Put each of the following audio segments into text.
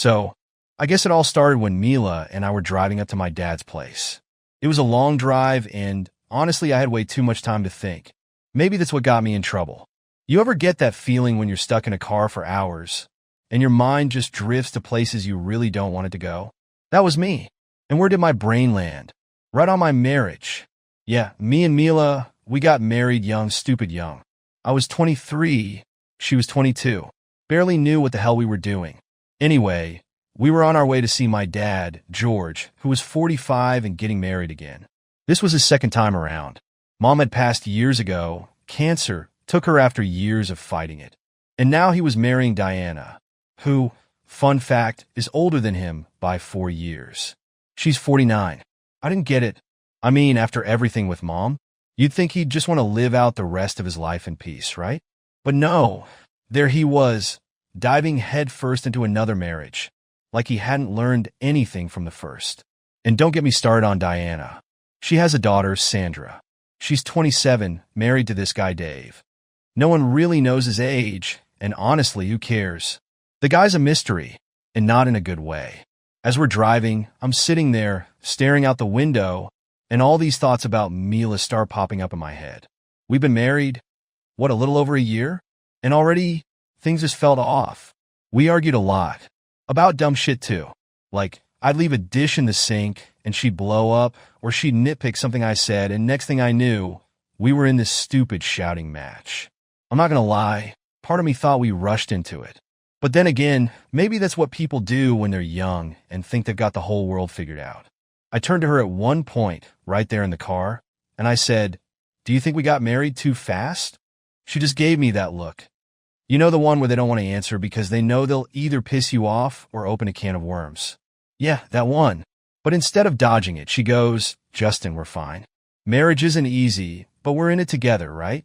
So, I guess it all started when Mila and I were driving up to my dad's place. It was a long drive, and honestly, I had way too much time to think. Maybe that's what got me in trouble. You ever get that feeling when you're stuck in a car for hours, and your mind just drifts to places you really don't want it to go? That was me. And where did my brain land? Right on my marriage. Yeah, me and Mila, we got married young, stupid young. I was 23, she was 22. Barely knew what the hell we were doing. Anyway, we were on our way to see my dad, George, who was 45 and getting married again. This was his second time around. Mom had passed years ago. Cancer took her after years of fighting it. And now he was marrying Diana, who, fun fact, is older than him by 4 years. She's 49. I didn't get it. I mean, after everything with Mom, you'd think he'd just want to live out the rest of his life in peace, right? But no, there he was, diving headfirst into another marriage, like he hadn't learned anything from the first. And don't get me started on Diana. She has a daughter, Sandra. She's 27, married to this guy, Dave. No one really knows his age, and honestly, who cares? The guy's a mystery, and not in a good way. As we're driving, I'm sitting there, staring out the window, and all these thoughts about Mila start popping up in my head. We've been married, what, a little over a year? And already, things just felt off. We argued a lot. About dumb shit, too. Like, I'd leave a dish in the sink, and she'd blow up, or she'd nitpick something I said, and next thing I knew, we were in this stupid shouting match. I'm not gonna lie, part of me thought we rushed into it. But then again, maybe that's what people do when they're young and think they've got the whole world figured out. I turned to her at one point, right there in the car, and I said, "Do you think we got married too fast?" She just gave me that look. You know, the one where they don't want to answer because they know they'll either piss you off or open a can of worms. Yeah, that one. But instead of dodging it, she goes, "Justin, we're fine. Marriage isn't easy, but we're in it together, right?"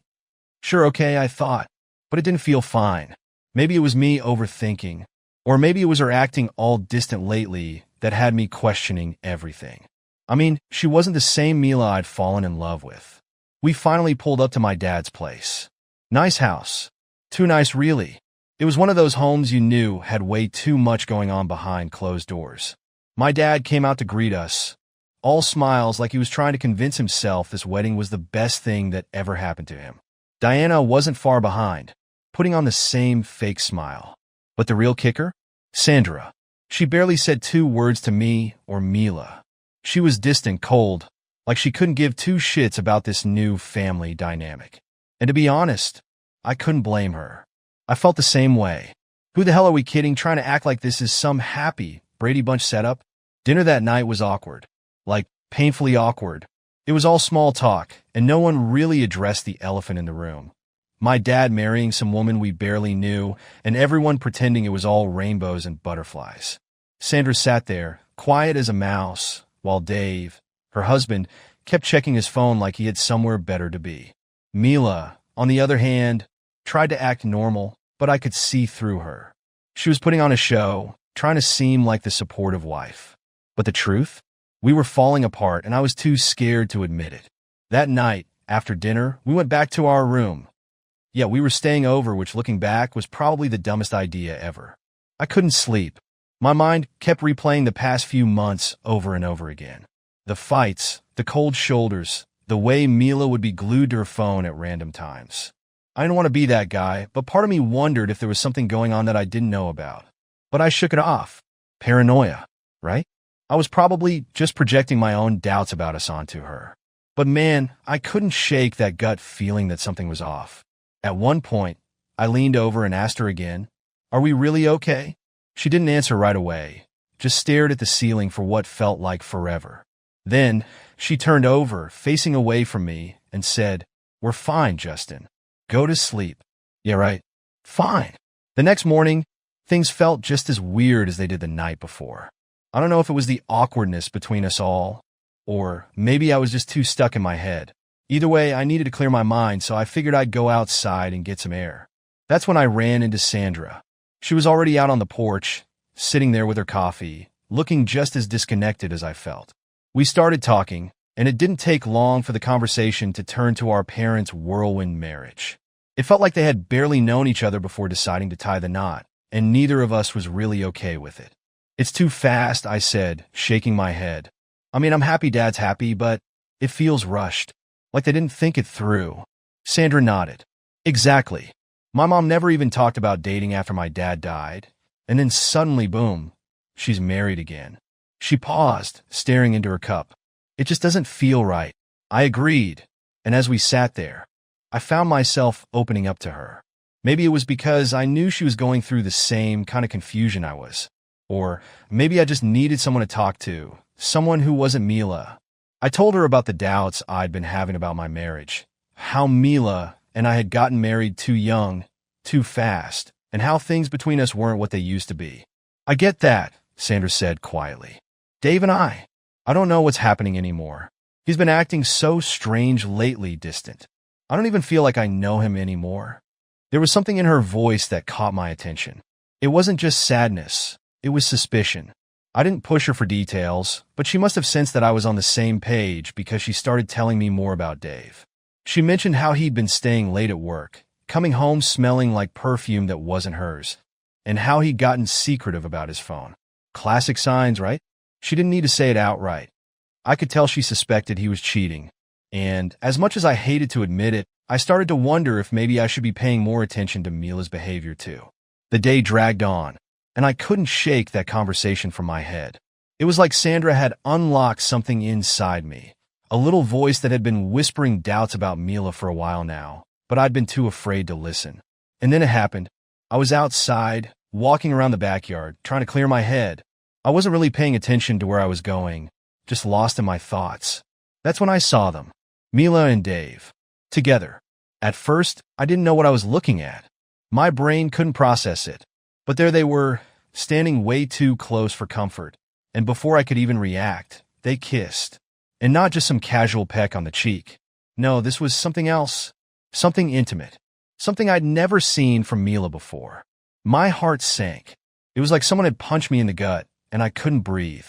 Sure, okay, I thought, but it didn't feel fine. Maybe it was me overthinking, or maybe it was her acting all distant lately that had me questioning everything. I mean, she wasn't the same Mila I'd fallen in love with. We finally pulled up to my dad's place. Nice house. Too nice, really. It was one of those homes you knew had way too much going on behind closed doors. My dad came out to greet us, all smiles, like he was trying to convince himself this wedding was the best thing that ever happened to him. Diana wasn't far behind, putting on the same fake smile. But the real kicker? Sandra. She barely said 2 words to me or Mila. She was distant, cold, like she couldn't give 2 shits about this new family dynamic. And to be honest, I couldn't blame her. I felt the same way. Who the hell are we kidding, trying to act like this is some happy Brady Bunch setup? Dinner that night was awkward. Like, painfully awkward. It was all small talk, and no one really addressed the elephant in the room. My dad marrying some woman we barely knew, and everyone pretending it was all rainbows and butterflies. Sandra sat there, quiet as a mouse, while Dave, her husband, kept checking his phone like he had somewhere better to be. Mila, on the other hand, tried to act normal, but I could see through her. She was putting on a show, trying to seem like the supportive wife. But the truth? We were falling apart, and I was too scared to admit it. That night, after dinner, we went back to our room. Yeah, we were staying over, which looking back was probably the dumbest idea ever. I couldn't sleep. My mind kept replaying the past few months over and over again. The fights, the cold shoulders, the way Mila would be glued to her phone at random times. I didn't want to be that guy, but part of me wondered if there was something going on that I didn't know about. But I shook it off. Paranoia, right? I was probably just projecting my own doubts about us onto her. But man, I couldn't shake that gut feeling that something was off. At one point, I leaned over and asked her again, "Are we really okay?" She didn't answer right away, just stared at the ceiling for what felt like forever. Then, she turned over, facing away from me, and said, "We're fine, Justin. Go to sleep." Yeah, right. Fine. The next morning, things felt just as weird as they did the night before. I don't know if it was the awkwardness between us all, or maybe I was just too stuck in my head. Either way, I needed to clear my mind, so I figured I'd go outside and get some air. That's when I ran into Sandra. She was already out on the porch, sitting there with her coffee, looking just as disconnected as I felt. We started talking, and it didn't take long for the conversation to turn to our parents' whirlwind marriage. It felt like they had barely known each other before deciding to tie the knot, and neither of us was really okay with it. It's too fast, I said, shaking my head. I mean, I'm happy Dad's happy, but it feels rushed, like they didn't think it through. Sandra nodded. Exactly. My mom never even talked about dating after my dad died, and then suddenly, boom, she's married again. She paused, staring into her cup. It just doesn't feel right. I agreed, and as we sat there, I found myself opening up to her. Maybe it was because I knew she was going through the same kind of confusion I was. Or maybe I just needed someone to talk to, someone who wasn't Mila. I told her about the doubts I'd been having about my marriage, how Mila and I had gotten married too young, too fast, and how things between us weren't what they used to be. I get that, Sandra said quietly. Dave and I don't know what's happening anymore. He's been acting so strange lately, distant. I don't even feel like I know him anymore. There was something in her voice that caught my attention. It wasn't just sadness, it was suspicion. I didn't push her for details, but she must have sensed that I was on the same page because she started telling me more about Dave. She mentioned how he'd been staying late at work, coming home smelling like perfume that wasn't hers, and how he'd gotten secretive about his phone. Classic signs, right? She didn't need to say it outright. I could tell she suspected he was cheating, and as much as I hated to admit it, I started to wonder if maybe I should be paying more attention to Mila's behavior too. The day dragged on, and I couldn't shake that conversation from my head. It was like Sandra had unlocked something inside me, a little voice that had been whispering doubts about Mila for a while now, but I'd been too afraid to listen. And then it happened. I was outside, walking around the backyard, trying to clear my head. I wasn't really paying attention to where I was going, just lost in my thoughts. That's when I saw them, Mila and Dave, together. At first, I didn't know what I was looking at. My brain couldn't process it. But there they were, standing way too close for comfort. And before I could even react, they kissed. And not just some casual peck on the cheek. No, this was something else. Something intimate. Something I'd never seen from Mila before. My heart sank. It was like someone had punched me in the gut, and I couldn't breathe.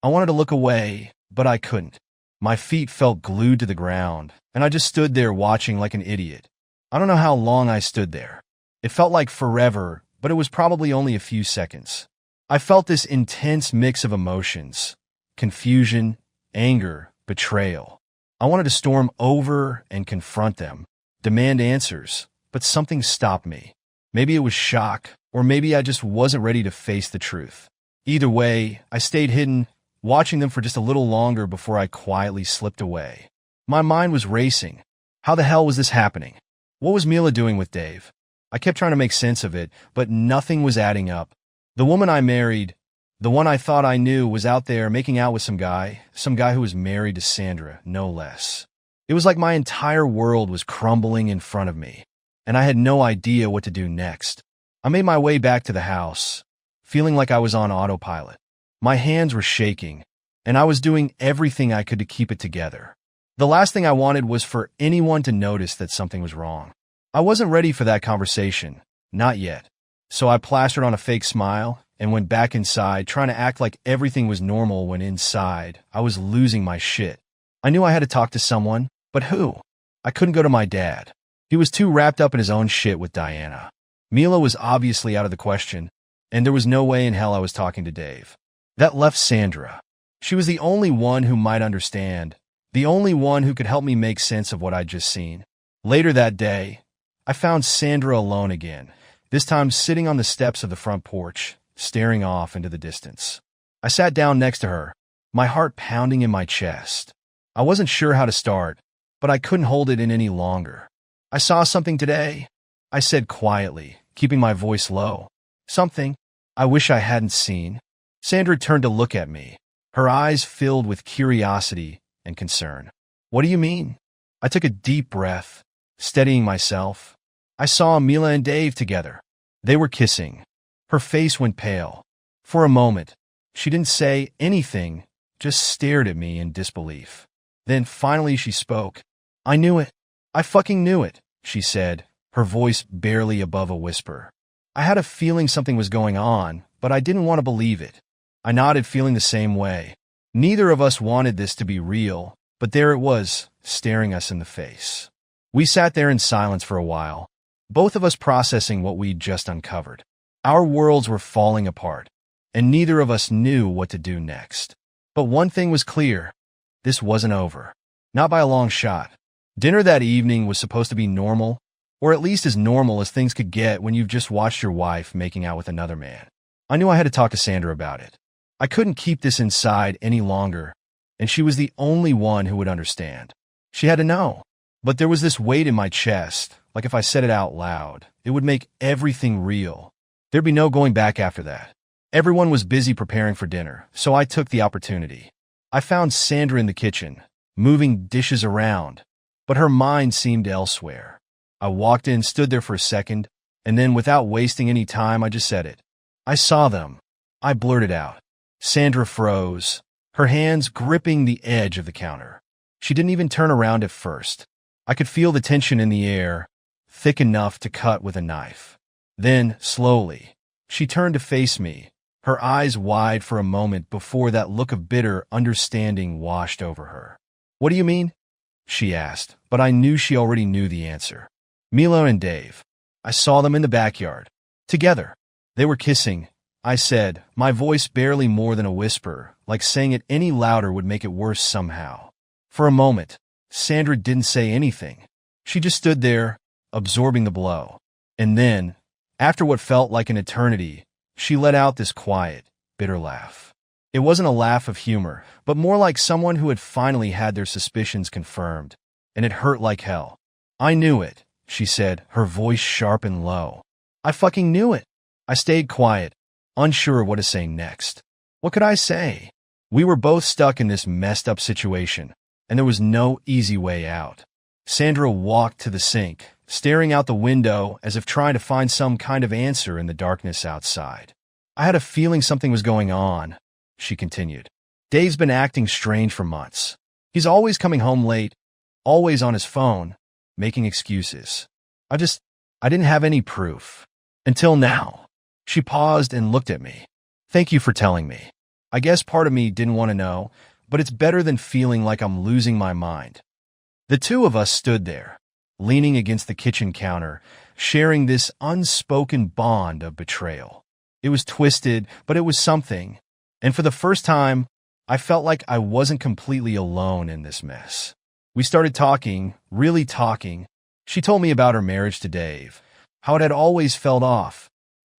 I wanted to look away, but I couldn't. My feet felt glued to the ground, and I just stood there watching like an idiot. I don't know how long I stood there. It felt like forever, but it was probably only a few seconds. I felt this intense mix of emotions. Confusion, anger, betrayal. I wanted to storm over and confront them, demand answers, but something stopped me. Maybe it was shock, or maybe I just wasn't ready to face the truth. Either way, I stayed hidden, watching them for just a little longer before I quietly slipped away. My mind was racing. How the hell was this happening? What was Mila doing with Dave? I kept trying to make sense of it, but nothing was adding up. The woman I married, the one I thought I knew, was out there making out with some guy who was married to Sandra, no less. It was like my entire world was crumbling in front of me, and I had no idea what to do next. I made my way back to the house, feeling like I was on autopilot. My hands were shaking, and I was doing everything I could to keep it together. The last thing I wanted was for anyone to notice that something was wrong. I wasn't ready for that conversation, not yet. So I plastered on a fake smile and went back inside, trying to act like everything was normal when inside I was losing my shit. I knew I had to talk to someone, but who? I couldn't go to my dad. He was too wrapped up in his own shit with Diana. Mila was obviously out of the question, and there was no way in hell I was talking to Dave. That left Sandra. She was the only one who might understand, the only one who could help me make sense of what I'd just seen. Later that day, I found Sandra alone again, this time sitting on the steps of the front porch, staring off into the distance. I sat down next to her, my heart pounding in my chest. I wasn't sure how to start, but I couldn't hold it in any longer. I saw something today, I said quietly, keeping my voice low. Something I wish I hadn't seen. Sandra turned to look at me, her eyes filled with curiosity and concern. What do you mean? I took a deep breath, steadying myself. I saw Mila and Dave together. They were kissing. Her face went pale. For a moment, she didn't say anything, just stared at me in disbelief. Then finally she spoke. I knew it. I fucking knew it, she said, her voice barely above a whisper. I had a feeling something was going on, but I didn't want to believe it. I nodded, feeling the same way. Neither of us wanted this to be real, but there it was, staring us in the face. We sat there in silence for a while, both of us processing what we'd just uncovered. Our worlds were falling apart. and neither of us knew what to do next. But one thing was clear. This wasn't over. Not by a long shot. Dinner that evening was supposed to be normal, or at least as normal as things could get when you've just watched your wife making out with another man. I knew I had to talk to Sandra about it. I couldn't keep this inside any longer, and she was the only one who would understand. She had to know. But there was this weight in my chest, like if I said it out loud, it would make everything real. There'd be no going back after that. Everyone was busy preparing for dinner, so I took the opportunity. I found Sandra in the kitchen, moving dishes around, but her mind seemed elsewhere. I walked in, stood there for a second, and then without wasting any time, I just said it. I saw them. I blurted out. Sandra froze, her hands gripping the edge of the counter. She didn't even turn around at first. I could feel the tension in the air, thick enough to cut with a knife. Then, slowly, she turned to face me, her eyes wide for a moment before that look of bitter understanding washed over her. "What do you mean?" she asked, but I knew she already knew the answer. "Mila and Dave. I saw them in the backyard. Together. They were kissing," I said, my voice barely more than a whisper, like saying it any louder would make it worse somehow. For a moment, Sandra didn't say anything. She just stood there, absorbing the blow. And then, after what felt like an eternity, she let out this quiet, bitter laugh. It wasn't a laugh of humor, but more like someone who had finally had their suspicions confirmed, and it hurt like hell. "I knew it," she said, her voice sharp and low. "I fucking knew it." I stayed quiet, unsure of what to say next. What could I say? We were both stuck in this messed up situation, and there was no easy way out. Sandra walked to the sink, staring out the window as if trying to find some kind of answer in the darkness outside. "I had a feeling something was going on," she continued. "Dave's been acting strange for months. He's always coming home late, always on his phone, making excuses. I didn't have any proof. Until now." She paused and looked at me. "Thank you for telling me. I guess part of me didn't want to know, but it's better than feeling like I'm losing my mind." The two of us stood there, leaning against the kitchen counter, sharing this unspoken bond of betrayal. It was twisted, but it was something. And for the first time, I felt like I wasn't completely alone in this mess. We started talking, really talking. She told me about her marriage to Dave, how it had always felt off,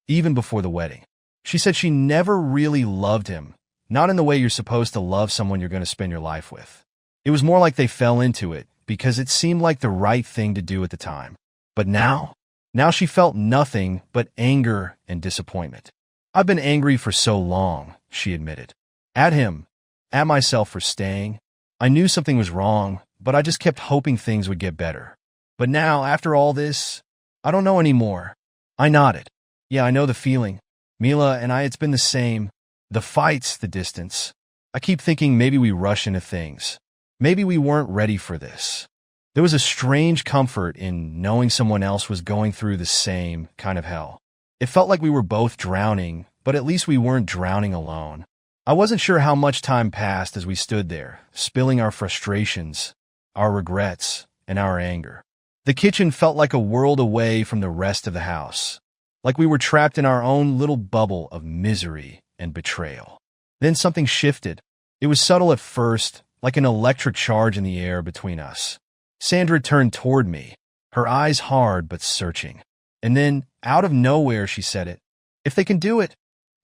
even before the wedding. She said she never really loved him, not in the way you're supposed to love someone you're going to spend your life with. It was more like they fell into it, because it seemed like the right thing to do at the time. But now she felt nothing but anger and disappointment. "I've been angry for so long," she admitted. At him, at myself for staying. I knew something was wrong, but I just kept hoping things would get better. But now, after all this, I don't know anymore. I nodded. "Yeah, I know the feeling. Mila and I, it's been the same. The fights, the distance. I keep thinking maybe we rush into things. Maybe we weren't ready for this." There was a strange comfort in knowing someone else was going through the same kind of hell. It felt like we were both drowning, but at least we weren't drowning alone. I wasn't sure how much time passed as we stood there, spilling our frustrations, our regrets, and our anger. The kitchen felt like a world away from the rest of the house, like we were trapped in our own little bubble of misery and betrayal. Then something shifted. It was subtle at first, like an electric charge in the air between us. Sandra turned toward me, her eyes hard but searching. And then, out of nowhere, she said it. "If they can do it,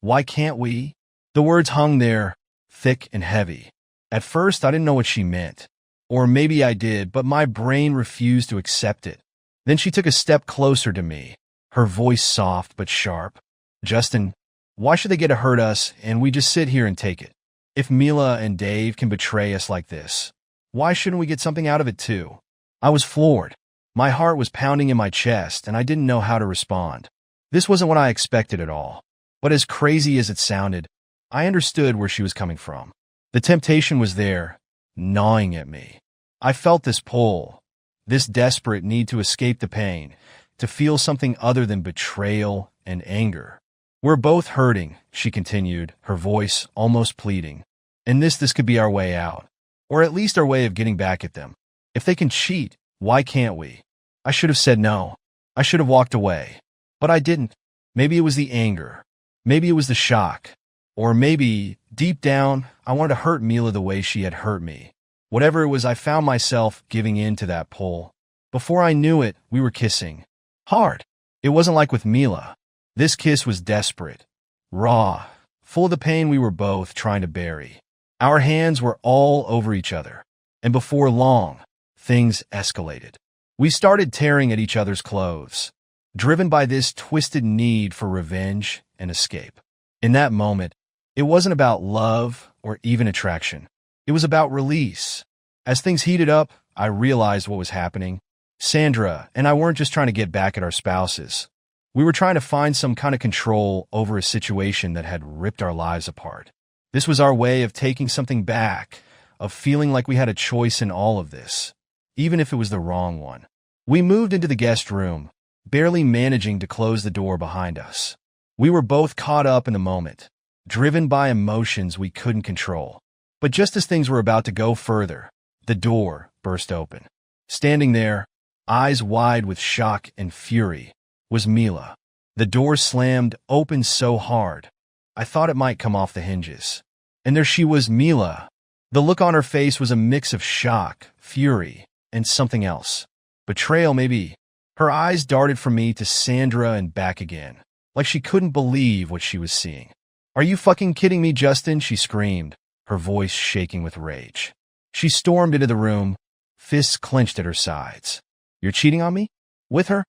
why can't we?" The words hung there, thick and heavy. At first, I didn't know what she meant. Or maybe I did, but my brain refused to accept it. Then she took a step closer to me, her voice soft but sharp. "Justin, why should they get to hurt us and we just sit here and take it? If Mila and Dave can betray us like this, why shouldn't we get something out of it too?" I was floored. My heart was pounding in my chest, and I didn't know how to respond. This wasn't what I expected at all. But as crazy as it sounded, I understood where she was coming from. The temptation was there, gnawing at me. I felt this pull, this desperate need to escape the pain, to feel something other than betrayal and anger. "We're both hurting," she continued, her voice almost pleading. "And this could be our way out, or at least our way of getting back at them. If they can cheat, why can't we?" I should have said no. I should have walked away. But I didn't. Maybe it was the anger. Maybe it was the shock. Or maybe, deep down, I wanted to hurt Mila the way she had hurt me. Whatever it was, I found myself giving in to that pull. Before I knew it, we were kissing. Hard. It wasn't like with Mila. This kiss was desperate. Raw. Full of the pain we were both trying to bury. Our hands were all over each other. And before long, things escalated. We started tearing at each other's clothes, driven by this twisted need for revenge and escape. In that moment, it wasn't about love or even attraction. It was about release. As things heated up, I realized what was happening. Sandra and I weren't just trying to get back at our spouses. We were trying to find some kind of control over a situation that had ripped our lives apart. This was our way of taking something back, of feeling like we had a choice in all of this, even if it was the wrong one. We moved into the guest room, barely managing to close the door behind us. We were both caught up in the moment, driven by emotions we couldn't control. But just as things were about to go further, the door burst open. Standing there, eyes wide with shock and fury, was Mila. The door slammed open so hard, I thought it might come off the hinges. And there she was, Mila. The look on her face was a mix of shock, fury, and something else. Betrayal, maybe. Her eyes darted from me to Sandra and back again, like she couldn't believe what she was seeing. "Are you fucking kidding me, Justin?" she screamed, her voice shaking with rage. She stormed into the room, fists clenched at her sides. "You're cheating on me? With her?"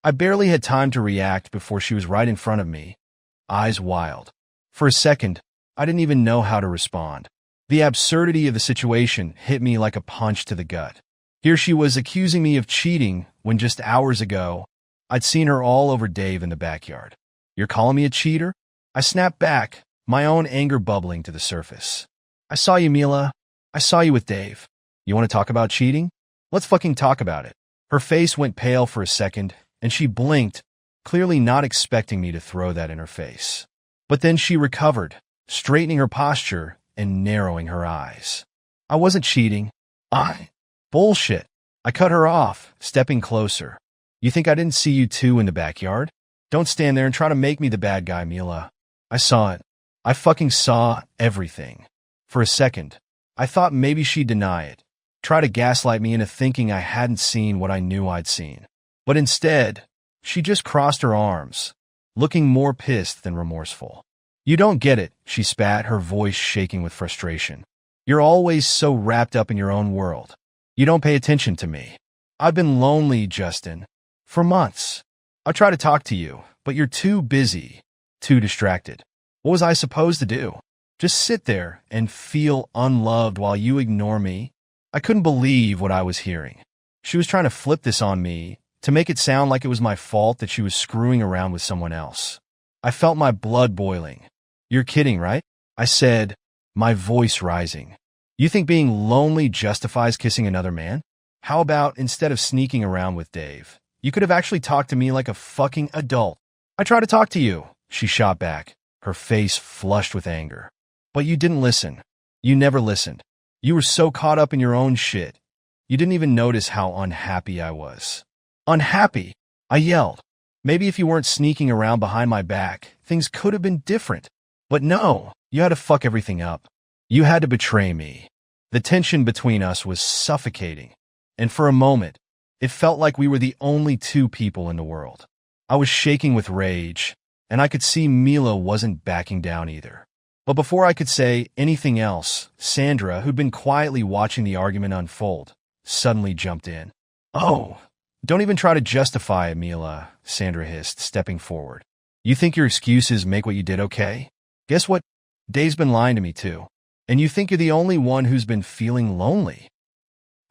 I barely had time to react before she was right in front of me, eyes wild. For a second, I didn't even know how to respond. The absurdity of the situation hit me like a punch to the gut. Here she was accusing me of cheating when just hours ago, I'd seen her all over Dave in the backyard. "You're calling me a cheater?" I snapped back, my own anger bubbling to the surface. "I saw you, Mila. I saw you with Dave. You want to talk about cheating? Let's fucking talk about it." Her face went pale for a second, and she blinked, clearly not expecting me to throw that in her face. But then she recovered, straightening her posture and narrowing her eyes. "I wasn't cheating. Bullshit." I cut her off, stepping closer. "You think I didn't see you two in the backyard? Don't stand there and try to make me the bad guy, Mila. I saw it. I fucking saw everything." For a second, I thought maybe she'd deny it, try to gaslight me into thinking I hadn't seen what I knew I'd seen. But instead, she just crossed her arms, looking more pissed than remorseful. "You don't get it," she spat, her voice shaking with frustration. "You're always so wrapped up in your own world. You don't pay attention to me. I've been lonely, Justin, for months. I try to talk to you, but you're too busy, too distracted. What was I supposed to do? Just sit there and feel unloved while you ignore me?" I couldn't believe what I was hearing. She was trying to flip this on me, to make it sound like it was my fault that she was screwing around with someone else. I felt my blood boiling. "You're kidding, right?" I said, my voice rising. "You think being lonely justifies kissing another man? How about instead of sneaking around with Dave, you could have actually talked to me like a fucking adult?" "I tried to talk to you," she shot back, her face flushed with anger. "But you didn't listen. You never listened. You were so caught up in your own shit. You didn't even notice how unhappy I was." "Unhappy?" I yelled. "Maybe if you weren't sneaking around behind my back, things could have been different. But no, you had to fuck everything up. You had to betray me." The tension between us was suffocating, and for a moment, it felt like we were the only two people in the world. I was shaking with rage, and I could see Mila wasn't backing down either. But before I could say anything else, Sandra, who'd been quietly watching the argument unfold, suddenly jumped in. "Oh, don't even try to justify it, Mila," Sandra hissed, stepping forward. "You think your excuses make what you did okay? Guess what? Dave's been lying to me too. And you think you're the only one who's been feeling lonely."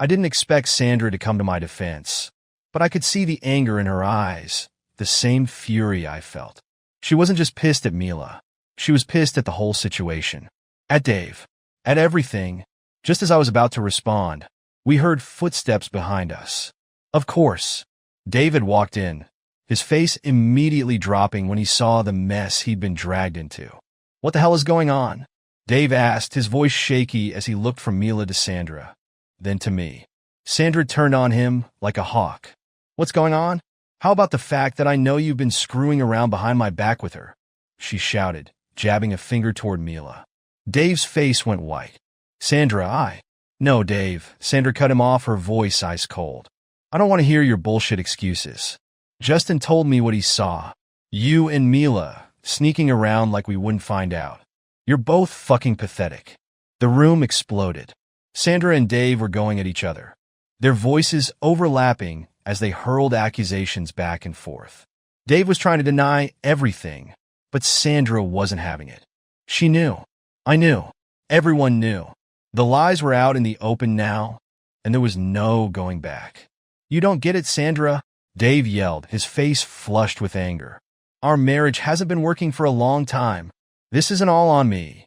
I didn't expect Sandra to come to my defense, but I could see the anger in her eyes, the same fury I felt. She wasn't just pissed at Mila. She was pissed at the whole situation. At Dave. At everything. Just as I was about to respond, we heard footsteps behind us. Of course, David walked in, his face immediately dropping when he saw the mess he'd been dragged into. "What the hell is going on?" Dave asked, his voice shaky as he looked from Mila to Sandra, then to me. Sandra turned on him like a hawk. "What's going on? How about the fact that I know you've been screwing around behind my back with her?" she shouted, jabbing a finger toward Mila. Dave's face went white. Sandra. No, Dave. Sandra cut him off, her voice ice cold. I don't want to hear your bullshit excuses. Justin told me what he saw. You and Mila sneaking around like we wouldn't find out. You're both fucking pathetic. The room exploded. Sandra and Dave were going at each other, their voices overlapping as they hurled accusations back and forth. Dave was trying to deny everything, but Sandra wasn't having it. She knew. I knew. Everyone knew. The lies were out in the open now, and there was no going back. You don't get it, Sandra, Dave yelled, his face flushed with anger. Our marriage hasn't been working for a long time. This isn't all on me.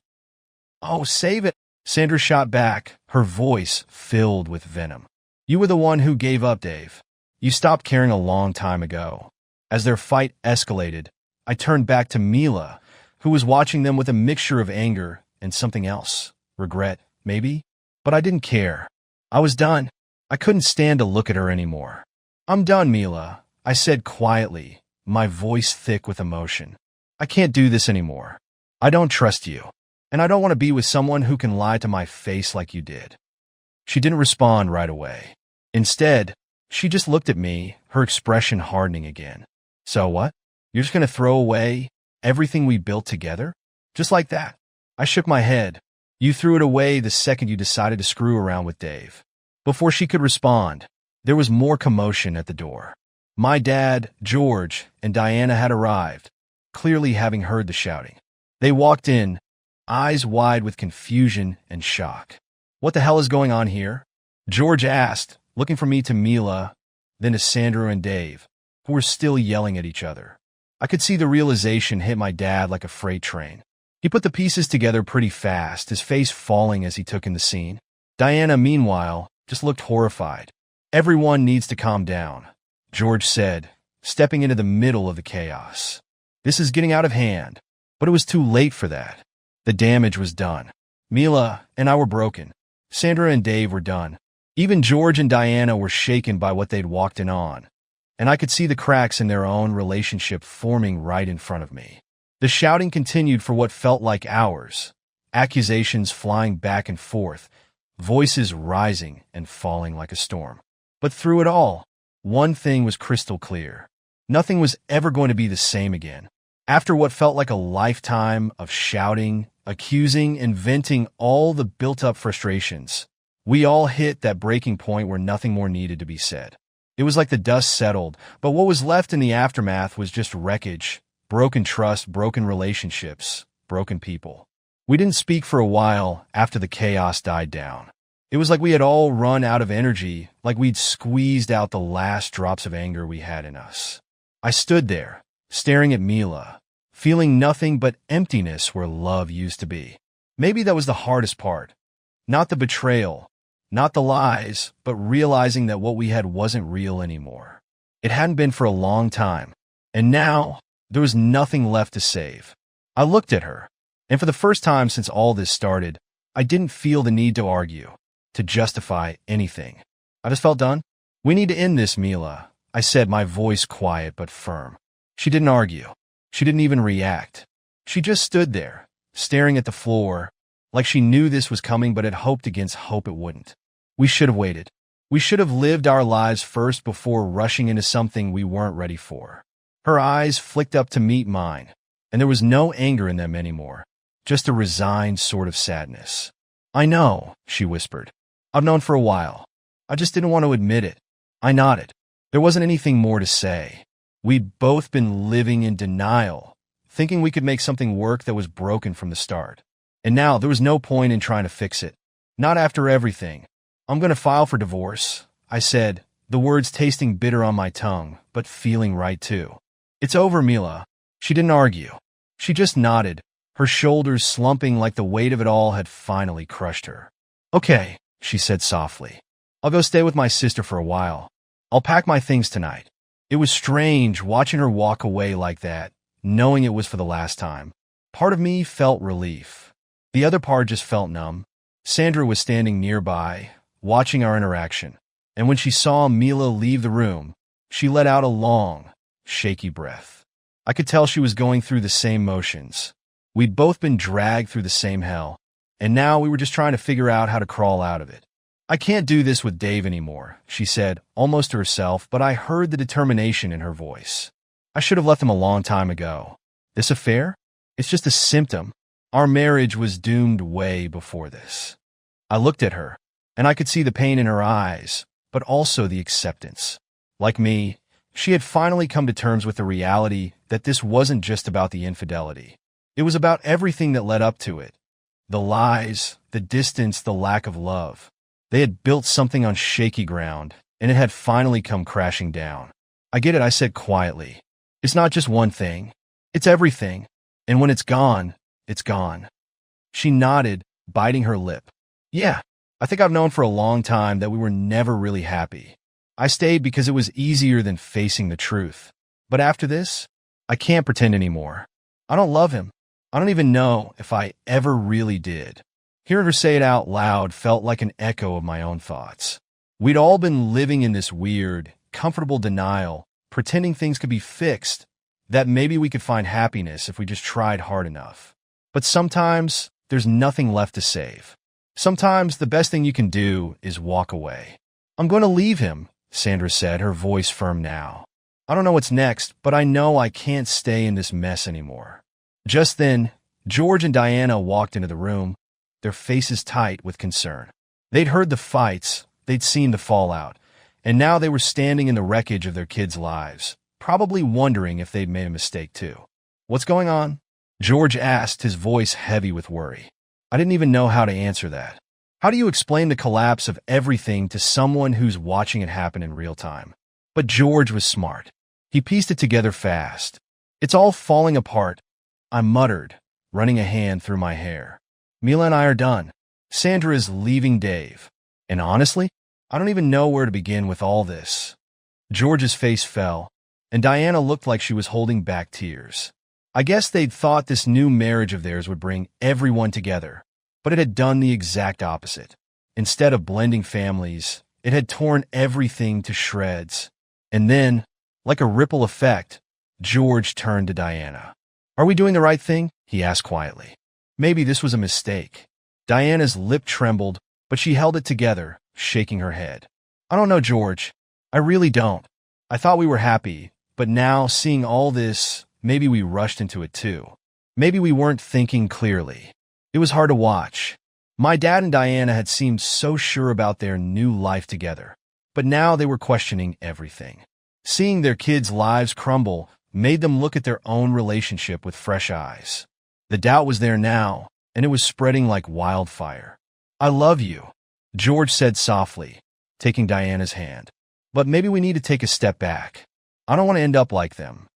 Oh, save it, Sandra shot back, her voice filled with venom. You were the one who gave up, Dave. You stopped caring a long time ago. As their fight escalated, I turned back to Mila, who was watching them with a mixture of anger and something else. Regret, maybe? But I didn't care. I was done. I couldn't stand to look at her anymore. I'm done, Mila, I said quietly, my voice thick with emotion. I can't do this anymore. I don't trust you, and I don't want to be with someone who can lie to my face like you did. She didn't respond right away. Instead, she just looked at me, her expression hardening again. So what? You're just going to throw away everything we built together? Just like that? I shook my head. You threw it away the second you decided to screw around with Dave. Before she could respond, there was more commotion at the door. My dad, George, and Diana had arrived, clearly having heard the shouting. They walked in, eyes wide with confusion and shock. What the hell is going on here? George asked, looking from me to Mila, then to Sandra and Dave, who were still yelling at each other. I could see the realization hit my dad like a freight train. He put the pieces together pretty fast, his face falling as he took in the scene. Diana, meanwhile, just looked horrified. Everyone needs to calm down, George said, stepping into the middle of the chaos. This is getting out of hand, but it was too late for that. The damage was done. Mila and I were broken. Sandra and Dave were done. Even George and Diana were shaken by what they'd walked in on, and I could see the cracks in their own relationship forming right in front of me. The shouting continued for what felt like hours, accusations flying back and forth, voices rising and falling like a storm. But through it all, one thing was crystal clear. Nothing was ever going to be the same again. After what felt like a lifetime of shouting, accusing, and venting all the built-up frustrations, we all hit that breaking point where nothing more needed to be said. It was like the dust settled, but what was left in the aftermath was just wreckage, broken trust, broken relationships, broken people. We didn't speak for a while after the chaos died down. It was like we had all run out of energy, like we'd squeezed out the last drops of anger we had in us. I stood there, staring at Mila, feeling nothing but emptiness where love used to be. Maybe that was the hardest part. Not the betrayal, not the lies, but realizing that what we had wasn't real anymore. It hadn't been for a long time, and now there was nothing left to save. I looked at her, and for the first time since all this started, I didn't feel the need to argue, to justify anything. I just felt done. We need to end this, Mila, I said, my voice quiet but firm. She didn't argue. She didn't even react. She just stood there, staring at the floor, like she knew this was coming but had hoped against hope it wouldn't. We should have waited. We should have lived our lives first before rushing into something we weren't ready for. Her eyes flicked up to meet mine, and there was no anger in them anymore, just a resigned sort of sadness. I know, she whispered. I've known for a while. I just didn't want to admit it. I nodded. There wasn't anything more to say. We'd both been living in denial, thinking we could make something work that was broken from the start. And now there was no point in trying to fix it. Not after everything. I'm going to file for divorce, I said, the words tasting bitter on my tongue, but feeling right too. It's over, Mila. She didn't argue. She just nodded, her shoulders slumping like the weight of it all had finally crushed her. Okay, she said softly. I'll go stay with my sister for a while. I'll pack my things tonight. It was strange watching her walk away like that, knowing it was for the last time. Part of me felt relief. The other part just felt numb. Sandra was standing nearby, watching our interaction, and when she saw Mila leave the room, she let out a long, shaky breath. I could tell she was going through the same motions. We'd both been dragged through the same hell, and now we were just trying to figure out how to crawl out of it. I can't do this with Dave anymore, she said, almost to herself, but I heard the determination in her voice. I should have left him a long time ago. This affair? It's just a symptom. Our marriage was doomed way before this. I looked at her, and I could see the pain in her eyes, but also the acceptance. Like me, she had finally come to terms with the reality that this wasn't just about the infidelity. It was about everything that led up to it. The lies, the distance, the lack of love. They had built something on shaky ground, and it had finally come crashing down. I get it, I said quietly. It's not just one thing. It's everything. And when it's gone, it's gone. She nodded, biting her lip. Yeah, I think I've known for a long time that we were never really happy. I stayed because it was easier than facing the truth. But after this, I can't pretend anymore. I don't love him. I don't even know if I ever really did. Hearing her say it out loud felt like an echo of my own thoughts. We'd all been living in this weird, comfortable denial, pretending things could be fixed, that maybe we could find happiness if we just tried hard enough. But sometimes, there's nothing left to save. Sometimes, the best thing you can do is walk away. I'm going to leave him, Sandra said, her voice firm now. I don't know what's next, but I know I can't stay in this mess anymore. Just then, George and Diana walked into the room, their faces tight with concern. They'd heard the fights, they'd seen the fallout, and now they were standing in the wreckage of their kids' lives, probably wondering if they'd made a mistake too. What's going on? George asked, his voice heavy with worry. I didn't even know how to answer that. How do you explain the collapse of everything to someone who's watching it happen in real time? But George was smart. He pieced it together fast. It's all falling apart, I muttered, running a hand through my hair. Mila and I are done. Sandra is leaving Dave. And honestly, I don't even know where to begin with all this. George's face fell, and Diana looked like she was holding back tears. I guess they'd thought this new marriage of theirs would bring everyone together, but it had done the exact opposite. Instead of blending families, it had torn everything to shreds. And then, like a ripple effect, George turned to Diana. Are we doing the right thing? He asked quietly. Maybe this was a mistake. Diana's lip trembled, but she held it together, shaking her head. I don't know, George. I really don't. I thought we were happy, but now, seeing all this, maybe we rushed into it too. Maybe we weren't thinking clearly. It was hard to watch. My dad and Diana had seemed so sure about their new life together, but now they were questioning everything. Seeing their kids' lives crumble made them look at their own relationship with fresh eyes. The doubt was there now, and it was spreading like wildfire. I love you, George said softly, taking Diana's hand. But maybe we need to take a step back. I don't want to end up like them.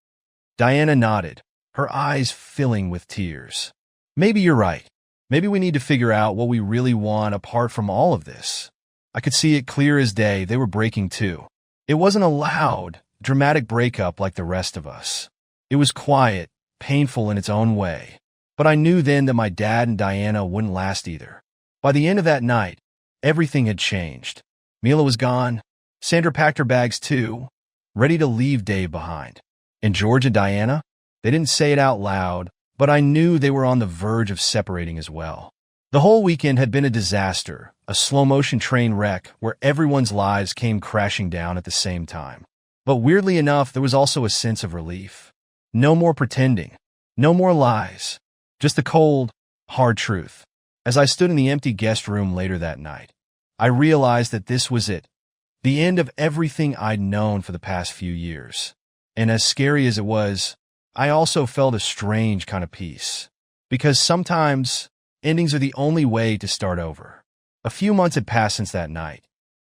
Diana nodded, her eyes filling with tears. Maybe you're right. Maybe we need to figure out what we really want apart from all of this. I could see it clear as day they were breaking too. It wasn't a loud, dramatic breakup like the rest of us. It was quiet, painful in its own way. But I knew then that my dad and Diana wouldn't last either. By the end of that night, everything had changed. Mila was gone. Sandra packed her bags too, ready to leave Dave behind. And George and Diana? They didn't say it out loud, but I knew they were on the verge of separating as well. The whole weekend had been a disaster, a slow-motion train wreck where everyone's lives came crashing down at the same time. But weirdly enough, there was also a sense of relief. No more pretending. No more lies. Just the cold, hard truth. As I stood in the empty guest room later that night, I realized that this was it. The end of everything I'd known for the past few years. And as scary as it was, I also felt a strange kind of peace. Because sometimes, endings are the only way to start over. A few months had passed since that night.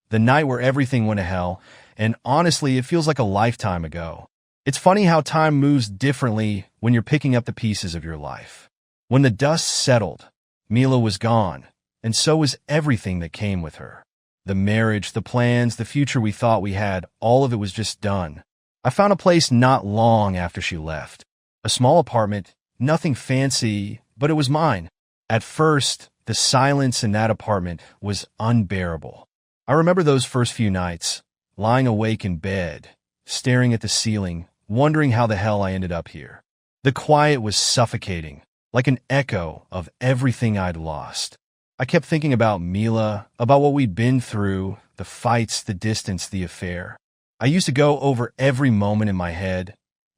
The night where everything went to hell, and honestly, it feels like a lifetime ago. It's funny how time moves differently when you're picking up the pieces of your life. When the dust settled, Mila was gone, and so was everything that came with her. The marriage, the plans, the future we thought we had, all of it was just done. I found a place not long after she left. A small apartment, nothing fancy, but it was mine. At first, the silence in that apartment was unbearable. I remember those first few nights, lying awake in bed, staring at the ceiling, wondering how the hell I ended up here. The quiet was suffocating, like an echo of everything I'd lost. I kept thinking about Mila, about what we'd been through, the fights, the distance, the affair. I used to go over every moment in my head,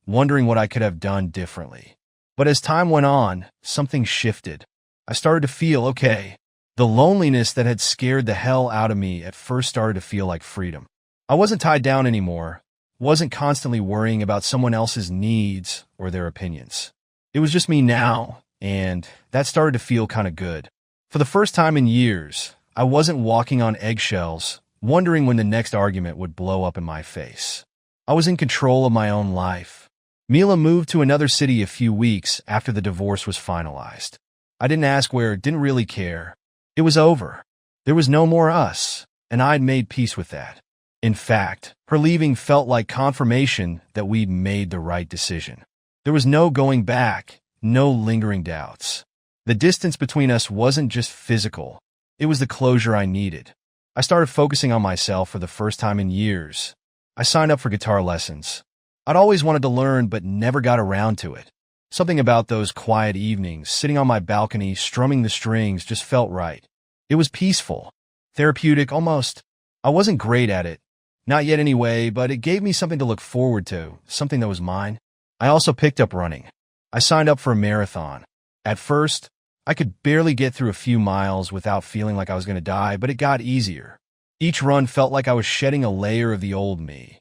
wondering what I could have done differently. But as time went on, something shifted. I started to feel okay. The loneliness that had scared the hell out of me at first started to feel like freedom. I wasn't tied down anymore, wasn't constantly worrying about someone else's needs or their opinions. It was just me now, and that started to feel kind of good. For the first time in years, I wasn't walking on eggshells, wondering when the next argument would blow up in my face. I was in control of my own life. Mila moved to another city a few weeks after the divorce was finalized. I didn't ask where, didn't really care. It was over. There was no more us, and I'd made peace with that. In fact, her leaving felt like confirmation that we'd made the right decision. There was no going back, no lingering doubts. The distance between us wasn't just physical. It was the closure I needed. I started focusing on myself for the first time in years. I signed up for guitar lessons. I'd always wanted to learn but never got around to it. Something about those quiet evenings, sitting on my balcony, strumming the strings, just felt right. It was peaceful, therapeutic almost. I wasn't great at it, not yet anyway, but it gave me something to look forward to, something that was mine. I also picked up running. I signed up for a marathon. At first, I could barely get through a few miles without feeling like I was going to die, but it got easier. Each run felt like I was shedding a layer of the old me.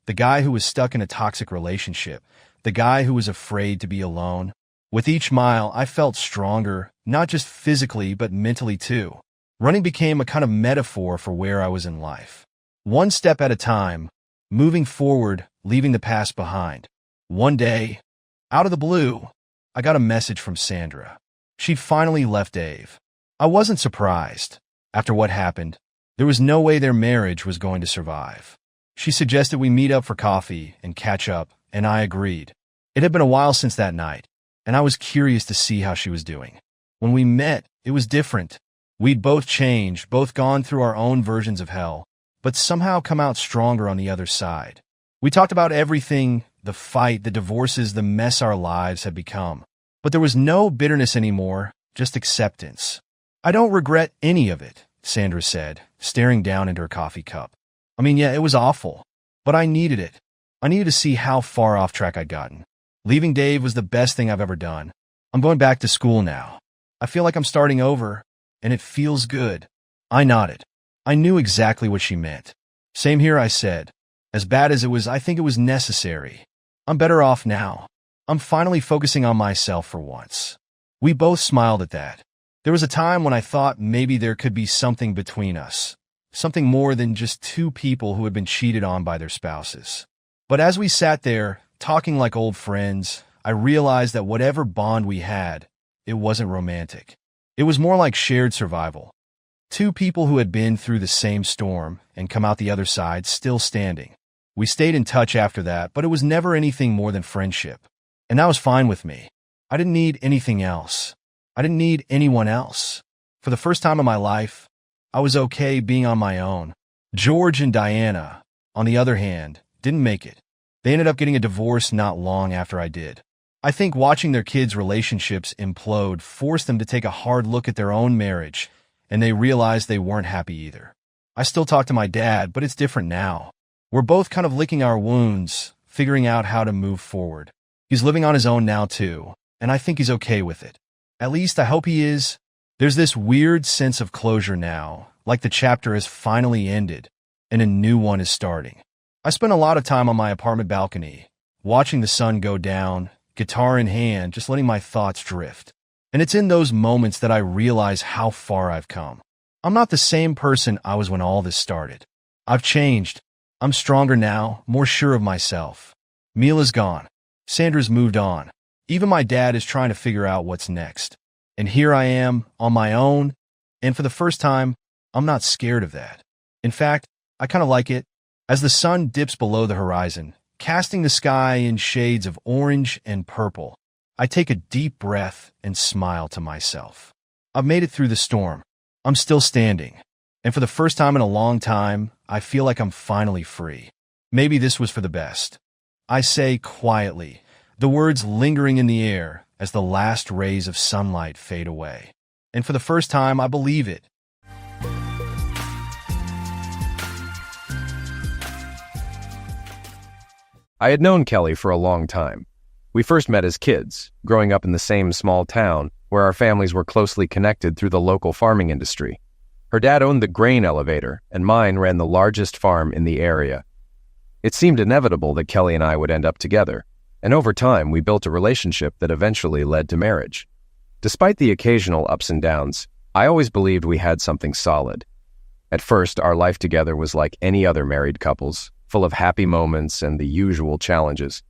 The guy who was stuck in a toxic relationship, the guy who was afraid to be alone. With each mile, I felt stronger, not just physically, but mentally too. Running became a kind of metaphor for where I was in life. One step at a time, moving forward, leaving the past behind. One day, out of the blue, I got a message from Sandra. She'd finally left Dave. I wasn't surprised. After what happened, there was no way their marriage was going to survive. She suggested we meet up for coffee and catch up, and I agreed. It had been a while since that night, and I was curious to see how she was doing. When we met, it was different. We'd both changed, both gone through our own versions of hell, but somehow come out stronger on the other side. We talked about everything, the fight, the divorces, the mess our lives had become. But there was no bitterness anymore, just acceptance. I don't regret any of it, Sandra said, staring down into her coffee cup. I mean, yeah, it was awful, but I needed it. I needed to see how far off track I'd gotten. Leaving Dave was the best thing I've ever done. I'm going back to school now. I feel like I'm starting over, and it feels good. I nodded. I knew exactly what she meant. Same here, I said. As bad as it was, I think it was necessary. I'm better off now. I'm finally focusing on myself for once. We both smiled at that. There was a time when I thought maybe there could be something between us. Something more than just two people who had been cheated on by their spouses. But as we sat there, talking like old friends, I realized that whatever bond we had, it wasn't romantic. It was more like shared survival. Two people who had been through the same storm and come out the other side still standing. We stayed in touch after that, but it was never anything more than friendship. And that was fine with me. I didn't need anything else. I didn't need anyone else. For the first time in my life, I was okay being on my own. George and Diana, on the other hand, didn't make it. They ended up getting a divorce not long after I did. I think watching their kids' relationships implode forced them to take a hard look at their own marriage, and they realized they weren't happy either. I still talk to my dad, but it's different now. We're both kind of licking our wounds, figuring out how to move forward. He's living on his own now too, and I think he's okay with it. At least I hope he is. There's this weird sense of closure now, like the chapter has finally ended, and a new one is starting. I spent a lot of time on my apartment balcony, watching the sun go down, guitar in hand, just letting my thoughts drift. And it's in those moments that I realize how far I've come. I'm not the same person I was when all this started. I've changed. I'm stronger now, more sure of myself. Mila's gone. Sandra's moved on. Even my dad is trying to figure out what's next. And here I am, on my own, and for the first time, I'm not scared of that. In fact, I kind of like it. As the sun dips below the horizon, casting the sky in shades of orange and purple, I take a deep breath and smile to myself. I've made it through the storm. I'm still standing. And for the first time in a long time, I feel like I'm finally free. Maybe this was for the best. I say quietly, the words lingering in the air, as the last rays of sunlight fade away. And for the first time, I believe it. I had known Kelly for a long time. We first met as kids, growing up in the same small town where our families were closely connected through the local farming industry. Her dad owned the grain elevator, and mine ran the largest farm in the area. It seemed inevitable that Kelly and I would end up together, and over time we built a relationship that eventually led to marriage. Despite the occasional ups and downs, I always believed we had something solid. At first, our life together was like any other married couple's, full of happy moments and the usual challenges.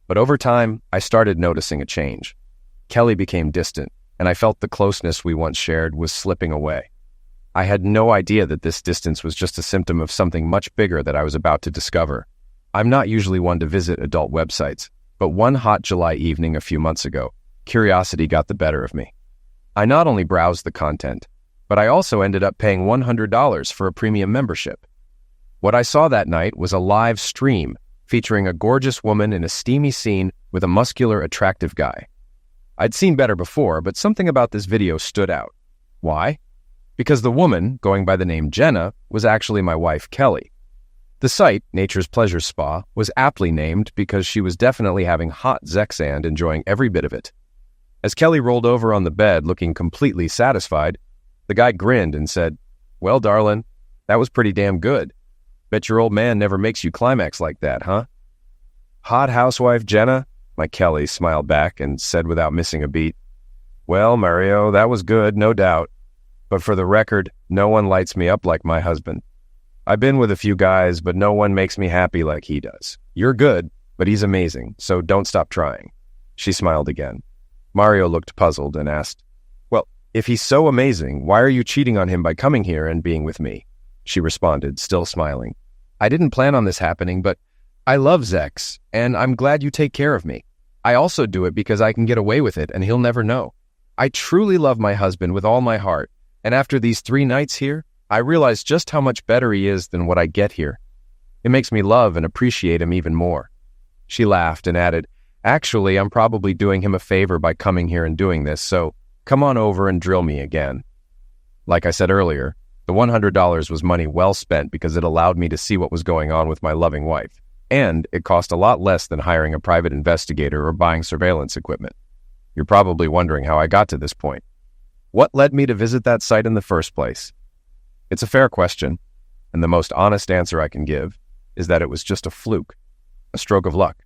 But over time, I started noticing a change. Kelly became distant, and I felt the closeness we once shared was slipping away. I had no idea that this distance was just a symptom of something much bigger that I was about to discover. I'm not usually one to visit adult websites, but one hot July evening a few months ago, curiosity got the better of me. I not only browsed the content, but I also ended up paying $100 for a premium membership. What I saw that night was a live stream featuring a gorgeous woman in a steamy scene with a muscular, attractive guy. I'd seen better before, but something about this video stood out. Why? Because the woman, going by the name Jenna, was actually my wife, Kelly. The site, Nature's Pleasure Spa, was aptly named because she was definitely having hot Zexand, enjoying every bit of it. As Kelly rolled over on the bed looking completely satisfied, the guy grinned and said, "Well, darling, that was pretty damn good. Bet your old man never makes you climax like that, huh?" "Hot housewife Jenna?" My Kelly smiled back and said without missing a beat, "Well, Mario, that was good, no doubt. But for the record, no one lights me up like my husband. I've been with a few guys, but no one makes me happy like he does. You're good, but he's amazing, so don't stop trying." She smiled again. Mario looked puzzled and asked, "Well, if he's so amazing, why are you cheating on him by coming here and being with me?" She responded, still smiling. "I didn't plan on this happening, but I love Zex, and I'm glad you take care of me. I also do it because I can get away with it and he'll never know. I truly love my husband with all my heart, and after these 3 nights here, I realize just how much better he is than what I get here. It makes me love and appreciate him even more." She laughed and added, "Actually, I'm probably doing him a favor by coming here and doing this, so come on over and drill me again." Like I said earlier, the $100 was money well spent because it allowed me to see what was going on with my loving wife, and it cost a lot less than hiring a private investigator or buying surveillance equipment. You're probably wondering how I got to this point. What led me to visit that site in the first place? It's a fair question, and the most honest answer I can give is that it was just a fluke, a stroke of luck.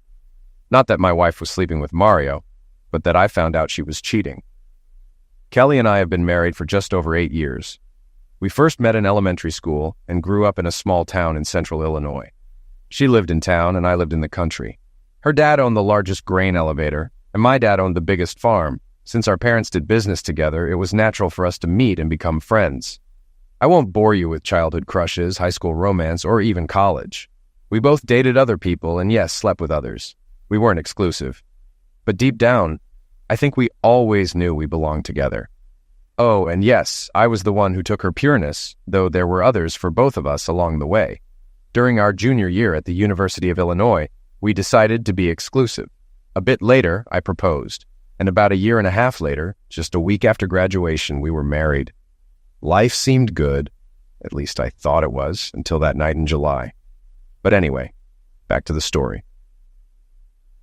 Not that my wife was sleeping with Mario, but that I found out she was cheating. Kelly and I have been married for just over 8 years. We first met in elementary school and grew up in a small town in central Illinois. She lived in town and I lived in the country. Her dad owned the largest grain elevator, and my dad owned the biggest farm. Since our parents did business together, it was natural for us to meet and become friends. I won't bore you with childhood crushes, high school romance, or even college. We both dated other people and yes, slept with others. We weren't exclusive. But deep down, I think we always knew we belonged together. Oh, and yes, I was the one who took her pureness, though there were others for both of us along the way. During our junior year at the University of Illinois, we decided to be exclusive. A bit later, I proposed, and about a year and a half later, just a week after graduation, we were married. Life seemed good, at least I thought it was, until that night in July. But anyway, back to the story.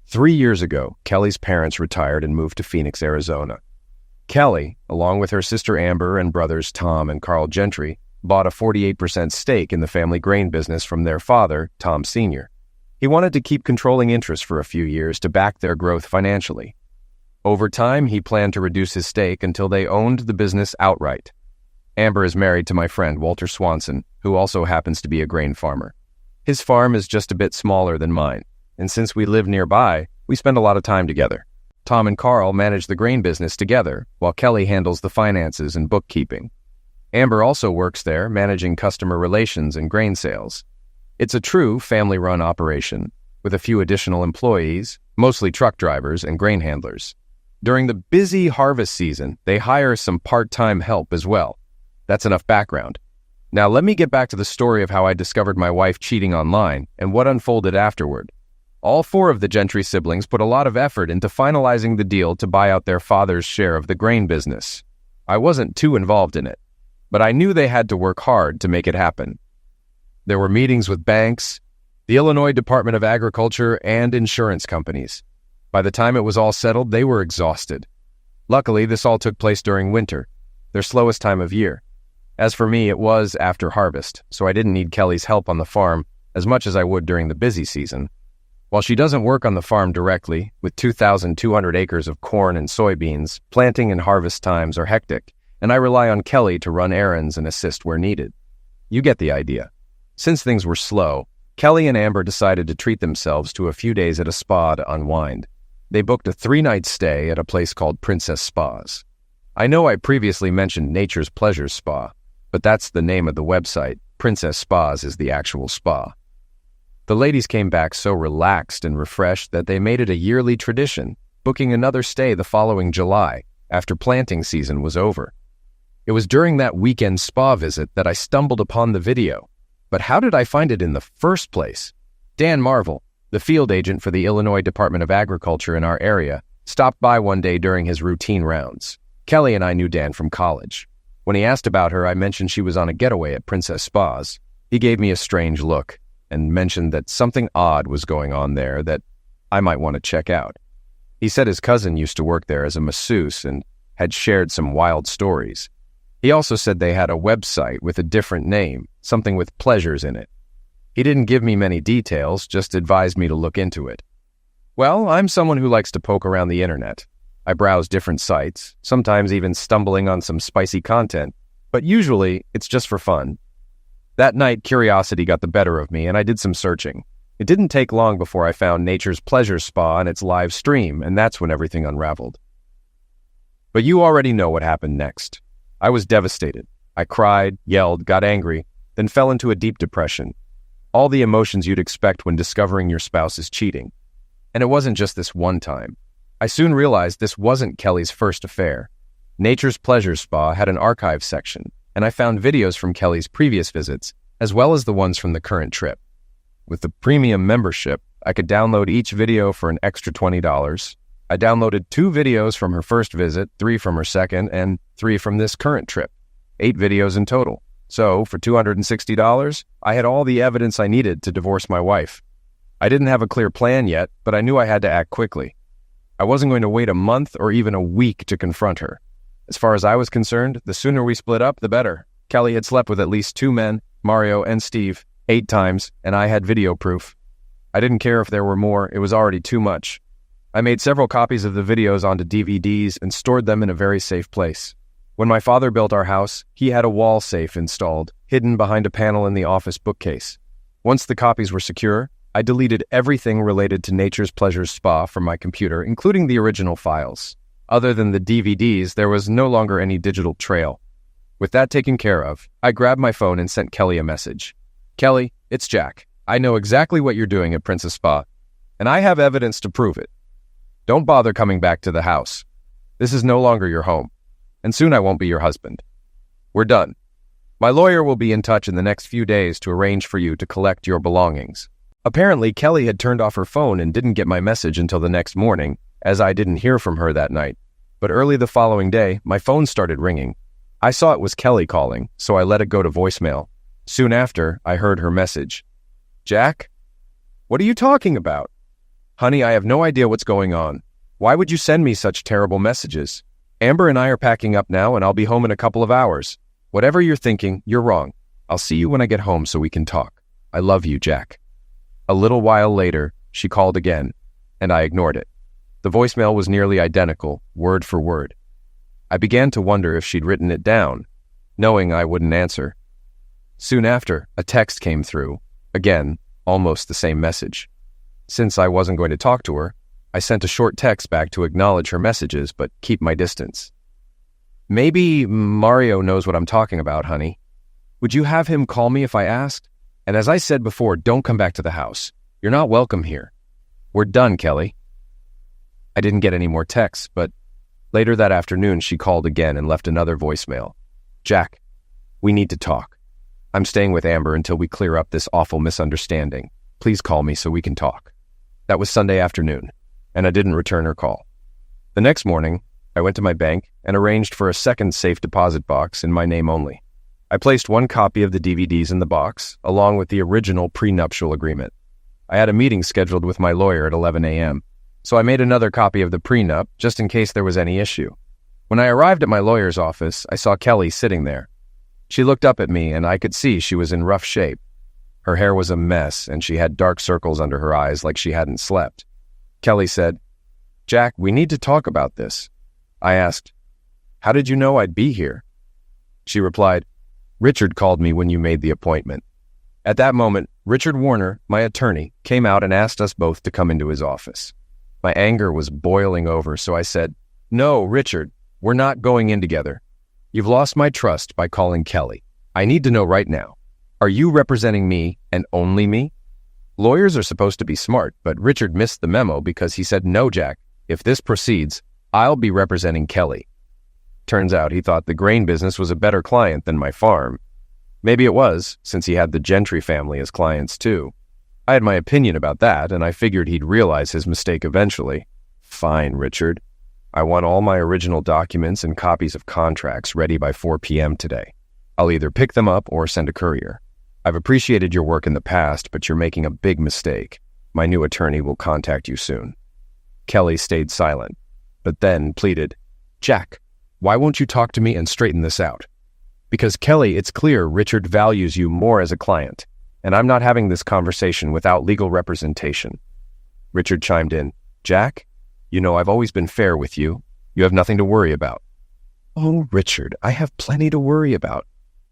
3 years ago, Kelly's parents retired and moved to Phoenix, Arizona. Kelly, along with her sister Amber and brothers Tom and Carl Gentry, bought a 48% stake in the family grain business from their father, Tom Sr. He wanted to keep controlling interest for a few years to back their growth financially. Over time, he planned to reduce his stake until they owned the business outright. Amber is married to my friend Walter Swanson, who also happens to be a grain farmer. His farm is just a bit smaller than mine, and since we live nearby, we spend a lot of time together. Tom and Carl manage the grain business together, while Kelly handles the finances and bookkeeping. Amber also works there, managing customer relations and grain sales. It's a true family-run operation, with a few additional employees, mostly truck drivers and grain handlers. During the busy harvest season, they hire some part-time help as well. That's enough background. Now let me get back to the story of how I discovered my wife cheating online and what unfolded afterward. All four of the Gentry siblings put a lot of effort into finalizing the deal to buy out their father's share of the grain business. I wasn't too involved in it, but I knew they had to work hard to make it happen. There were meetings with banks, the Illinois Department of Agriculture, and insurance companies. By the time it was all settled, they were exhausted. Luckily, this all took place during winter, their slowest time of year. As for me, it was after harvest, so I didn't need Kelly's help on the farm as much as I would during the busy season. While she doesn't work on the farm directly, with 2,200 acres of corn and soybeans, planting and harvest times are hectic, and I rely on Kelly to run errands and assist where needed. You get the idea. Since things were slow, Kelly and Amber decided to treat themselves to a few days at a spa to unwind. They booked a 3-night stay at a place called Princess Spas. I know I previously mentioned Nature's Pleasures Spa, but that's the name of the website. Princess Spas is the actual spa. The ladies came back so relaxed and refreshed that they made it a yearly tradition, booking another stay the following July, after planting season was over. It was during that weekend spa visit that I stumbled upon the video. But how did I find it in the first place? Dan Marvel, the field agent for the Illinois Department of Agriculture in our area, stopped by one day during his routine rounds. Kelly and I knew Dan from college. When he asked about her, I mentioned she was on a getaway at Princess Spas. He gave me a strange look and mentioned that something odd was going on there that I might want to check out. He said his cousin used to work there as a masseuse and had shared some wild stories. He also said they had a website with a different name, something with pleasures in it. He didn't give me many details, just advised me to look into it. Well, I'm someone who likes to poke around the internet. I browse different sites, sometimes even stumbling on some spicy content, but usually it's just for fun. That night, curiosity got the better of me, and I did some searching. It didn't take long before I found Nature's Pleasures Spa and its live stream, and that's when everything unraveled. But you already know what happened next. I was devastated. I cried, yelled, got angry, then fell into a deep depression. All the emotions you'd expect when discovering your spouse is cheating. And it wasn't just this one time. I soon realized this wasn't Kelly's first affair. Nature's Pleasures Spa had an archive section, and I found videos from Kelly's previous visits, as well as the ones from the current trip. With the premium membership, I could download each video for an extra $20. I downloaded 2 videos from her first visit, 3 from her second, and 3 from this current trip. 8 videos in total. So, for $260, I had all the evidence I needed to divorce my wife. I didn't have a clear plan yet, but I knew I had to act quickly. I wasn't going to wait a month or even a week to confront her. As far as I was concerned, the sooner we split up, the better. Kelly had slept with at least 2 men, Mario and Steve, 8 times, and I had video proof. I didn't care if there were more, it was already too much. I made several copies of the videos onto DVDs and stored them in a very safe place. When my father built our house, he had a wall safe installed, hidden behind a panel in the office bookcase. Once the copies were secure, I deleted everything related to Nature's Pleasures Spa from my computer, including the original files. Other than the DVDs, there was no longer any digital trail. With that taken care of, I grabbed my phone and sent Kelly a message. Kelly, it's Jack. I know exactly what you're doing at Princess Spa, and I have evidence to prove it. Don't bother coming back to the house. This is no longer your home, and soon I won't be your husband. We're done. My lawyer will be in touch in the next few days to arrange for you to collect your belongings. Apparently, Kelly had turned off her phone and didn't get my message until the next morning, as I didn't hear from her that night. But early the following day, my phone started ringing. I saw it was Kelly calling, so I let it go to voicemail. Soon after, I heard her message. Jack? What are you talking about? Honey, I have no idea what's going on. Why would you send me such terrible messages? Amber and I are packing up now, and I'll be home in a couple of hours. Whatever you're thinking, you're wrong. I'll see you when I get home so we can talk. I love you, Jack. A little while later, she called again, and I ignored it. The voicemail was nearly identical, word for word. I began to wonder if she'd written it down, knowing I wouldn't answer. Soon after, a text came through. Again, almost the same message. Since I wasn't going to talk to her, I sent a short text back to acknowledge her messages but keep my distance. Maybe Mario knows what I'm talking about, honey. Would you have him call me if I asked? And as I said before, don't come back to the house. You're not welcome here. We're done, Kelly. I didn't get any more texts, but later that afternoon she called again and left another voicemail. Jack, we need to talk. I'm staying with Amber until we clear up this awful misunderstanding. Please call me so we can talk. That was Sunday afternoon, and I didn't return her call. The next morning, I went to my bank and arranged for a second safe deposit box in my name only. I placed one copy of the DVDs in the box, along with the original prenuptial agreement. I had a meeting scheduled with my lawyer at 11 a.m., so I made another copy of the prenup just in case there was any issue. When I arrived at my lawyer's office, I saw Kelly sitting there. She looked up at me, and I could see she was in rough shape. Her hair was a mess, and she had dark circles under her eyes like she hadn't slept. Kelly said, "Jack, we need to talk about this." I asked, "How did you know I'd be here?" She replied, "Richard called me when you made the appointment." At that moment, Richard Warner, my attorney, came out and asked us both to come into his office. My anger was boiling over, so I said, "No, Richard, we're not going in together. You've lost my trust by calling Kelly. I need to know right now, are you representing me and only me?" Lawyers are supposed to be smart, but Richard missed the memo because he said, "No, Jack, if this proceeds, I'll be representing Kelly." Turns out he thought the grain business was a better client than my farm. Maybe it was, since he had the Gentry family as clients too. I had my opinion about that, and I figured he'd realize his mistake eventually. Fine, Richard. I want all my original documents and copies of contracts ready by 4 p.m. today. I'll either pick them up or send a courier. I've appreciated your work in the past, but you're making a big mistake. My new attorney will contact you soon. Kelly stayed silent, but then pleaded, "Jack, why won't you talk to me and straighten this out? Because, Kelly, it's clear Richard values you more as a client, and I'm not having this conversation without legal representation." Richard chimed in, "Jack, you know I've always been fair with you. You have nothing to worry about." "Oh, Richard, I have plenty to worry about.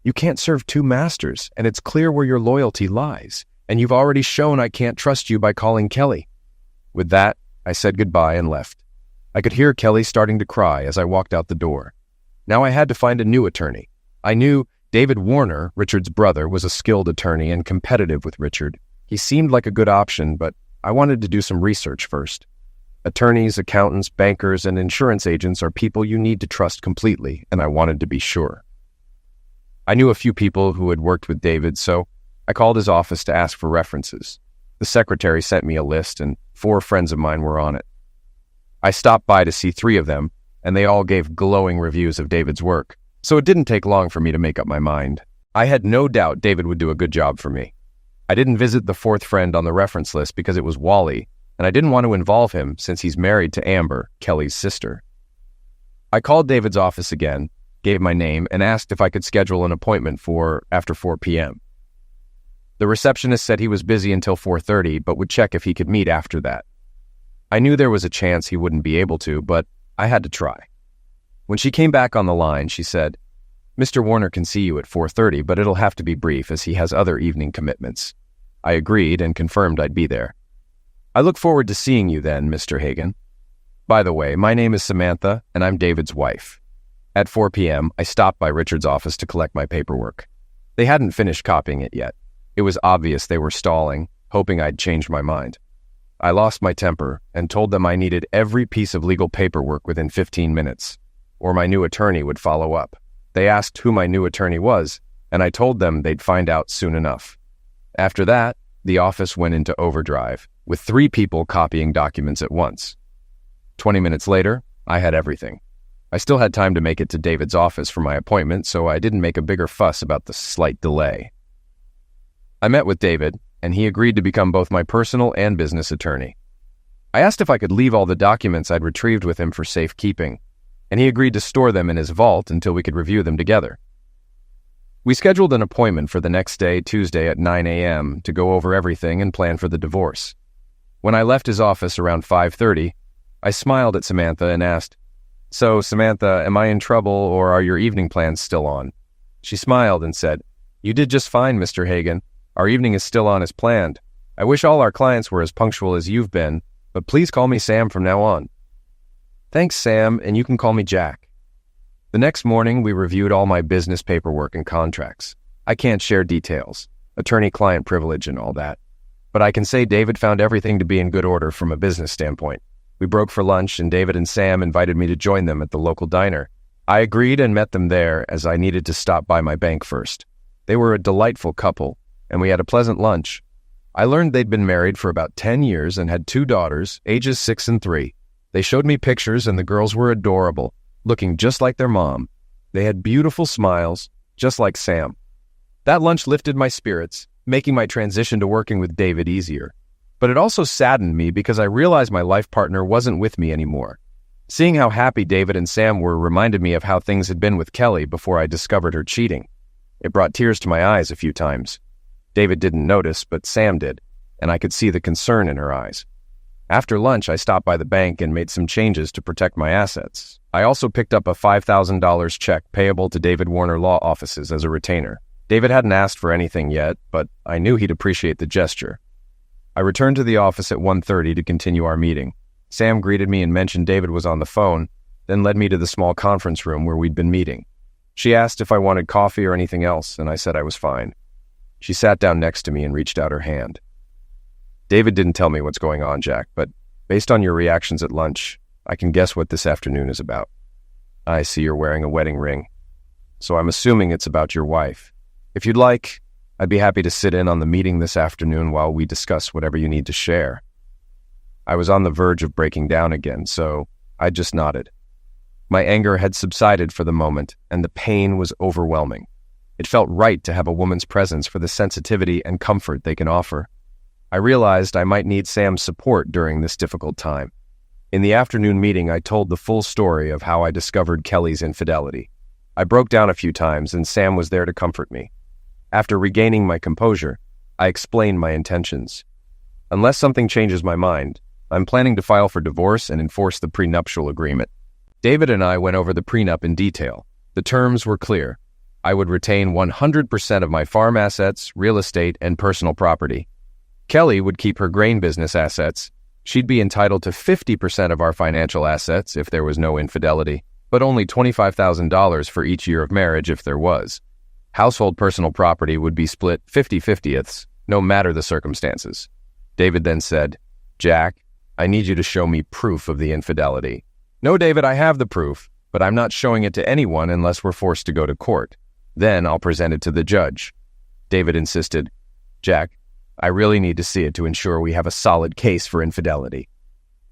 You can't serve two masters, and it's clear where your loyalty lies, and you've already shown I can't trust you by calling Kelly." With that, I said goodbye and left. I could hear Kelly starting to cry as I walked out the door. Now I had to find a new attorney. I knew David Warner, Richard's brother, was a skilled attorney and competitive with Richard. He seemed like a good option, but I wanted to do some research first. Attorneys, accountants, bankers, and insurance agents are people you need to trust completely, and I wanted to be sure. I knew a few people who had worked with David, so I called his office to ask for references. The secretary sent me a list, and 4 friends of mine were on it. I stopped by to see 3 of them, and they all gave glowing reviews of David's work, so it didn't take long for me to make up my mind. I had no doubt David would do a good job for me. I didn't visit the 4th friend on the reference list because it was Wally, and I didn't want to involve him since he's married to Amber, Kelly's sister. I called David's office again, gave my name, and asked if I could schedule an appointment for after 4 p.m. The receptionist said he was busy until 4:30, but would check if he could meet after that. I knew there was a chance he wouldn't be able to, but I had to try. When she came back on the line, she said, "Mr. Warner can see you at 4:30, but it'll have to be brief as he has other evening commitments." I agreed and confirmed I'd be there. "I look forward to seeing you then, Mr. Hagen. By the way, my name is Samantha, and I'm David's wife." At 4 p.m., I stopped by Richard's office to collect my paperwork. They hadn't finished copying it yet. It was obvious they were stalling, hoping I'd changed my mind. I lost my temper and told them I needed every piece of legal paperwork within 15 minutes, or my new attorney would follow up. They asked who my new attorney was, and I told them they'd find out soon enough. After that, the office went into overdrive, with 3 people copying documents at once. 20 minutes later, I had everything. I still had time to make it to David's office for my appointment, so I didn't make a bigger fuss about the slight delay. I met with David, and he agreed to become both my personal and business attorney. I asked if I could leave all the documents I'd retrieved with him for safekeeping, and he agreed to store them in his vault until we could review them together. We scheduled an appointment for the next day, Tuesday at 9 a.m., to go over everything and plan for the divorce. When I left his office around 5:30, I smiled at Samantha and asked, "So, Samantha, am I in trouble or are your evening plans still on?" She smiled and said, "You did just fine, Mr. Hagen. Our evening is still on as planned. I wish all our clients were as punctual as you've been, but please call me Sam from now on." "Thanks, Sam, and you can call me Jack." The next morning, we reviewed all my business paperwork and contracts. I can't share details, attorney-client privilege and all that, but I can say David found everything to be in good order from a business standpoint. We broke for lunch, and David and Sam invited me to join them at the local diner. I agreed and met them there as I needed to stop by my bank first. They were a delightful couple, and we had a pleasant lunch. I learned they'd been married for about 10 years and had 2 daughters, ages 6 and 3. They showed me pictures and the girls were adorable, looking just like their mom. They had beautiful smiles, just like Sam. That lunch lifted my spirits, making my transition to working with David easier. But it also saddened me because I realized my life partner wasn't with me anymore. Seeing how happy David and Sam were reminded me of how things had been with Kelly before I discovered her cheating. It brought tears to my eyes a few times. David didn't notice, but Sam did, and I could see the concern in her eyes. After lunch, I stopped by the bank and made some changes to protect my assets. I also picked up a $5,000 check payable to David Warner Law Offices as a retainer. David hadn't asked for anything yet, but I knew he'd appreciate the gesture. I returned to the office at 1:30 to continue our meeting. Sam greeted me and mentioned David was on the phone, then led me to the small conference room where we'd been meeting. She asked if I wanted coffee or anything else, and I said I was fine. She sat down next to me and reached out her hand. David didn't tell me what's going on, Jack, but based on your reactions at lunch, I can guess what this afternoon is about. I see you're wearing a wedding ring, so I'm assuming it's about your wife. If you'd like, I'd be happy to sit in on the meeting this afternoon while we discuss whatever you need to share. I was on the verge of breaking down again, so I just nodded. My anger had subsided for the moment, and the pain was overwhelming. It felt right to have a woman's presence for the sensitivity and comfort they can offer. I realized I might need Sam's support during this difficult time. In the afternoon meeting, I told the full story of how I discovered Kelly's infidelity. I broke down a few times, and Sam was there to comfort me. After regaining my composure, I explained my intentions. Unless something changes my mind, I'm planning to file for divorce and enforce the prenuptial agreement. David and I went over the prenup in detail. The terms were clear. I would retain 100% of my farm assets, real estate, and personal property. Kelly would keep her grain business assets. She'd be entitled to 50% of our financial assets if there was no infidelity, but only $25,000 for each year of marriage if there was. Household personal property would be split 50-50ths, no matter the circumstances. David then said, "Jack, I need you to show me proof of the infidelity." "No, David, I have the proof, but I'm not showing it to anyone unless we're forced to go to court. Then I'll present it to the judge." David insisted, "Jack, I really need to see it to ensure we have a solid case for infidelity."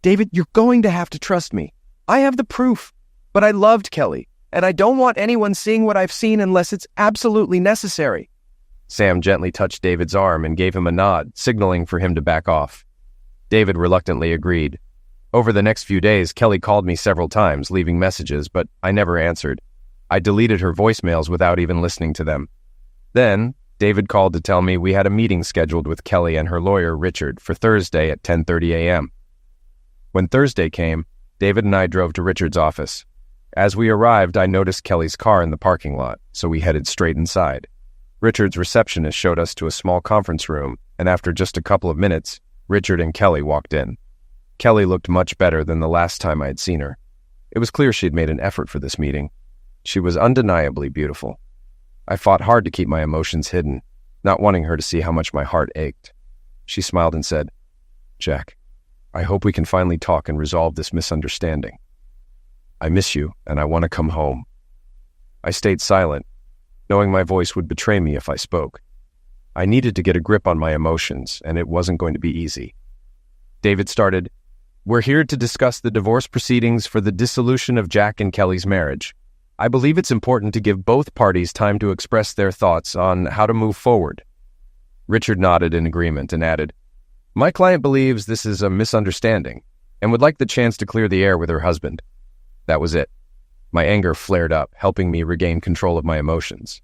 "David, you're going to have to trust me. I have the proof, but I loved Kelly, and I don't want anyone seeing what I've seen unless it's absolutely necessary." Sam gently touched David's arm and gave him a nod, signaling for him to back off. David reluctantly agreed. Over the next few days, Kelly called me several times, leaving messages, but I never answered. I deleted her voicemails without even listening to them. Then, David called to tell me we had a meeting scheduled with Kelly and her lawyer, Richard, for Thursday at 10:30 a.m. When Thursday came, David and I drove to Richard's office. As we arrived, I noticed Kelly's car in the parking lot, so we headed straight inside. Richard's receptionist showed us to a small conference room, and after just a couple of minutes, Richard and Kelly walked in. Kelly looked much better than the last time I had seen her. It was clear she'd made an effort for this meeting. She was undeniably beautiful. I fought hard to keep my emotions hidden, not wanting her to see how much my heart ached. She smiled and said, "Jack, I hope we can finally talk and resolve this misunderstanding. I miss you, and I want to come home." I stayed silent, knowing my voice would betray me if I spoke. I needed to get a grip on my emotions, and it wasn't going to be easy. David started, "We're here to discuss the divorce proceedings for the dissolution of Jack and Kelly's marriage. I believe it's important to give both parties time to express their thoughts on how to move forward." Richard nodded in agreement and added, "My client believes this is a misunderstanding and would like the chance to clear the air with her husband." That was it. My anger flared up, helping me regain control of my emotions.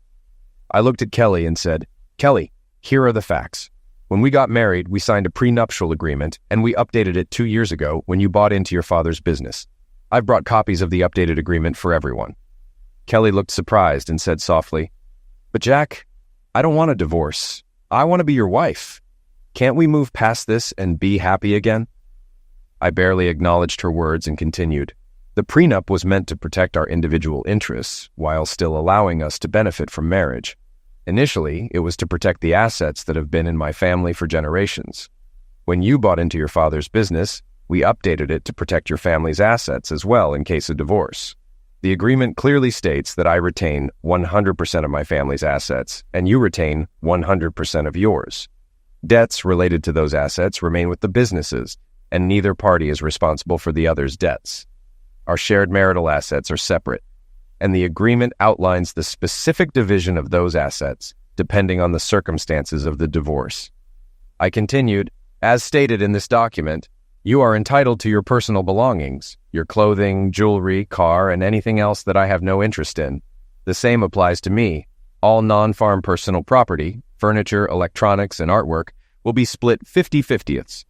I looked at Kelly and said, "Kelly, here are the facts. When we got married, we signed a prenuptial agreement, and we updated it 2 years ago when you bought into your father's business. I've brought copies of the updated agreement for everyone." Kelly looked surprised and said softly, "But Jack, I don't want a divorce. I want to be your wife. Can't we move past this and be happy again?" I barely acknowledged her words and continued. "The prenup was meant to protect our individual interests while still allowing us to benefit from marriage. Initially, it was to protect the assets that have been in my family for generations. When you bought into your father's business, we updated it to protect your family's assets as well in case of divorce. The agreement clearly states that I retain 100% of my family's assets, and you retain 100% of yours. Debts related to those assets remain with the businesses, and neither party is responsible for the other's debts. Our shared marital assets are separate, and the agreement outlines the specific division of those assets depending on the circumstances of the divorce. I continued, as stated in this document, you are entitled to your personal belongings, your clothing, jewelry, car, and anything else that I have no interest in. The same applies to me. All non-farm personal property, furniture, electronics, and artwork will be split 50-50ths.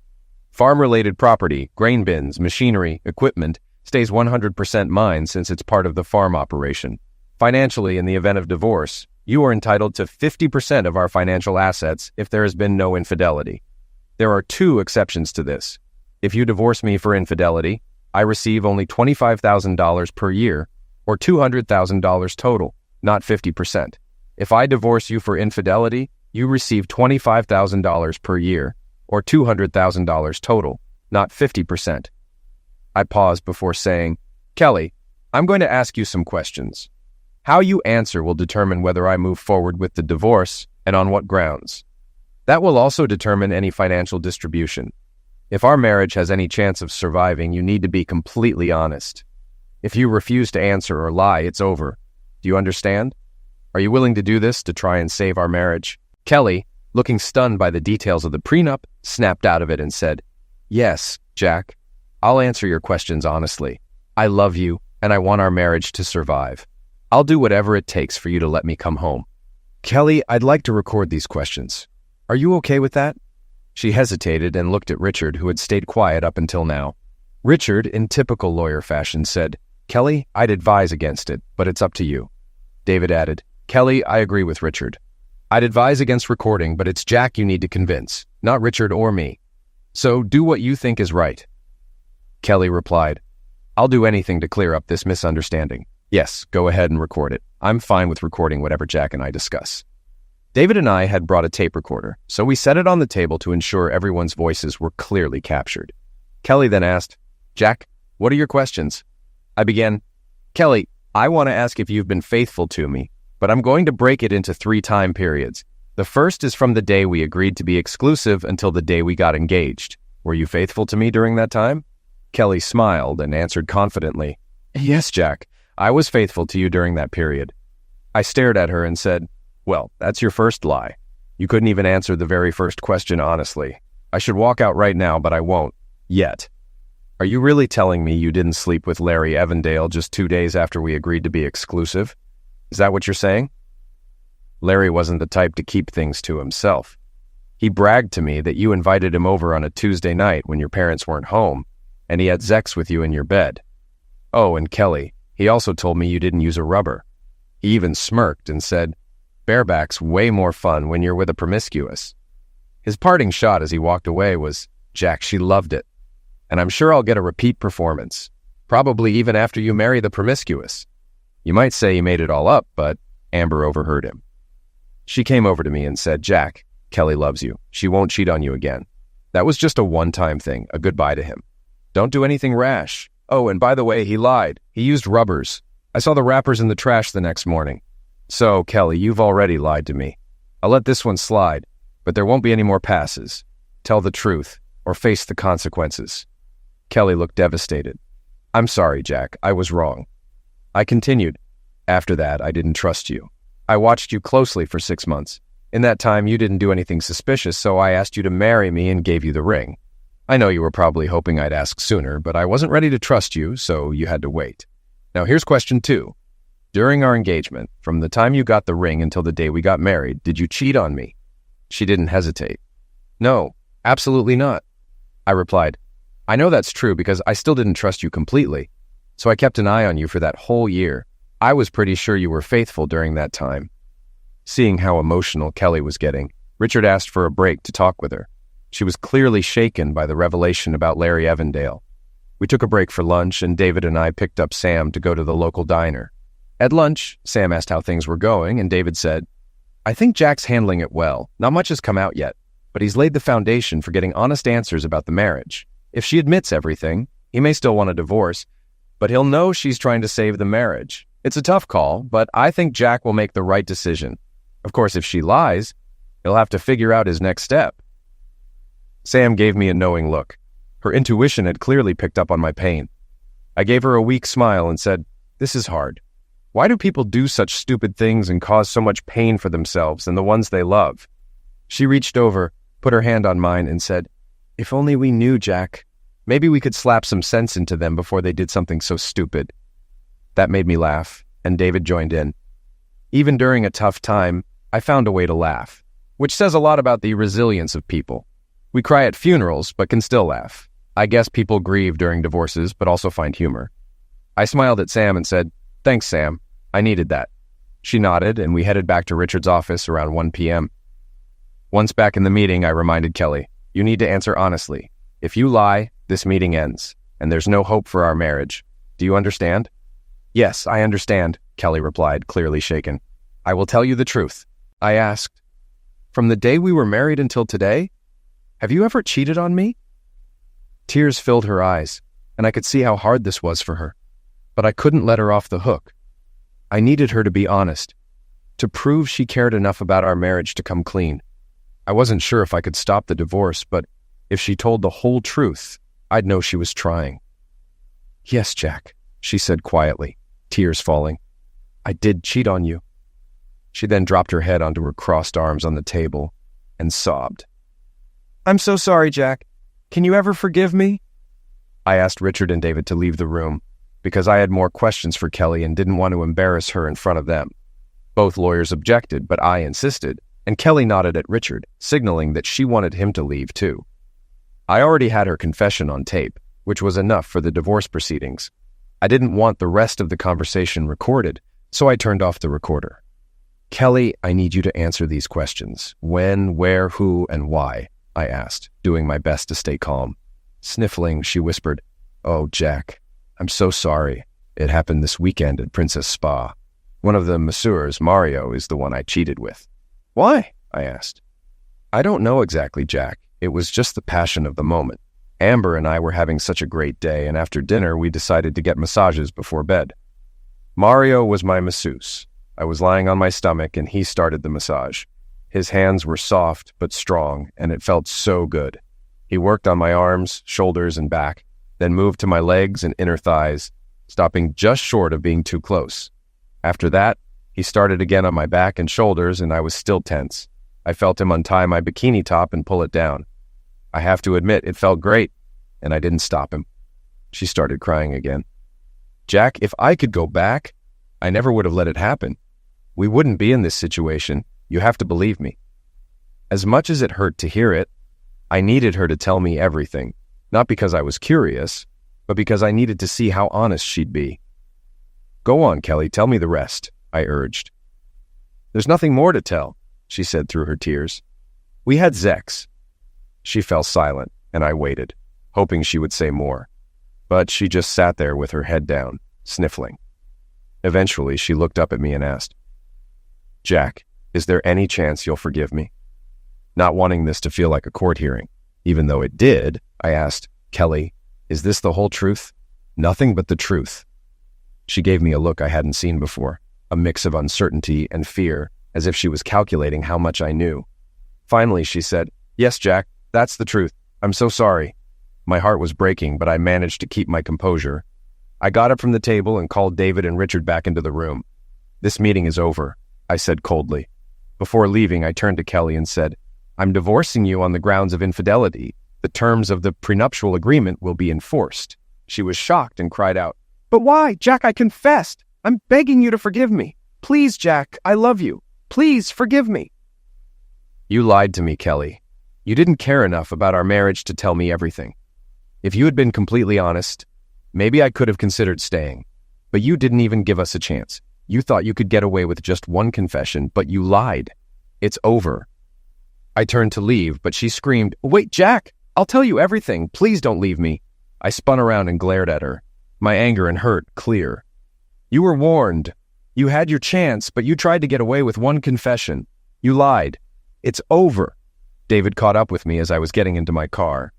Farm-related property, grain bins, machinery, equipment, stays 100% mine since it's part of the farm operation. Financially, in the event of divorce, you are entitled to 50% of our financial assets if there has been no infidelity. There are 2 exceptions to this. If you divorce me for infidelity, I receive only $25,000 per year, or $200,000 total, not 50%. If I divorce you for infidelity, you receive $25,000 per year, or $200,000 total, not 50%. I paused before saying, Kelly, I'm going to ask you some questions. How you answer will determine whether I move forward with the divorce and on what grounds. That will also determine any financial distribution. If our marriage has any chance of surviving, you need to be completely honest. If you refuse to answer or lie, it's over. Do you understand? Are you willing to do this to try and save our marriage? Kelly, looking stunned by the details of the prenup, snapped out of it and said, Yes, Jack. I'll answer your questions honestly. I love you, and I want our marriage to survive. I'll do whatever it takes for you to let me come home. Kelly, I'd like to record these questions. Are you okay with that? She hesitated and looked at Richard, who had stayed quiet up until now. Richard, in typical lawyer fashion, said, Kelly, I'd advise against it, but it's up to you. David added, Kelly, I agree with Richard. I'd advise against recording, but it's Jack you need to convince, not Richard or me. So do what you think is right. Kelly replied, I'll do anything to clear up this misunderstanding. Yes, go ahead and record it. I'm fine with recording whatever Jack and I discuss. David and I had brought a tape recorder, so we set it on the table to ensure everyone's voices were clearly captured. Kelly then asked, Jack, what are your questions? I began, Kelly, I want to ask if you've been faithful to me, but I'm going to break it into 3 time periods. The first is from the day we agreed to be exclusive until the day we got engaged. Were you faithful to me during that time? Kelly smiled and answered confidently, Yes, Jack, I was faithful to you during that period. I stared at her and said, Well, that's your first lie. You couldn't even answer the very first question honestly. I should walk out right now, but I won't. Yet. Are you really telling me you didn't sleep with Larry Evandale just 2 days after we agreed to be exclusive? Is that what you're saying? Larry wasn't the type to keep things to himself. He bragged to me that you invited him over on a Tuesday night when your parents weren't home, and he had sex with you in your bed. Oh, and Kelly, he also told me you didn't use a rubber. He even smirked and said, Bareback's way more fun when you're with a promiscuous. His parting shot as he walked away was, Jack, she loved it. And I'm sure I'll get a repeat performance, probably even after you marry the promiscuous. You might say he made it all up, but Amber overheard him. She came over to me and said, Jack, Kelly loves you. She won't cheat on you again. That was just a one-time thing, a goodbye to him. Don't do anything rash. Oh, and by the way, he lied. He used rubbers. I saw the wrappers in the trash the next morning. So, Kelly, you've already lied to me. I'll let this one slide, but there won't be any more passes. Tell the truth, or face the consequences. Kelly looked devastated. I'm sorry, Jack. I was wrong. I continued. After that, I didn't trust you. I watched you closely for 6 months. In that time, you didn't do anything suspicious, so I asked you to marry me and gave you the ring. I know you were probably hoping I'd ask sooner, but I wasn't ready to trust you, so you had to wait. Now here's question 2. During our engagement, from the time you got the ring until the day we got married, did you cheat on me? She didn't hesitate. No, absolutely not. I replied, I know that's true because I still didn't trust you completely, so I kept an eye on you for that whole year. I was pretty sure you were faithful during that time. Seeing how emotional Kelly was getting, Richard asked for a break to talk with her. She was clearly shaken by the revelation about Larry Evandale. We took a break for lunch, and David and I picked up Sam to go to the local diner. At lunch, Sam asked how things were going, and David said, I think Jack's handling it well. Not much has come out yet, but he's laid the foundation for getting honest answers about the marriage. If she admits everything, he may still want a divorce, but he'll know she's trying to save the marriage. It's a tough call, but I think Jack will make the right decision. Of course, if she lies, he'll have to figure out his next step. Sam gave me a knowing look. Her intuition had clearly picked up on my pain. I gave her a weak smile and said, "This is hard. Why do people do such stupid things and cause so much pain for themselves and the ones they love?" She reached over, put her hand on mine, and said, "If only we knew, Jack. Maybe we could slap some sense into them before they did something so stupid." That made me laugh, and David joined in. Even during a tough time, I found a way to laugh, which says a lot about the resilience of people. We cry at funerals, but can still laugh. I guess people grieve during divorces, but also find humor. I smiled at Sam and said, "Thanks, Sam. I needed that." She nodded, and we headed back to Richard's office around 1 p.m. Once back in the meeting, I reminded Kelly, "You need to answer honestly. If you lie, this meeting ends, and there's no hope for our marriage. Do you understand?" "Yes, I understand," Kelly replied, clearly shaken. "I will tell you the truth." I asked, "From the day we were married until today? Have you ever cheated on me?" Tears filled her eyes, and I could see how hard this was for her. But I couldn't let her off the hook. I needed her to be honest, to prove she cared enough about our marriage to come clean. I wasn't sure if I could stop the divorce, but if she told the whole truth, I'd know she was trying. "Yes, Jack," she said quietly, tears falling. "I did cheat on you." She then dropped her head onto her crossed arms on the table and sobbed. "I'm so sorry, Jack. Can you ever forgive me?" I asked Richard and David to leave the room because I had more questions for Kelly and didn't want to embarrass her in front of them. Both lawyers objected, but I insisted, and Kelly nodded at Richard, signaling that she wanted him to leave too. I already had her confession on tape, which was enough for the divorce proceedings. I didn't want the rest of the conversation recorded, so I turned off the recorder. "Kelly, I need you to answer these questions. When, where, who, and why?" I asked, doing my best to stay calm. Sniffling, she whispered, "Oh, Jack, I'm so sorry. It happened this weekend at Princess Spa. One of the masseurs, Mario, is the one I cheated with." "Why?" I asked. "I don't know exactly, Jack. It was just the passion of the moment. Amber and I were having such a great day, and after dinner we decided to get massages before bed. Mario was my masseuse. I was lying on my stomach, and he started the massage. His hands were soft but strong, and it felt so good. He worked on my arms, shoulders, and back, then moved to my legs and inner thighs, stopping just short of being too close. After that, he started again on my back and shoulders, and I was still tense. I felt him untie my bikini top and pull it down. I have to admit, it felt great, and I didn't stop him." She started crying again. "Jack, if I could go back, I never would have let it happen. We wouldn't be in this situation. You have to believe me." As much as it hurt to hear it, I needed her to tell me everything, not because I was curious, but because I needed to see how honest she'd be. "Go on, Kelly, tell me the rest," I urged. "There's nothing more to tell," she said through her tears. "We had sex." She fell silent, and I waited, hoping she would say more. But she just sat there with her head down, sniffling. Eventually, she looked up at me and asked, "Jack, is there any chance you'll forgive me?" Not wanting this to feel like a court hearing, even though it did, I asked, "Kelly, is this the whole truth? Nothing but the truth?" She gave me a look I hadn't seen before, a mix of uncertainty and fear, as if she was calculating how much I knew. Finally, she said, "Yes, Jack, that's the truth. I'm so sorry." My heart was breaking, but I managed to keep my composure. I got up from the table and called David and Richard back into the room. "This meeting is over," I said coldly. Before leaving, I turned to Kelly and said, "I'm divorcing you on the grounds of infidelity. The terms of the prenuptial agreement will be enforced." She was shocked and cried out, "But why? Jack, I confessed. I'm begging you to forgive me. Please, Jack, I love you. Please forgive me." "You lied to me, Kelly. You didn't care enough about our marriage to tell me everything. If you had been completely honest, maybe I could have considered staying. But you didn't even give us a chance. You thought you could get away with just one confession, but you lied. It's over." I turned to leave, but she screamed, "Wait, Jack! I'll tell you everything. Please don't leave me." I spun around and glared at her, my anger and hurt clear. "You were warned. You had your chance, but you tried to get away with one confession. You lied. It's over." David caught up with me as I was getting into my car.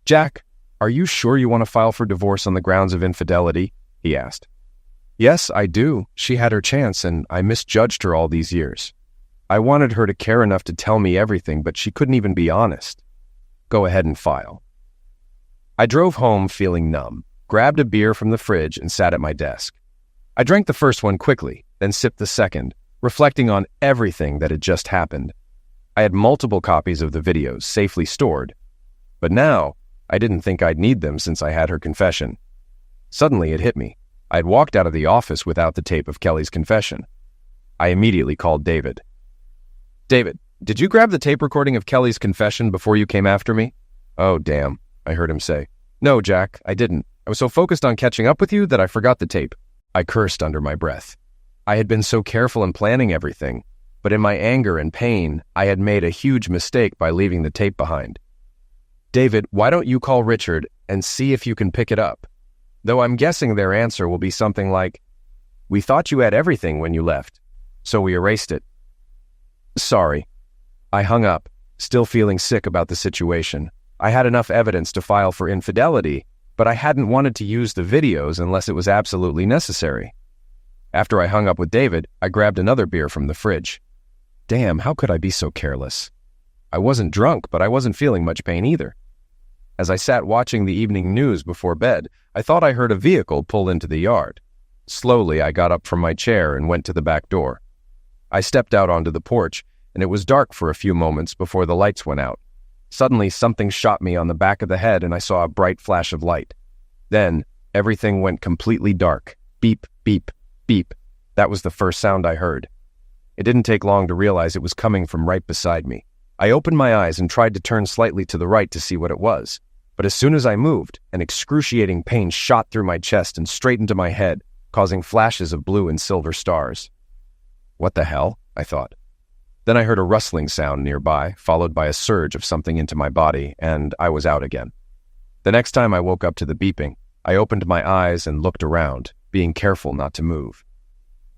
"Jack, are you sure you want to file for divorce on the grounds of infidelity?" he asked. "Yes, I do. She had her chance, and I misjudged her all these years. I wanted her to care enough to tell me everything, but she couldn't even be honest." Go ahead and file. I drove home feeling numb, grabbed a beer from the fridge, and sat at my desk. I drank the first one quickly, then sipped the second, reflecting on everything that had just happened. I had multiple copies of the videos safely stored, but now I didn't think I'd need them since I had her confession. Suddenly it hit me. I had walked out of the office without the tape of Kelly's confession. I immediately called David. David, did you grab the tape recording of Kelly's confession before you came after me? Oh, damn, I heard him say. No, Jack, I didn't. I was so focused on catching up with you that I forgot the tape. I cursed under my breath. I had been so careful in planning everything, but in my anger and pain, I had made a huge mistake by leaving the tape behind. David, why don't you call Richard and see if you can pick it up? Though I'm guessing their answer will be something like, we thought you had everything when you left, so we erased it. Sorry. I hung up, still feeling sick about the situation. I had enough evidence to file for infidelity, but I hadn't wanted to use the videos unless it was absolutely necessary. After I hung up with David, I grabbed another beer from the fridge. Damn, how could I be so careless? I wasn't drunk, but I wasn't feeling much pain either. As I sat watching the evening news before bed, I thought I heard a vehicle pull into the yard. Slowly, I got up from my chair and went to the back door. I stepped out onto the porch, and it was dark for a few moments before the lights went out. Suddenly, something shot me on the back of the head, and I saw a bright flash of light. Then, everything went completely dark. Beep, beep, beep. That was the first sound I heard. It didn't take long to realize it was coming from right beside me. I opened my eyes and tried to turn slightly to the right to see what it was. But as soon as I moved, an excruciating pain shot through my chest and straight into my head, causing flashes of blue and silver stars. What the hell? I thought. Then I heard a rustling sound nearby, followed by a surge of something into my body, and I was out again. The next time I woke up to the beeping, I opened my eyes and looked around, being careful not to move.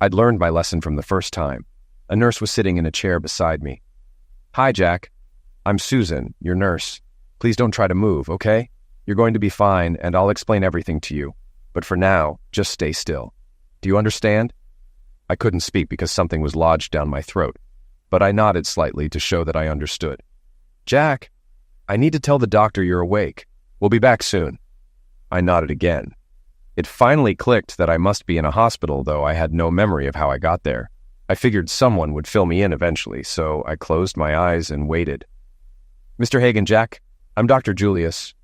I'd learned my lesson from the first time. A nurse was sitting in a chair beside me. Hi, Jack. I'm Susan, your nurse. Please don't try to move, okay? You're going to be fine, and I'll explain everything to you. But for now, just stay still. Do you understand? I couldn't speak because something was lodged down my throat, but I nodded slightly to show that I understood. Jack, I need to tell the doctor you're awake. We'll be back soon. I nodded again. It finally clicked that I must be in a hospital, though I had no memory of how I got there. I figured someone would fill me in eventually, so I closed my eyes and waited. Mr. Hagen, Jack, I'm Dr. Julius.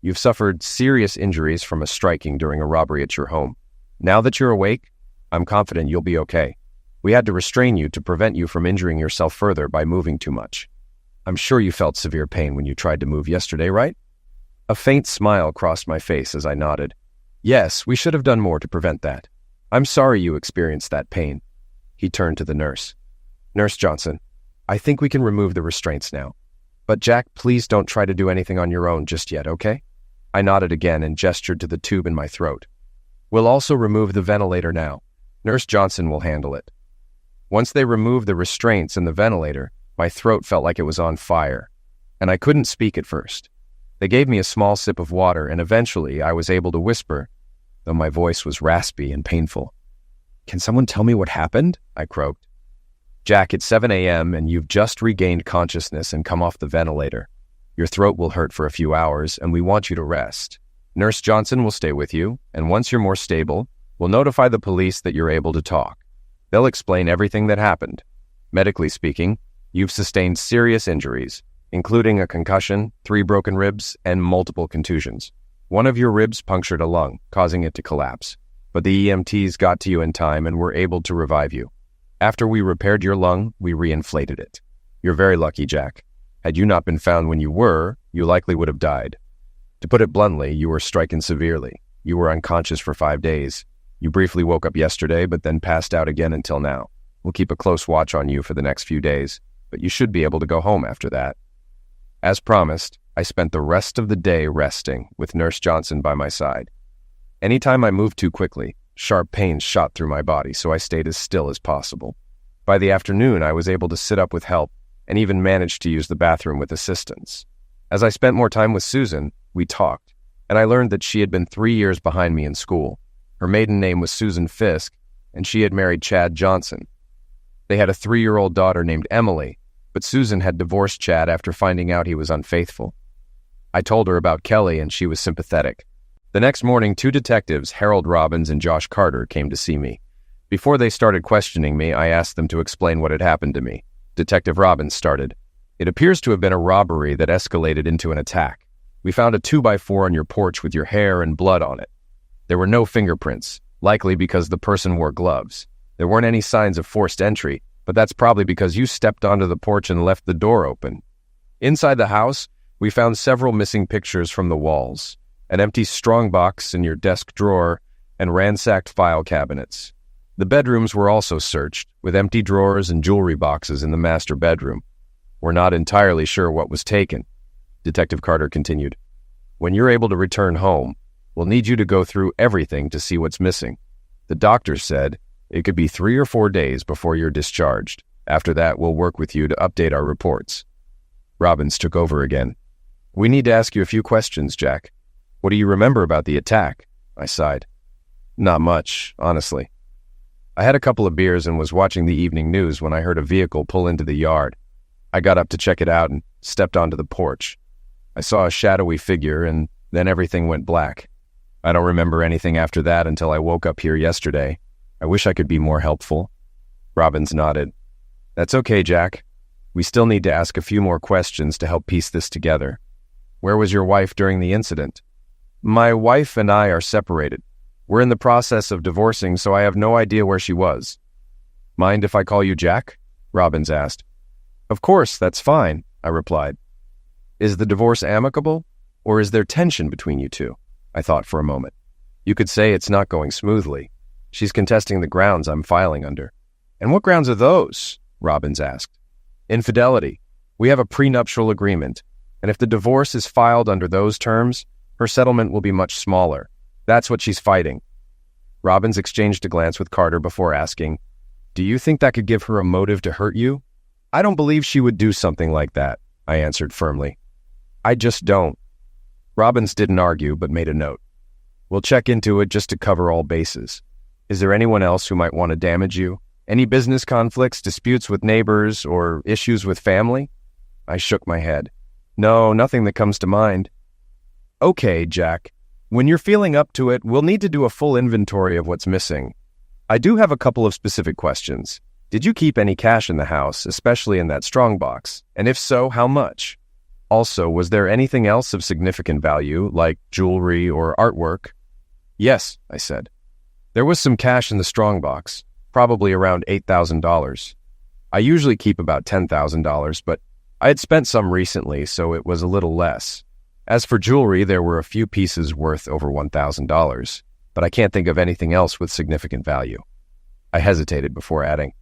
You've suffered serious injuries from a striking during a robbery at your home. Now that you're awake, I'm confident you'll be okay. We had to restrain you to prevent you from injuring yourself further by moving too much. I'm sure you felt severe pain when you tried to move yesterday, right? A faint smile crossed my face as I nodded. Yes, we should have done more to prevent that. I'm sorry you experienced that pain. He turned to the nurse. Nurse Johnson, I think we can remove the restraints now. But Jack, please don't try to do anything on your own just yet, okay? I nodded again and gestured to the tube in my throat. We'll also remove the ventilator now. Nurse Johnson will handle it. Once they removed the restraints and the ventilator, my throat felt like it was on fire, and I couldn't speak at first. They gave me a small sip of water, and eventually I was able to whisper, though my voice was raspy and painful. Can someone tell me what happened? I croaked. Jack, it's 7 a.m. and you've just regained consciousness and come off the ventilator. Your throat will hurt for a few hours, and we want you to rest. Nurse Johnson will stay with you, and once you're more stable, we'll notify the police that you're able to talk. They'll explain everything that happened. Medically speaking, you've sustained serious injuries, including a concussion, 3 broken ribs, and multiple contusions. One of your ribs punctured a lung, causing it to collapse. But the EMTs got to you in time and were able to revive you. After we repaired your lung, we reinflated it. You're very lucky, Jack. Had you not been found when you were, you likely would have died. To put it bluntly, you were stricken severely. You were unconscious for 5 days. You briefly woke up yesterday, but then passed out again until now. We'll keep a close watch on you for the next few days, but you should be able to go home after that. As promised, I spent the rest of the day resting, with Nurse Johnson by my side. Anytime I moved too quickly, sharp pains shot through my body, so I stayed as still as possible. By the afternoon, I was able to sit up with help and even managed to use the bathroom with assistance. As I spent more time with Susan, we talked, and I learned that she had been 3 years behind me in school. Her maiden name was Susan Fisk, and she had married Chad Johnson. They had a 3-year-old daughter named Emily, but Susan had divorced Chad after finding out he was unfaithful. I told her about Kelly and she was sympathetic. The next morning, 2 detectives, Harold Robbins and Josh Carter, came to see me. Before they started questioning me, I asked them to explain what had happened to me. Detective Robbins started. It appears to have been a robbery that escalated into an attack. We found a 2x4 on your porch with your hair and blood on it. There were no fingerprints, likely because the person wore gloves. There weren't any signs of forced entry, but that's probably because you stepped onto the porch and left the door open. Inside the house, we found several missing pictures from the walls, an empty strongbox in your desk drawer, and ransacked file cabinets. The bedrooms were also searched, with empty drawers and jewelry boxes in the master bedroom. We're not entirely sure what was taken. Detective Carter continued. When you're able to return home, we'll need you to go through everything to see what's missing. The doctor said it could be 3 or 4 days before you're discharged. After that, we'll work with you to update our reports. Robbins took over again. We need to ask you a few questions, Jack. What do you remember about the attack? I sighed. Not much, honestly. I had a couple of beers and was watching the evening news when I heard a vehicle pull into the yard. I got up to check it out and stepped onto the porch. I saw a shadowy figure and then everything went black. I don't remember anything after that until I woke up here yesterday. I wish I could be more helpful. Robbins nodded. That's okay, Jack. We still need to ask a few more questions to help piece this together. Where was your wife during the incident? My wife and I are separated. We're in the process of divorcing, so I have no idea where she was. Mind if I call you Jack? Robbins asked. Of course, that's fine, I replied. Is the divorce amicable, or is there tension between you two? I thought for a moment. You could say it's not going smoothly. She's contesting the grounds I'm filing under. And what grounds are those? Robbins asked. Infidelity. We have a prenuptial agreement, and if the divorce is filed under those terms, her settlement will be much smaller. That's what she's fighting. Robbins exchanged a glance with Carter before asking, Do you think that could give her a motive to hurt you? I don't believe she would do something like that, I answered firmly. I just don't. Robbins didn't argue, but made a note. We'll check into it just to cover all bases. Is there anyone else who might want to damage you? Any business conflicts, disputes with neighbors, or issues with family? I shook my head. No, nothing that comes to mind. Okay, Jack. When you're feeling up to it, we'll need to do a full inventory of what's missing. I do have a couple of specific questions. Did you keep any cash in the house, especially in that strongbox? And if so, how much? Also, was there anything else of significant value, like jewelry or artwork? Yes, I said. There was some cash in the strongbox, probably around $8,000. I usually keep about $10,000, but I had spent some recently, so it was a little less. As for jewelry, there were a few pieces worth over $1,000, but I can't think of anything else with significant value. I hesitated before adding,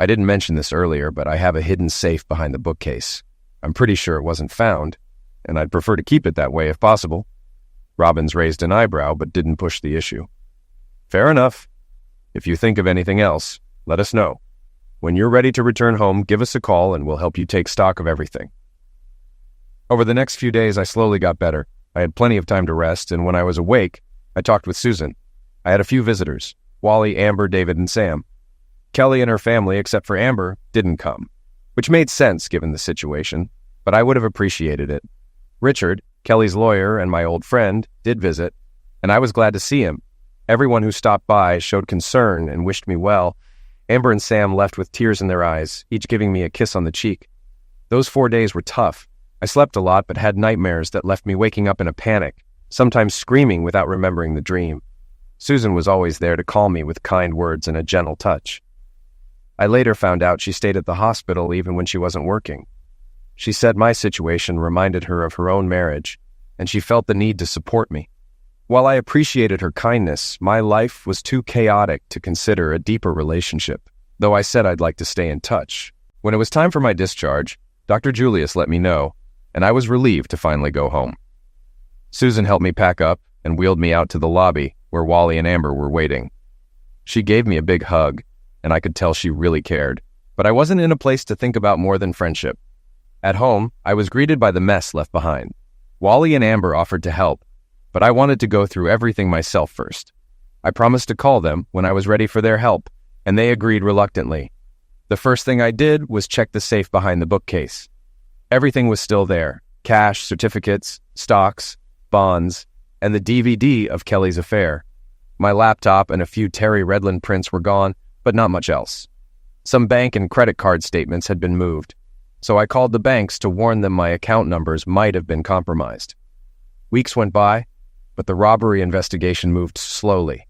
I didn't mention this earlier, but I have a hidden safe behind the bookcase. I'm pretty sure it wasn't found, and I'd prefer to keep it that way if possible. Robbins raised an eyebrow, but didn't push the issue. Fair enough. If you think of anything else, let us know. When you're ready to return home, give us a call and we'll help you take stock of everything. Over the next few days, I slowly got better. I had plenty of time to rest, and when I was awake, I talked with Susan. I had a few visitors, Wally, Amber, David, and Sam. Kelly and her family, except for Amber, didn't come, which made sense given the situation, but I would have appreciated it. Richard, Kelly's lawyer and my old friend, did visit, and I was glad to see him. Everyone who stopped by showed concern and wished me well. Amber and Sam left with tears in their eyes, each giving me a kiss on the cheek. Those 4 days were tough. I slept a lot but had nightmares that left me waking up in a panic, sometimes screaming without remembering the dream. Susan was always there to calm me with kind words and a gentle touch. I later found out she stayed at the hospital even when she wasn't working. She said my situation reminded her of her own marriage, and she felt the need to support me. While I appreciated her kindness, my life was too chaotic to consider a deeper relationship, though I said I'd like to stay in touch. When it was time for my discharge, Dr. Julius let me know, and I was relieved to finally go home. Susan helped me pack up and wheeled me out to the lobby where Wally and Amber were waiting. She gave me a big hug, and I could tell she really cared, but I wasn't in a place to think about more than friendship. At home, I was greeted by the mess left behind. Wally and Amber offered to help, but I wanted to go through everything myself first. I promised to call them when I was ready for their help, and they agreed reluctantly. The first thing I did was check the safe behind the bookcase. Everything was still there. cash, certificates, stocks, bonds, and the DVD of Kelly's affair. My laptop and a few Terry Redland prints were gone, but not much else. Some bank and credit card statements had been moved, so I called the banks to warn them my account numbers might have been compromised. Weeks went by, but the robbery investigation moved slowly.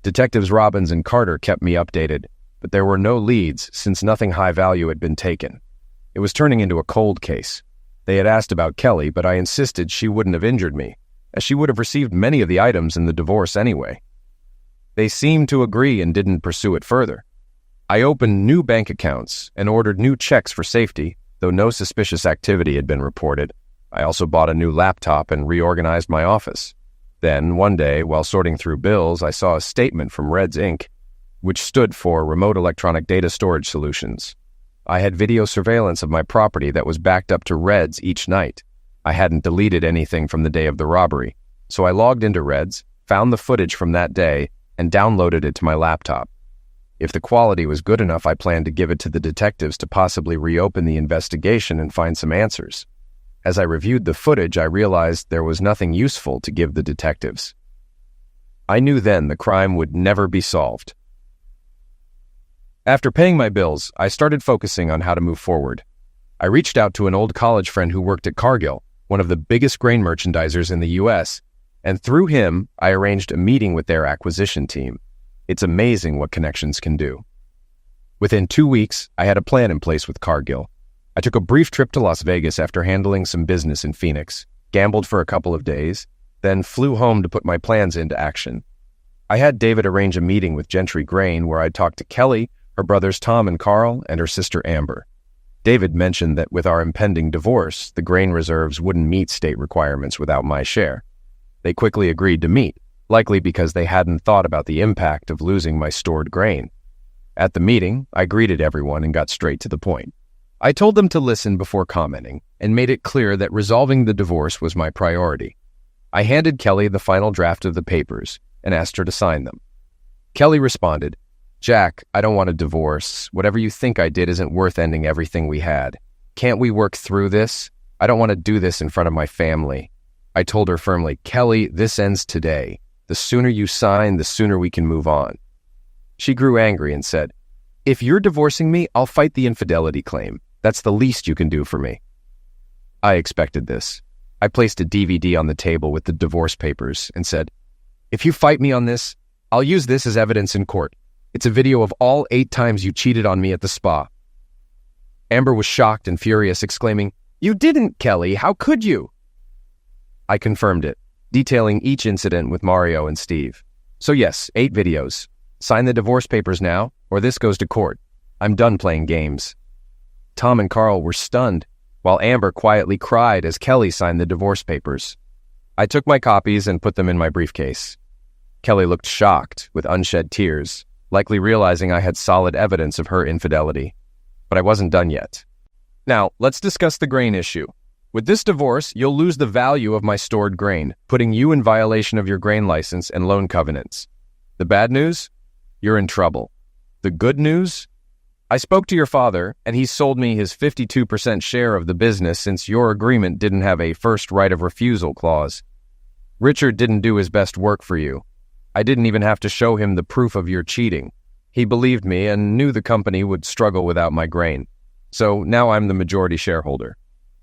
Detectives Robbins and Carter kept me updated, but there were no leads since nothing high value had been taken. It was turning into a cold case. They had asked about Kelly, but I insisted she wouldn't have injured me, as she would have received many of the items in the divorce anyway. They seemed to agree and didn't pursue it further. I opened new bank accounts and ordered new checks for safety, though no suspicious activity had been reported. I also bought a new laptop and reorganized my office. Then, one day, while sorting through bills, I saw a statement from Reds Inc., which stood for Remote Electronic Data Storage Solutions. I had video surveillance of my property that was backed up to Reds each night. I hadn't deleted anything from the day of the robbery, so I logged into Reds, found the footage from that day, and downloaded it to my laptop. If the quality was good enough, I planned to give it to the detectives to possibly reopen the investigation and find some answers. As I reviewed the footage, I realized there was nothing useful to give the detectives. I knew then the crime would never be solved. After paying my bills, I started focusing on how to move forward. I reached out to an old college friend who worked at Cargill, one of the biggest grain merchandisers in the U.S., and through him, I arranged a meeting with their acquisition team. It's amazing what connections can do. Within 2 weeks, I had a plan in place with Cargill. I took a brief trip to Las Vegas after handling some business in Phoenix, gambled for a couple of days, then flew home to put my plans into action. I had David arrange a meeting with Gentry Grain where I talked to Kelly, her brothers Tom and Carl, and her sister Amber. David mentioned that with our impending divorce, the grain reserves wouldn't meet state requirements without my share. They quickly agreed to meet, likely because they hadn't thought about the impact of losing my stored grain. At the meeting, I greeted everyone and got straight to the point. I told them to listen before commenting and made it clear that resolving the divorce was my priority. I handed Kelly the final draft of the papers and asked her to sign them. Kelly responded, "Jack, I don't want a divorce. Whatever you think I did isn't worth ending everything we had. Can't we work through this? I don't want to do this in front of my family." I told her firmly, "Kelly, this ends today. The sooner you sign, the sooner we can move on." She grew angry and said, "If you're divorcing me, I'll fight the infidelity claim. That's the least you can do for me." I expected this. I placed a DVD on the table with the divorce papers and said, "If you fight me on this, I'll use this as evidence in court. It's a video of all 8 times you cheated on me at the spa." Amber was shocked and furious, exclaiming, "You didn't, Kelly. How could you?" I confirmed it, detailing each incident with Mario and Steve. "So yes, 8 videos. Sign the divorce papers now, or this goes to court. I'm done playing games." Tom and Carl were stunned, while Amber quietly cried as Kelly signed the divorce papers. I took my copies and put them in my briefcase. Kelly looked shocked, with unshed tears, likely realizing I had solid evidence of her infidelity. But I wasn't done yet. "Now, let's discuss the grain issue. With this divorce, you'll lose the value of my stored grain, putting you in violation of your grain license and loan covenants. The bad news? You're in trouble. The good news? I spoke to your father, and he sold me his 52% share of the business since your agreement didn't have a first right of refusal clause. Richard didn't do his best work for you. I didn't even have to show him the proof of your cheating. He believed me and knew the company would struggle without my grain. So now I'm the majority shareholder.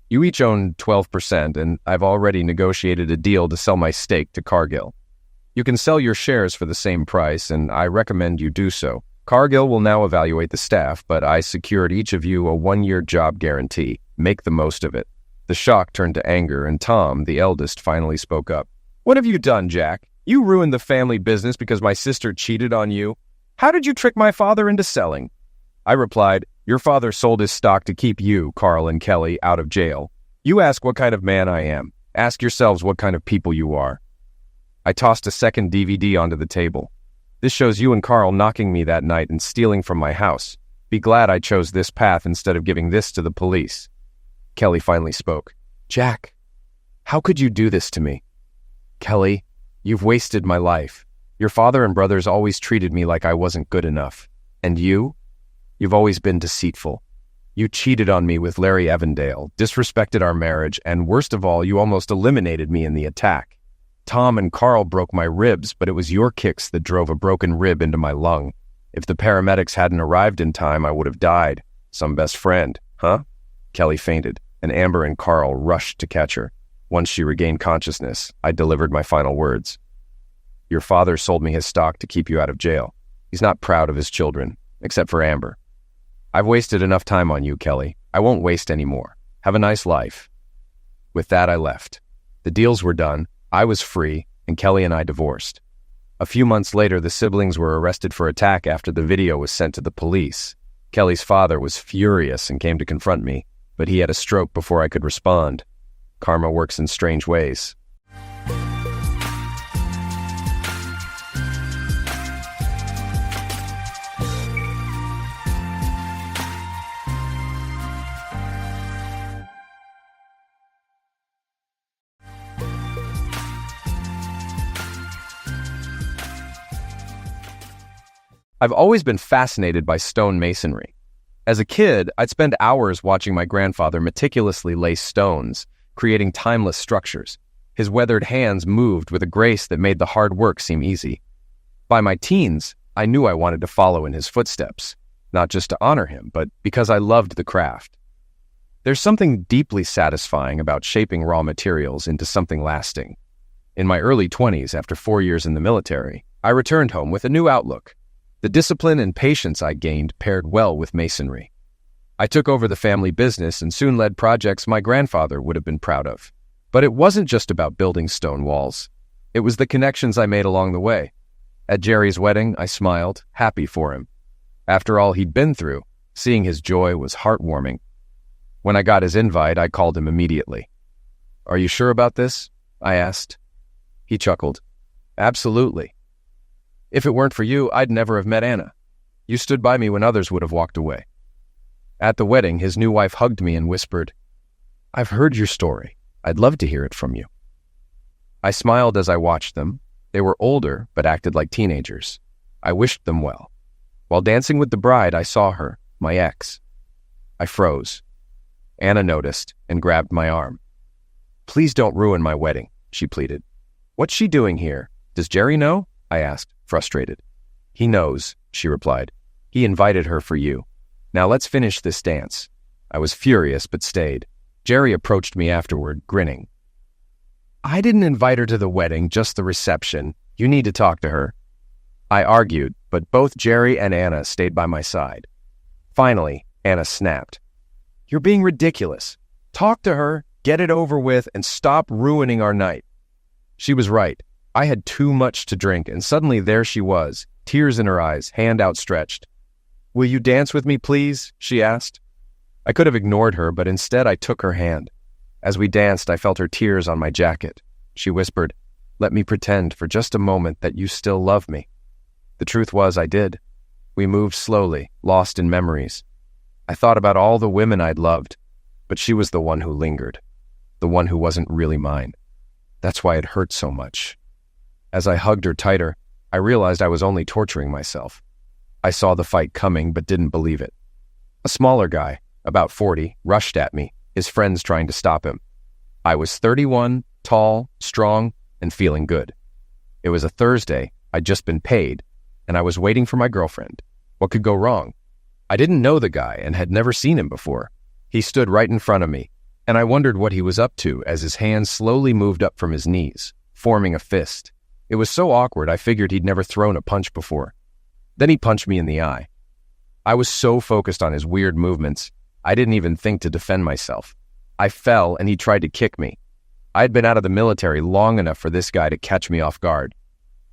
You each own 12%, and I've already negotiated a deal to sell my stake to Cargill. You can sell your shares for the same price, and I recommend you do so. Cargill will now evaluate the staff, but I secured each of you a 1-year job guarantee. Make the most of it." The shock turned to anger, and Tom, the eldest, finally spoke up. "What have you done, Jack? You ruined the family business because my sister cheated on you. How did you trick my father into selling?" I replied, "Your father sold his stock to keep you, Carl and Kelly, out of jail. You ask what kind of man I am. Ask yourselves what kind of people you are." I tossed a second DVD onto the table. "This shows you and Carl knocking me that night and stealing from my house. Be glad I chose this path instead of giving this to the police." Kelly finally spoke. "Jack, how could you do this to me?" "Kelly, you've wasted my life. Your father and brothers always treated me like I wasn't good enough. And you've always been deceitful. You cheated on me with Larry Evandale, disrespected our marriage, and worst of all, you almost eliminated me in the attack. Tom and Carl broke my ribs, but it was your kicks that drove a broken rib into my lung. If the paramedics hadn't arrived in time, I would have died. Some best friend, huh? Kelly fainted, and Amber and Carl rushed to catch her. Once she regained consciousness, I delivered my final words. Your father sold me his stock to keep you out of jail. He's not proud of his children, except for Amber. I've wasted enough time on you, Kelly. I won't waste any more. Have a nice life. With that, I left. The deals were done, I was free, and Kelly and I divorced. A few months later, the siblings were arrested for attack after the video was sent to the police. Kelly's father was furious and came to confront me, but he had a stroke before I could respond. Karma works in strange ways. I've always been fascinated by stone masonry. As a kid, I'd spend hours watching my grandfather meticulously lay stones, creating timeless structures. His weathered hands moved with a grace that made the hard work seem easy. By my teens, I knew I wanted to follow in his footsteps, not just to honor him, but because I loved the craft. There's something deeply satisfying about shaping raw materials into something lasting. In my early 20s, after 4 years in the military, I returned home with a new outlook. The discipline and patience I gained paired well with masonry. I took over the family business and soon led projects my grandfather would have been proud of. But it wasn't just about building stone walls. It was the connections I made along the way. At Jerry's wedding, I smiled, happy for him. After all he'd been through, seeing his joy was heartwarming. When I got his invite, I called him immediately. "Are you sure about this?" I asked. He chuckled. "Absolutely. If it weren't for you, I'd never have met Anna. You stood by me when others would have walked away." At the wedding, his new wife hugged me and whispered, "I've heard your story. I'd love to hear it from you." I smiled as I watched them. They were older, but acted like teenagers. I wished them well. While dancing with the bride, I saw her, my ex. I froze. Anna noticed and grabbed my arm. "Please don't ruin my wedding," she pleaded. "What's she doing here? Does Jerry know?" I asked, frustrated. "He knows," she replied. "He invited her for you. Now let's finish this dance." I was furious but stayed. Jerry approached me afterward, grinning. "I didn't invite her to the wedding, just the reception. You need to talk to her." I argued, but both Jerry and Anna stayed by my side. Finally, Anna snapped. "You're being ridiculous. Talk to her, get it over with, and stop ruining our night." She was right. I had too much to drink, and suddenly there she was, tears in her eyes, hand outstretched. "Will you dance with me, please?" she asked. I could have ignored her, but instead I took her hand. As we danced, I felt her tears on my jacket. She whispered, "Let me pretend for just a moment that you still love me." The truth was, I did. We moved slowly, lost in memories. I thought about all the women I'd loved, but she was the one who lingered, the one who wasn't really mine. That's why it hurt so much. As I hugged her tighter, I realized I was only torturing myself. I saw the fight coming, but didn't believe it. A smaller guy, about 40, rushed at me, his friends trying to stop him. I was 31, tall, strong, and feeling good. It was a Thursday, I'd just been paid, and I was waiting for my girlfriend. What could go wrong? I didn't know the guy and had never seen him before. He stood right in front of me, and I wondered what he was up to as his hands slowly moved up from his knees, forming a fist. It was so awkward I figured he'd never thrown a punch before. Then he punched me in the eye. I was so focused on his weird movements, I didn't even think to defend myself. I fell and he tried to kick me. I had been out of the military long enough for this guy to catch me off guard.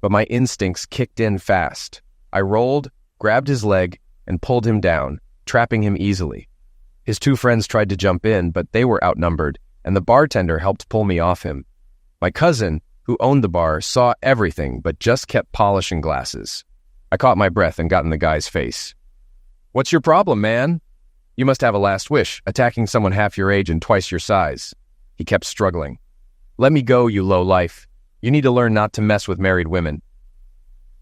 But my instincts kicked in fast. I rolled, grabbed his leg, and pulled him down, trapping him easily. His two friends tried to jump in, but they were outnumbered, and the bartender helped pull me off him. My cousin, who owned the bar, saw everything but just kept polishing glasses. I caught my breath and got in the guy's face. "What's your problem, man? You must have a last wish, attacking someone half your age and twice your size." He kept struggling. "Let me go, you lowlife. You need to learn not to mess with married women."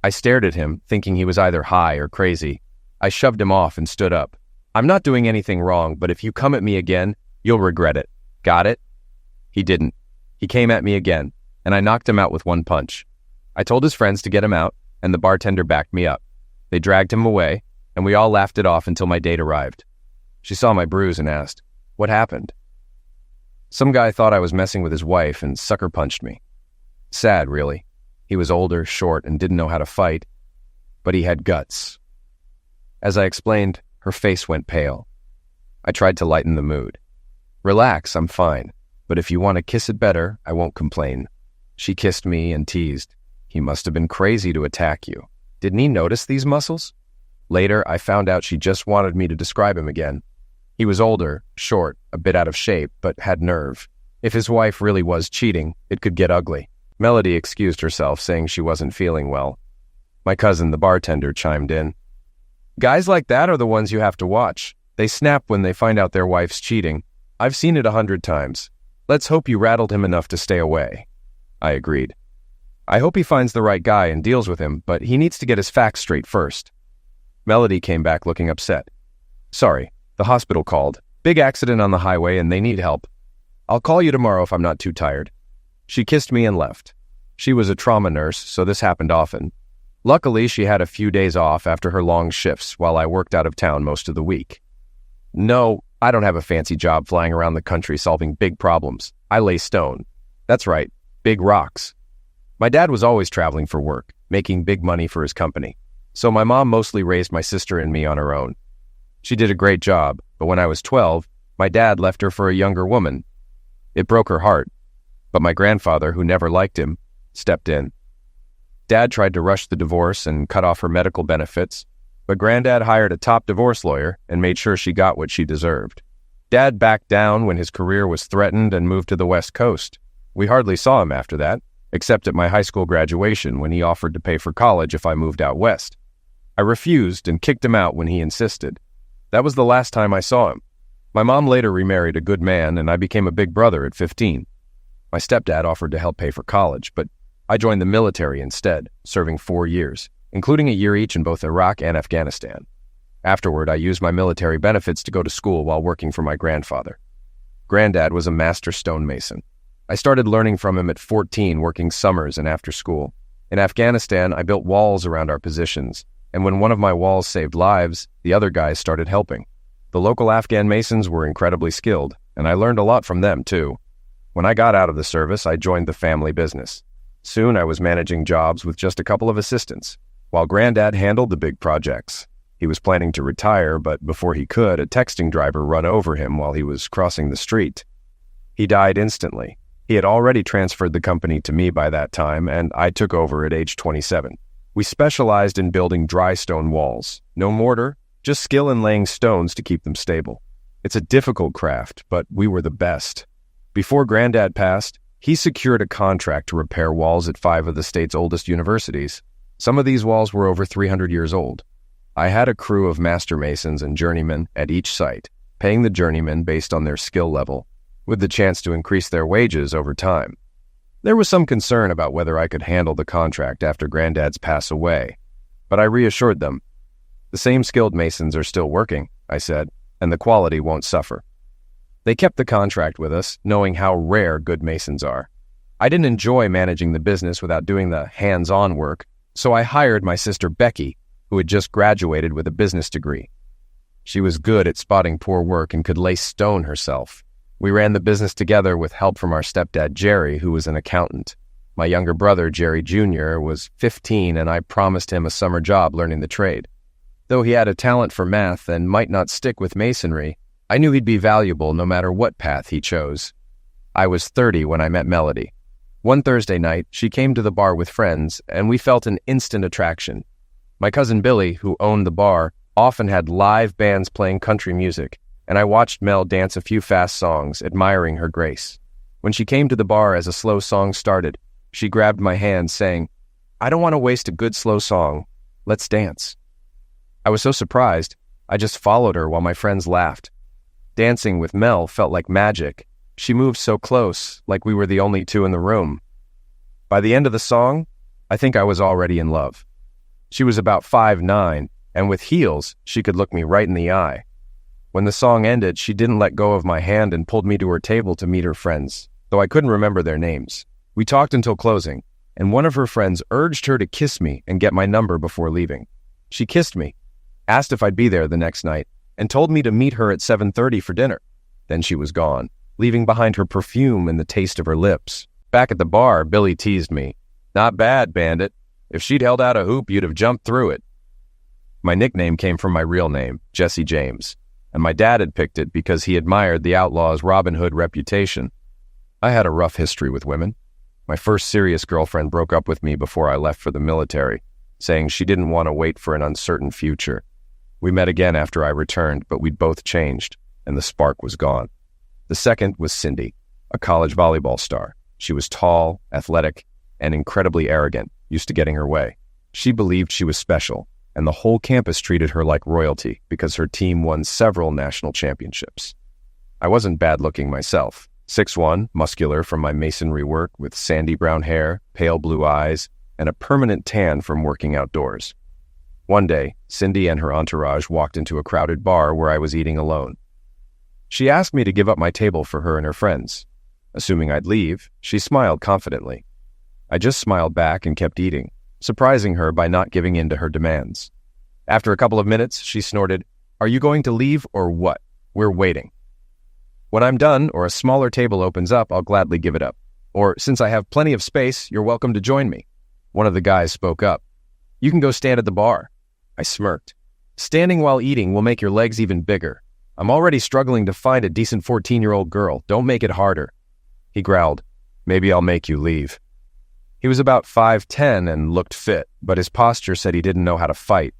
I stared at him, thinking he was either high or crazy. I shoved him off and stood up. I'm not doing anything wrong, but if you come at me again, you'll regret it. Got it? He didn't. He came at me again, and I knocked him out with one punch. I told his friends to get him out, and the bartender backed me up. They dragged him away, and we all laughed it off until my date arrived. She saw my bruise and asked, "What happened?" Some guy thought I was messing with his wife and sucker punched me. Sad, really. He was older, short, and didn't know how to fight, but he had guts. As I explained, her face went pale. I tried to lighten the mood. "Relax, I'm fine, but if you want to kiss it better, I won't complain." She kissed me and teased, "He must have been crazy to attack you. Didn't he notice these muscles?" Later, I found out she just wanted me to describe him again. He was older, short, a bit out of shape, but had nerve. If his wife really was cheating, it could get ugly. Melody excused herself, saying she wasn't feeling well. My cousin, the bartender, chimed in. "Guys like that are the ones you have to watch. They snap when they find out their wife's cheating. I've seen it 100 times. Let's hope you rattled him enough to stay away." I agreed. "I hope he finds the right guy and deals with him, but he needs to get his facts straight first." Melody came back looking upset. "Sorry, the hospital called. Big accident on the highway and they need help. I'll call you tomorrow if I'm not too tired." She kissed me and left. She was a trauma nurse, so this happened often. Luckily, she had a few days off after her long shifts while I worked out of town most of the week. No, I don't have a fancy job flying around the country solving big problems. I lay stone. That's right, big rocks. My dad was always traveling for work, making big money for his company. So my mom mostly raised my sister and me on her own. She did a great job, but when I was 12, my dad left her for a younger woman. It broke her heart, but my grandfather, who never liked him, stepped in. Dad tried to rush the divorce and cut off her medical benefits, but Granddad hired a top divorce lawyer and made sure she got what she deserved. Dad backed down when his career was threatened and moved to the West Coast. We hardly saw him after that, except at my high school graduation when he offered to pay for college if I moved out west. I refused and kicked him out when he insisted. That was the last time I saw him. My mom later remarried a good man, and I became a big brother at 15. My stepdad offered to help pay for college, but I joined the military instead, serving 4 years, including a year each in both Iraq and Afghanistan. Afterward, I used my military benefits to go to school while working for my grandfather. Granddad was a master stonemason. I started learning from him at 14, working summers and after school. In Afghanistan, I built walls around our positions, and when one of my walls saved lives, the other guys started helping. The local Afghan masons were incredibly skilled, and I learned a lot from them, too. When I got out of the service, I joined the family business. Soon, I was managing jobs with just a couple of assistants, while Granddad handled the big projects. He was planning to retire, but before he could, a texting driver ran over him while he was crossing the street. He died instantly. He had already transferred the company to me by that time, and I took over at age 27. We specialized in building dry stone walls. No mortar, just skill in laying stones to keep them stable. It's a difficult craft, but we were the best. Before Granddad passed, he secured a contract to repair walls at 5 of the state's oldest universities. Some of these walls were over 300 years old. I had a crew of master masons and journeymen at each site, paying the journeymen based on their skill level, with the chance to increase their wages over time. There was some concern about whether I could handle the contract after Granddad's pass away, but I reassured them. "The same skilled masons are still working," I said, "and the quality won't suffer." They kept the contract with us, knowing how rare good masons are. I didn't enjoy managing the business without doing the hands-on work, so I hired my sister Becky, who had just graduated with a business degree. She was good at spotting poor work and could lay stone herself. We ran the business together with help from our stepdad, Jerry, who was an accountant. My younger brother, Jerry Jr., was 15, and I promised him a summer job learning the trade. Though he had a talent for math and might not stick with masonry, I knew he'd be valuable no matter what path he chose. I was 30 when I met Melody. One Thursday night, she came to the bar with friends, and we felt an instant attraction. My cousin Billy, who owned the bar, often had live bands playing country music, and I watched Mel dance a few fast songs, admiring her grace. When she came to the bar as a slow song started, she grabbed my hand, saying, "I don't want to waste a good slow song. Let's dance." I was so surprised, I just followed her while my friends laughed. Dancing with Mel felt like magic. She moved so close, like we were the only two in the room. By the end of the song, I think I was already in love. She was about 5'9", and with heels, she could look me right in the eye. When the song ended, she didn't let go of my hand and pulled me to her table to meet her friends, though I couldn't remember their names. We talked until closing, and one of her friends urged her to kiss me and get my number before leaving. She kissed me, asked if I'd be there the next night, and told me to meet her at 7:30 for dinner. Then she was gone, leaving behind her perfume and the taste of her lips. Back at the bar, Billy teased me. "Not bad, Bandit. If she'd held out a hoop, you'd have jumped through it." My nickname came from my real name, Jesse James, and my dad had picked it because he admired the outlaw's Robin Hood reputation. I had a rough history with women. My first serious girlfriend broke up with me before I left for the military, saying she didn't want to wait for an uncertain future. We met again after I returned, but we'd both changed, and the spark was gone. The second was Cindy, a college volleyball star. She was tall, athletic, and incredibly arrogant, used to getting her way. She believed she was special, and the whole campus treated her like royalty because her team won several national championships. I wasn't bad-looking myself. 6'1", muscular from my masonry work with sandy brown hair, pale blue eyes, and a permanent tan from working outdoors. One day, Cindy and her entourage walked into a crowded bar where I was eating alone. She asked me to give up my table for her and her friends. Assuming I'd leave, she smiled confidently. I just smiled back and kept eating, surprising her by not giving in to her demands. After a couple of minutes, she snorted, "Are you going to leave or what? We're waiting. When I'm done or a smaller table opens up, I'll gladly give it up. Or, since I have plenty of space, you're welcome to join me." One of the guys spoke up. "You can go stand at the bar." I smirked. "Standing while eating will make your legs even bigger. I'm already struggling to find a decent 14-year-old girl. Don't make it harder." He growled, "Maybe I'll make you leave." He was about 5'10" and looked fit, but his posture said he didn't know how to fight.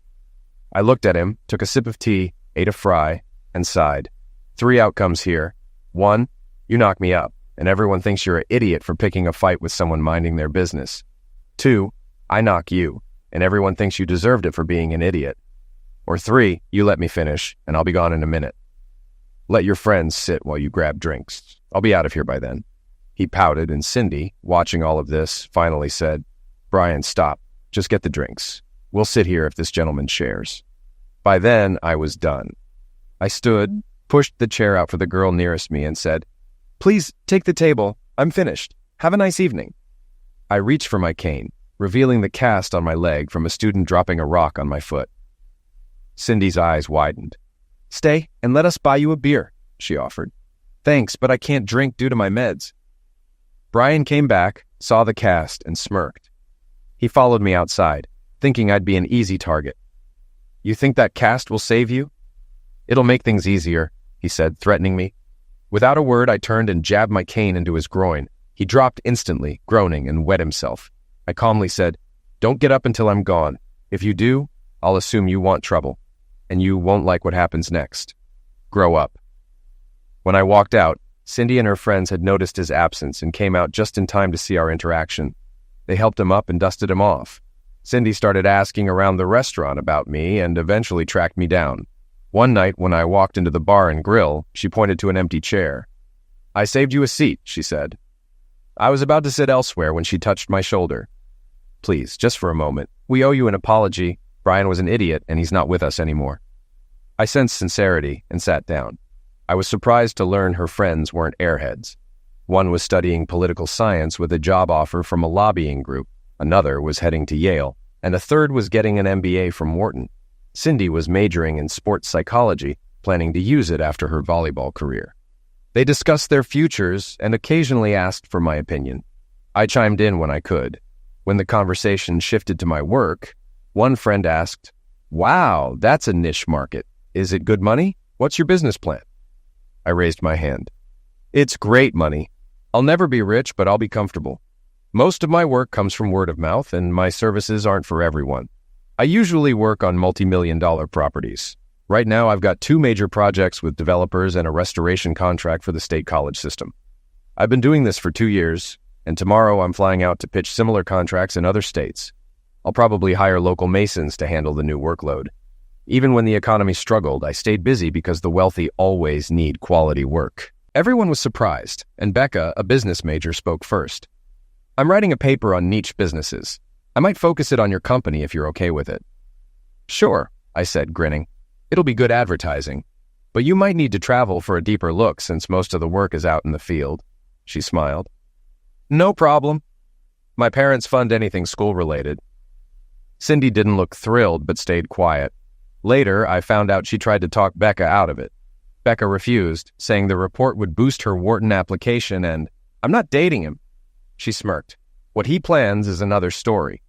I looked at him, took a sip of tea, ate a fry, and sighed. 3 outcomes here. 1, you knock me up, and everyone thinks you're an idiot for picking a fight with someone minding their business. 2, I knock you, and everyone thinks you deserved it for being an idiot. Or 3, you let me finish, and I'll be gone in a minute. Let your friends sit while you grab drinks. I'll be out of here by then. He pouted, and Cindy, watching all of this, finally said, "Brian, stop. Just get the drinks. We'll sit here if this gentleman shares." By then, I was done. I stood, pushed the chair out for the girl nearest me, and said, "Please take the table. I'm finished. Have a nice evening." I reached for my cane, revealing the cast on my leg from a student dropping a rock on my foot. Cindy's eyes widened. "Stay and let us buy you a beer," she offered. "Thanks, but I can't drink due to my meds." Brian came back, saw the cast, and smirked. He followed me outside, thinking I'd be an easy target. "You think that cast will save you?" "It'll make things easier," he said, threatening me. Without a word, I turned and jabbed my cane into his groin. He dropped instantly, groaning, and wet himself. I calmly said, "Don't get up until I'm gone. If you do, I'll assume you want trouble, and you won't like what happens next. Grow up." When I walked out, Cindy and her friends had noticed his absence and came out just in time to see our interaction. They helped him up and dusted him off. Cindy started asking around the restaurant about me and eventually tracked me down. One night, when I walked into the bar and grill, she pointed to an empty chair. "I saved you a seat," she said. I was about to sit elsewhere when she touched my shoulder. "Please, just for a moment. We owe you an apology. Brian was an idiot, and he's not with us anymore." I sensed sincerity and sat down. I was surprised to learn her friends weren't airheads. One was studying political science with a job offer from a lobbying group, another was heading to Yale, and a third was getting an MBA from Wharton. Cindy was majoring in sports psychology, planning to use it after her volleyball career. They discussed their futures and occasionally asked for my opinion. I chimed in when I could. When the conversation shifted to my work, one friend asked, "Wow, that's a niche market. Is it good money? What's your business plan?" I raised my hand. "It's great money. I'll never be rich, but I'll be comfortable. Most of my work comes from word of mouth, and my services aren't for everyone. I usually work on multi-million-dollar properties. Right now, I've got 2 major projects with developers and a restoration contract for the state college system. I've been doing this for 2 years, and tomorrow I'm flying out to pitch similar contracts in other states. I'll probably hire local masons to handle the new workload. Even when the economy struggled, I stayed busy because the wealthy always need quality work." Everyone was surprised, and Becca, a business major, spoke first. "I'm writing a paper on niche businesses. I might focus it on your company if you're okay with it." "Sure," I said, grinning. "It'll be good advertising." But you might need to travel for a deeper look since most of the work is out in the field. She smiled. No problem. My parents fund anything school-related. Cindy didn't look thrilled but stayed quiet. Later, I found out she tried to talk Becca out of it. Becca refused, saying the report would boost her Wharton application and, I'm not dating him. She smirked. What he plans is another story.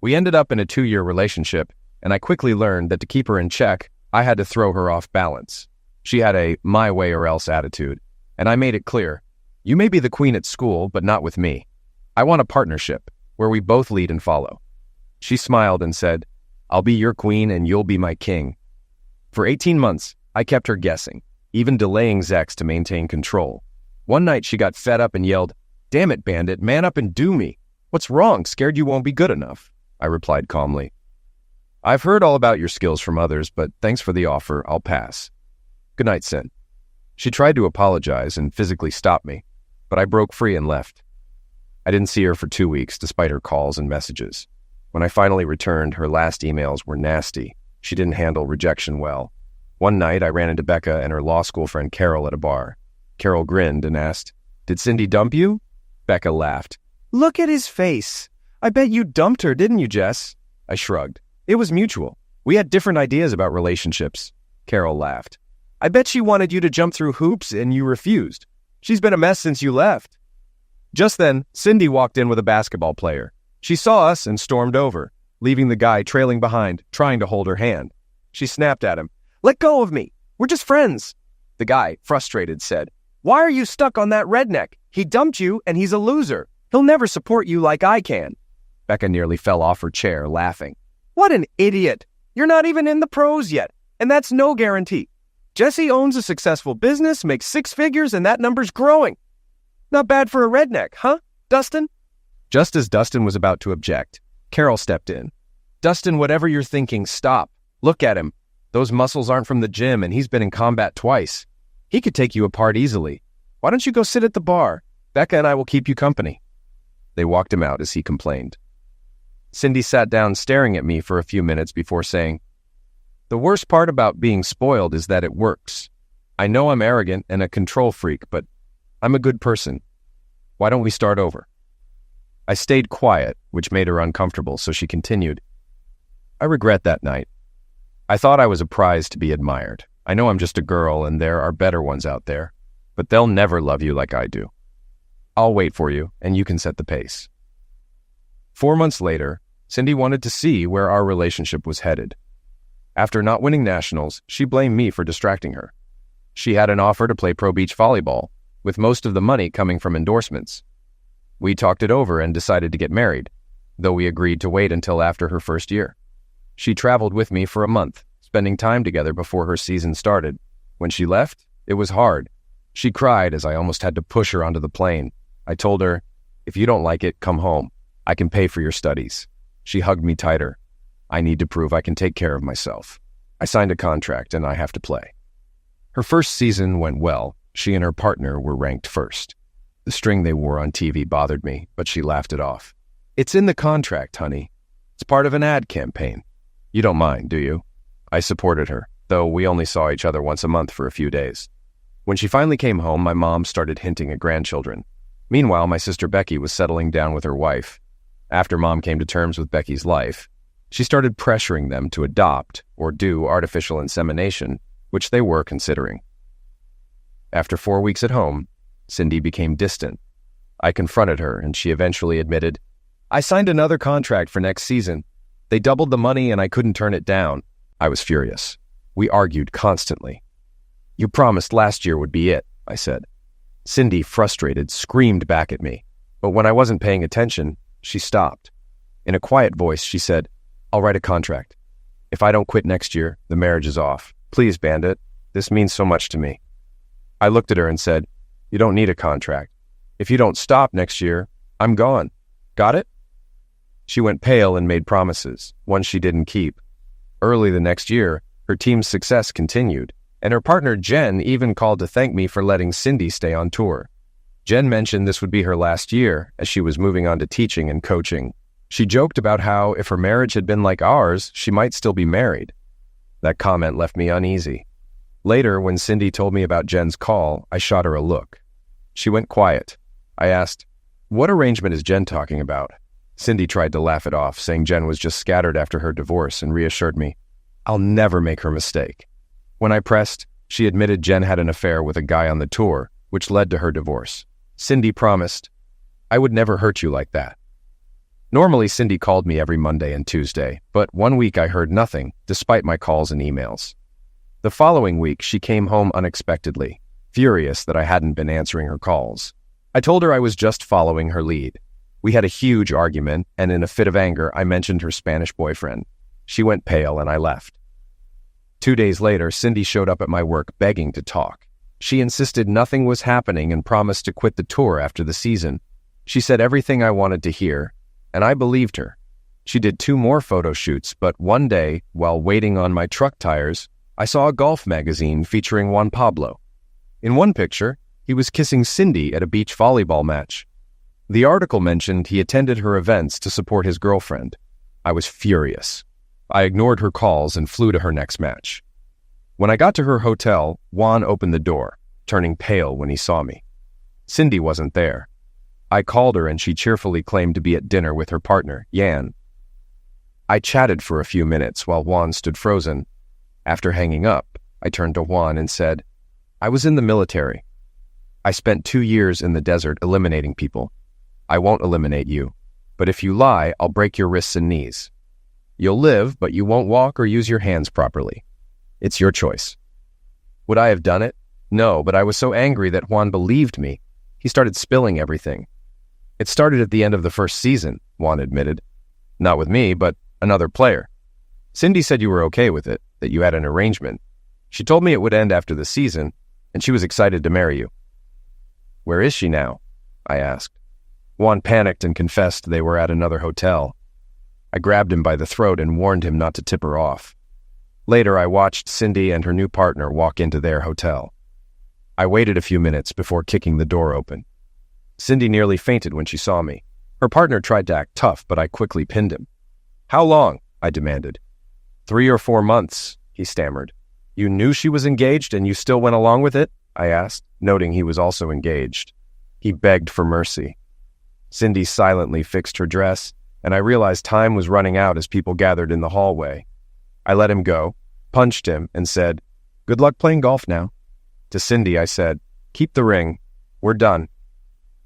We ended up in a 2-year relationship, and I quickly learned that to keep her in check, I had to throw her off balance. She had a my way or else attitude, and I made it clear, you may be the queen at school, but not with me. I want a partnership, where we both lead and follow. She smiled and said, I'll be your queen and you'll be my king. For 18 months, I kept her guessing, even delaying sex to maintain control. One night she got fed up and yelled, Damn it, Bandit, man up and do me. What's wrong? Scared you won't be good enough? I replied calmly. I've heard all about your skills from others, but thanks for the offer, I'll pass. Good night, Sin. She tried to apologize and physically stop me, but I broke free and left. I didn't see her for 2 weeks, despite her calls and messages. When I finally returned, her last emails were nasty. She didn't handle rejection well. One night, I ran into Becca and her law school friend Carol at a bar. Carol grinned and asked, Did Cindy dump you? Becca laughed. Look at his face. I bet you dumped her, didn't you, Jess? I shrugged. It was mutual. We had different ideas about relationships. Carol laughed. I bet she wanted you to jump through hoops and you refused. She's been a mess since you left. Just then, Cindy walked in with a basketball player. She saw us and stormed over, leaving the guy trailing behind, trying to hold her hand. She snapped at him. Let go of me. We're just friends. The guy, frustrated, said, Why are you stuck on that redneck? He dumped you and he's a loser. He'll never support you like I can. Becca nearly fell off her chair, laughing. What an idiot. You're not even in the pros yet, and that's no guarantee. Jesse owns a successful business, makes 6 figures, and that number's growing. Not bad for a redneck, huh, Dustin? Just as Dustin was about to object, Carol stepped in. Dustin, whatever you're thinking, stop. Look at him. Those muscles aren't from the gym, and he's been in combat twice. He could take you apart easily. Why don't you go sit at the bar? Becca and I will keep you company. They walked him out as he complained. Cindy sat down staring at me for a few minutes before saying, The worst part about being spoiled is that it works. I know I'm arrogant and a control freak, but I'm a good person. Why don't we start over? I stayed quiet, which made her uncomfortable, so she continued. I regret that night. I thought I was a prize to be admired. I know I'm just a girl and there are better ones out there, but they'll never love you like I do. I'll wait for you, and you can set the pace. 4 months later, Cindy wanted to see where our relationship was headed. After not winning nationals, she blamed me for distracting her. She had an offer to play pro beach volleyball, with most of the money coming from endorsements. We talked it over and decided to get married, though we agreed to wait until after her first year. She traveled with me for a month, spending time together before her season started. When she left, it was hard. She cried as I almost had to push her onto the plane. I told her, If you don't like it, come home. I can pay for your studies. She hugged me tighter. I need to prove I can take care of myself. I signed a contract and I have to play. Her first season went well. She and her partner were ranked first. The string they wore on TV bothered me, but she laughed it off. It's in the contract, honey. It's part of an ad campaign. You don't mind, do you? I supported her, though we only saw each other once a month for a few days. When she finally came home, my mom started hinting at grandchildren. Meanwhile, my sister Becky was settling down with her wife. After Mom came to terms with Becky's life, she started pressuring them to adopt or do artificial insemination, which they were considering. After 4 weeks at home, Cindy became distant. I confronted her, and she eventually admitted, I signed another contract for next season. They doubled the money, and I couldn't turn it down. I was furious. We argued constantly. You promised last year would be it, I said. Cindy, frustrated, screamed back at me, but when I wasn't paying attention, she stopped. In a quiet voice, she said, I'll write a contract. If I don't quit next year, the marriage is off. Please, Bandit. This means so much to me. I looked at her and said, You don't need a contract. If you don't stop next year, I'm gone. Got it? She went pale and made promises, ones she didn't keep. Early the next year, her team's success continued, and her partner Jen even called to thank me for letting Cindy stay on tour. Jen mentioned this would be her last year, as she was moving on to teaching and coaching. She joked about how, if her marriage had been like ours, she might still be married. That comment left me uneasy. Later, when Cindy told me about Jen's call, I shot her a look. She went quiet. I asked, "What arrangement is Jen talking about?" Cindy tried to laugh it off, saying Jen was just scattered after her divorce, and reassured me, "I'll never make her mistake." When I pressed, she admitted Jen had an affair with a guy on the tour, which led to her divorce. Cindy promised, "I would never hurt you like that." Normally, Cindy called me every Monday and Tuesday, but one week I heard nothing, despite my calls and emails. The following week, she came home unexpectedly, furious that I hadn't been answering her calls. I told her I was just following her lead. We had a huge argument, and in a fit of anger, I mentioned her Spanish boyfriend. She went pale, and I left. 2 days later, Cindy showed up at my work begging to talk. She insisted nothing was happening and promised to quit the tour after the season. She said everything I wanted to hear, and I believed her. She did 2 more photo shoots, but one day, while waiting on my truck tires, I saw a golf magazine featuring Juan Pablo. In one picture, he was kissing Cindy at a beach volleyball match. The article mentioned he attended her events to support his girlfriend. I was furious. I ignored her calls and flew to her next match. When I got to her hotel, Juan opened the door, turning pale when he saw me. Cindy wasn't there. I called her and she cheerfully claimed to be at dinner with her partner, Yan. I chatted for a few minutes while Juan stood frozen. After hanging up, I turned to Juan and said, "I was in the military. I spent 2 years in the desert eliminating people. I won't eliminate you, but if you lie, I'll break your wrists and knees. You'll live, but you won't walk or use your hands properly. It's your choice." Would I have done it? No, but I was so angry that Juan believed me. He started spilling everything. "It started at the end of the first season," Juan admitted. "Not with me, but another player. Cindy said you were okay with it, that you had an arrangement. She told me it would end after the season, and she was excited to marry you." "Where is she now?" I asked. Juan panicked and confessed they were at another hotel. I grabbed him by the throat and warned him not to tip her off. Later, I watched Cindy and her new partner walk into their hotel. I waited a few minutes before kicking the door open. Cindy nearly fainted when she saw me. Her partner tried to act tough, but I quickly pinned him. "How long?" I demanded. 3 or 4 months, he stammered. "You knew she was engaged and you still went along with it?" I asked, noting he was also engaged. He begged for mercy. Cindy silently fixed her dress, and I realized time was running out as people gathered in the hallway. I let him go, punched him, and said, "Good luck playing golf now." To Cindy, I said, "Keep the ring. We're done."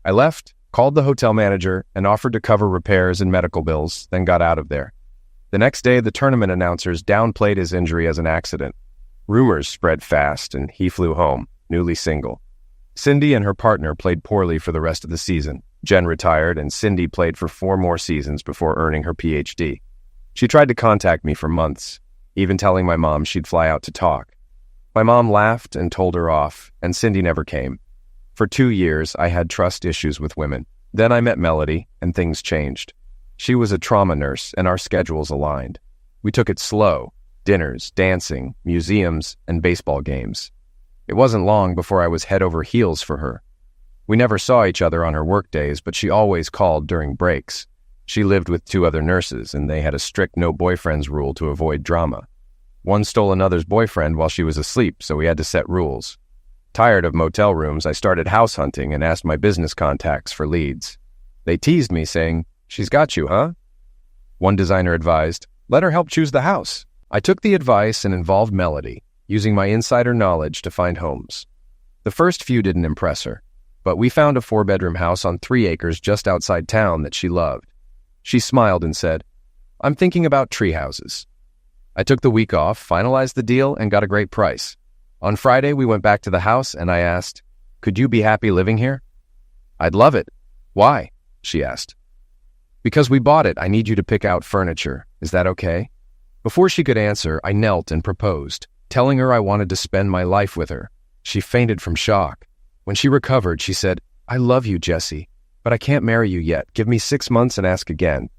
I left, called the hotel manager, and offered to cover repairs and medical bills, then got out of there. The next day, the tournament announcers downplayed his injury as an accident. Rumors spread fast, and he flew home, newly single. Cindy and her partner played poorly for the rest of the season. Jen retired, and Cindy played for 4 more seasons before earning her PhD. She tried to contact me for months, even telling my mom she'd fly out to talk. My mom laughed and told her off, and Cindy never came. For 2 years, I had trust issues with women. Then I met Melody, and things changed. She was a trauma nurse, and our schedules aligned. We took it slow: dinners, dancing, museums, and baseball games. It wasn't long before I was head over heels for her. We never saw each other on her work days, but she always called during breaks. She lived with 2 other nurses, and they had a strict no boyfriends rule to avoid drama. One stole another's boyfriend while she was asleep, so we had to set rules. Tired of motel rooms, I started house hunting and asked my business contacts for leads. They teased me, saying, "She's got you, huh?" One designer advised, "Let her help choose the house." I took the advice and involved Melody, using my insider knowledge to find homes. The first few didn't impress her, but we found a 4-bedroom house on 3 acres just outside town that she loved. She smiled and said, "I'm thinking about tree houses." I took the week off, finalized the deal, and got a great price. On Friday, we went back to the house, and I asked, "Could you be happy living here?" "I'd love it." "Why?" she asked. "Because we bought it, I need you to pick out furniture. Is that okay?" Before she could answer, I knelt and proposed, telling her I wanted to spend my life with her. She fainted from shock. When she recovered, she said, "I love you, Jesse, but I can't marry you yet. Give me 6 months and ask again."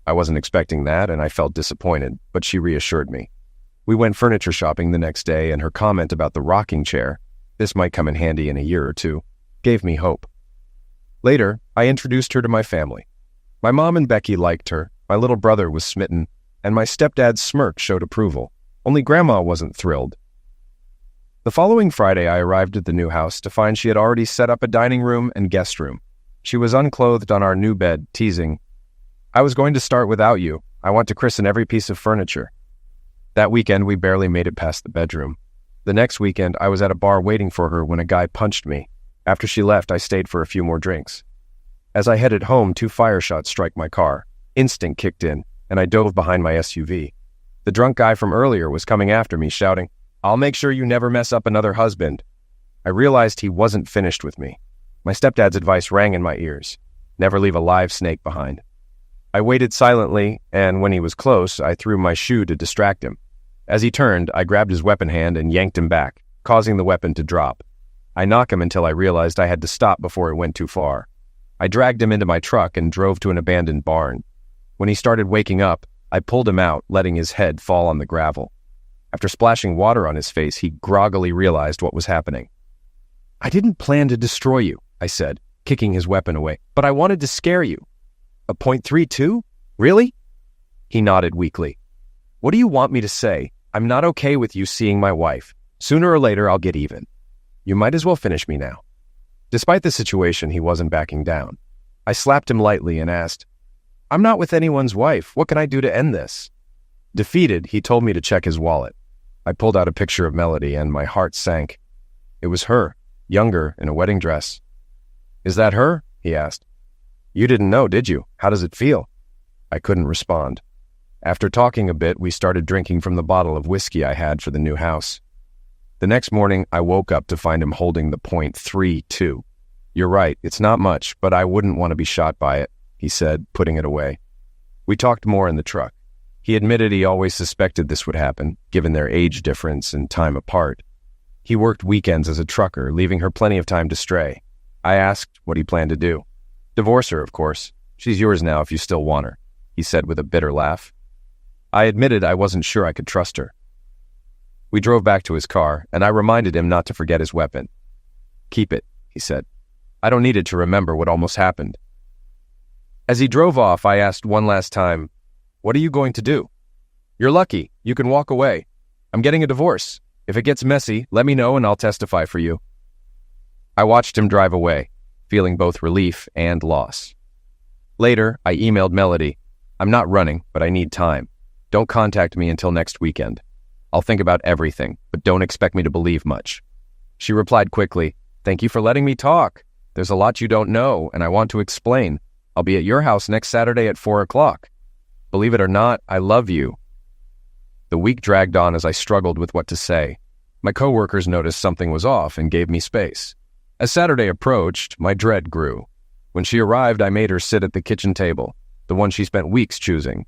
I wasn't expecting that, and I felt disappointed, but she reassured me. We went furniture shopping the next day, and her comment about the rocking chair, "This might come in handy in a year or 2, gave me hope. Later, I introduced her to my family. My mom and Becky liked her, my little brother was smitten, and my stepdad's smirk showed approval. Only Grandma wasn't thrilled. The following Friday, I arrived at the new house to find she had already set up a dining room and guest room. She was unclothed on our new bed, teasing, "I was going to start without you. I want to christen every piece of furniture." That weekend, we barely made it past the bedroom. The next weekend, I was at a bar waiting for her when a guy punched me. After she left, I stayed for a few more drinks. As I headed home, 2 fire shots struck my car. Instinct kicked in, and I dove behind my SUV. The drunk guy from earlier was coming after me, shouting, "I'll make sure you never mess up another husband." I realized he wasn't finished with me. My stepdad's advice rang in my ears. Never leave a live snake behind. I waited silently, and when he was close, I threw my shoe to distract him. As he turned, I grabbed his weapon hand and yanked him back, causing the weapon to drop. I knocked him until I realized I had to stop before it went too far. I dragged him into my truck and drove to an abandoned barn. When he started waking up, I pulled him out, letting his head fall on the gravel. After splashing water on his face, he groggily realized what was happening. "I didn't plan to destroy you," I said, kicking his weapon away, "but I wanted to scare you." "A .32? Really?" He nodded weakly. "What do you want me to say? I'm not okay with you seeing my wife. Sooner or later, I'll get even. You might as well finish me now." Despite the situation, he wasn't backing down. I slapped him lightly and asked, "I'm not with anyone's wife. What can I do to end this?" Defeated, he told me to check his wallet. I pulled out a picture of Melody, and my heart sank. It was her, younger, in a wedding dress. "Is that her?" he asked. "You didn't know, did you? How does it feel?" I couldn't respond. After talking a bit, we started drinking from the bottle of whiskey I had for the new house. The next morning, I woke up to find him holding the .32. "You're right, it's not much, but I wouldn't want to be shot by it," he said, putting it away. We talked more in the truck. He admitted he always suspected this would happen, given their age difference and time apart. He worked weekends as a trucker, leaving her plenty of time to stray. I asked what he planned to do. "Divorce her, of course. She's yours now if you still want her," he said with a bitter laugh. I admitted I wasn't sure I could trust her. We drove back to his car, and I reminded him not to forget his weapon. "Keep it," he said. "I don't need it to remember what almost happened." As he drove off, I asked one last time, "What are you going to do?" "You're lucky. You can walk away. I'm getting a divorce. If it gets messy, let me know and I'll testify for you." I watched him drive away, feeling both relief and loss. Later, I emailed Melody, "I'm not running, but I need time. Don't contact me until next weekend. I'll think about everything, but don't expect me to believe much." She replied quickly, "Thank you for letting me talk. There's a lot you don't know, and I want to explain. I'll be at your house next Saturday at 4 o'clock. Believe it or not, I love you." The week dragged on as I struggled with what to say. My coworkers noticed something was off and gave me space. As Saturday approached, my dread grew. When she arrived, I made her sit at the kitchen table, the one she spent weeks choosing.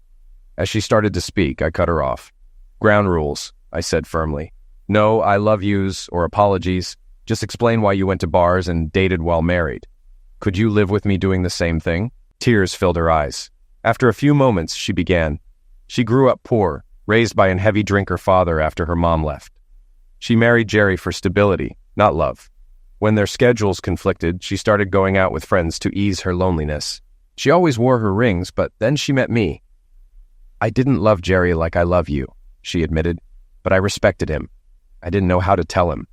As she started to speak, I cut her off. "Ground rules," I said firmly. "No I love yous or apologies. Just explain why you went to bars and dated while married. Could you live with me doing the same thing?" Tears filled her eyes. After a few moments, she began. She grew up poor, raised by a heavy drinker father after her mom left. She married Jerry for stability, not love. When their schedules conflicted, she started going out with friends to ease her loneliness. She always wore her rings, but then she met me. "I didn't love Jerry like I love you," she admitted, "but I respected him. I didn't know how to tell him."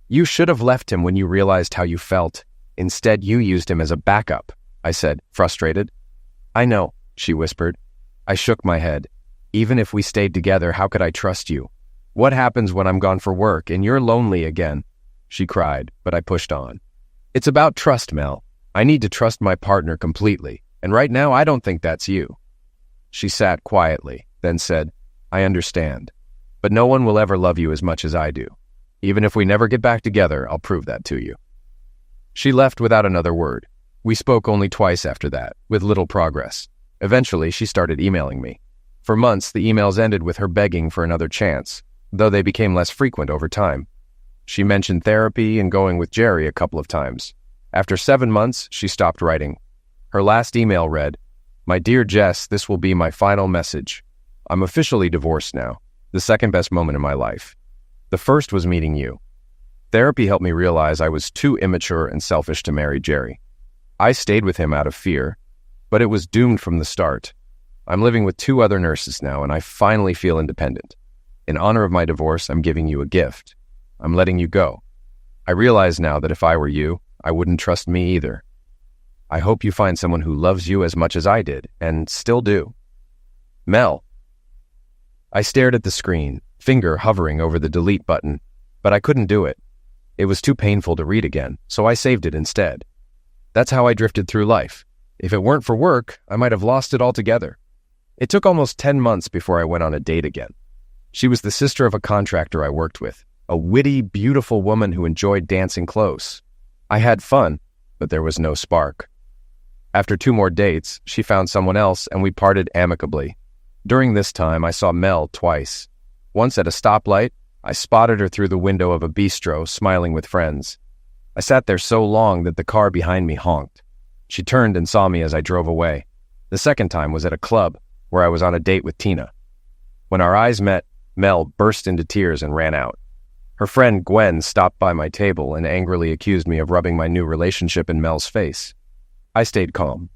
"You should have left him when you realized how you felt. Instead, you used him as a backup," I said, frustrated. "I know," she whispered. I shook my head. "Even if we stayed together, how could I trust you? What happens when I'm gone for work and you're lonely again?" She cried, but I pushed on. "It's about trust, Mel. I need to trust my partner completely, and right now I don't think that's you." She sat quietly, then said, "I understand, but no one will ever love you as much as I do. Even if we never get back together, I'll prove that to you." She left without another word. We spoke only twice after that, with little progress. Eventually, she started emailing me. For months, the emails ended with her begging for another chance, though they became less frequent over time. She mentioned therapy and going with Jerry a couple of times. After 7 months, she stopped writing. Her last email read, "My dear Jess, this will be my final message. I'm officially divorced now, the second best moment in my life. The first was meeting you. Therapy helped me realize I was too immature and selfish to marry Jerry. I stayed with him out of fear, but it was doomed from the start. I'm living with 2 other nurses now, and I finally feel independent. In honor of my divorce, I'm giving you a gift. I'm letting you go. I realize now that if I were you, I wouldn't trust me either. I hope you find someone who loves you as much as I did, and still do. Mel. I stared at the screen, finger hovering over the delete button, but I couldn't do it. It was too painful to read again, so I saved it instead. That's how I drifted through life. If it weren't for work, I might have lost it altogether. It took almost 10 months before I went on a date again. She was the sister of a contractor I worked with, a witty, beautiful woman who enjoyed dancing close. I had fun, but there was no spark. After 2 more dates, she found someone else and we parted amicably. During this time, I saw Mel twice. Once at a stoplight, I spotted her through the window of a bistro, smiling with friends. I sat there so long that the car behind me honked. She turned and saw me as I drove away. The second time was at a club, where I was on a date with Tina. When our eyes met, Mel burst into tears and ran out. Her friend Gwen stopped by my table and angrily accused me of rubbing my new relationship in Mel's face. I stayed calm.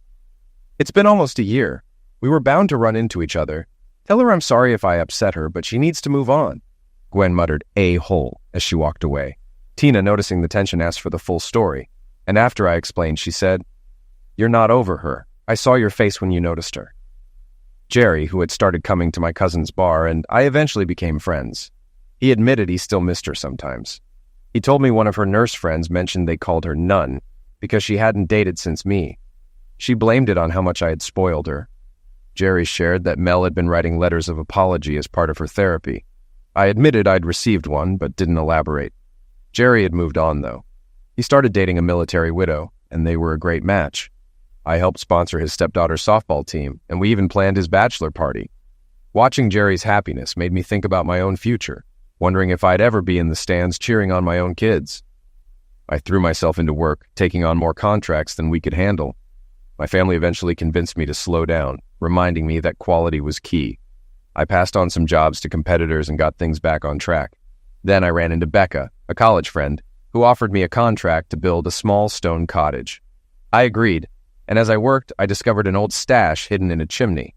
It's been almost a year. We were bound to run into each other. Tell her I'm sorry if I upset her, but she needs to move on. Gwen muttered a-hole as she walked away. Tina, noticing the tension, asked for the full story, and after I explained, she said, "You're not over her. I saw your face when you noticed her." Jerry, who had started coming to my cousin's bar, and I eventually became friends. He admitted he still missed her sometimes. He told me one of her nurse friends mentioned they called her Nun because she hadn't dated since me. She blamed it on how much I had spoiled her. Jerry shared that Mel had been writing letters of apology as part of her therapy. I admitted I'd received one, but didn't elaborate. Jerry had moved on, though. He started dating a military widow, and they were a great match. I helped sponsor his stepdaughter's softball team, and we even planned his bachelor party. Watching Jerry's happiness made me think about my own future, wondering if I'd ever be in the stands cheering on my own kids. I threw myself into work, taking on more contracts than we could handle. My family eventually convinced me to slow down, reminding me that quality was key. I passed on some jobs to competitors and got things back on track. Then I ran into Becca, a college friend, who offered me a contract to build a small stone cottage. I agreed, and as I worked, I discovered an old stash hidden in a chimney.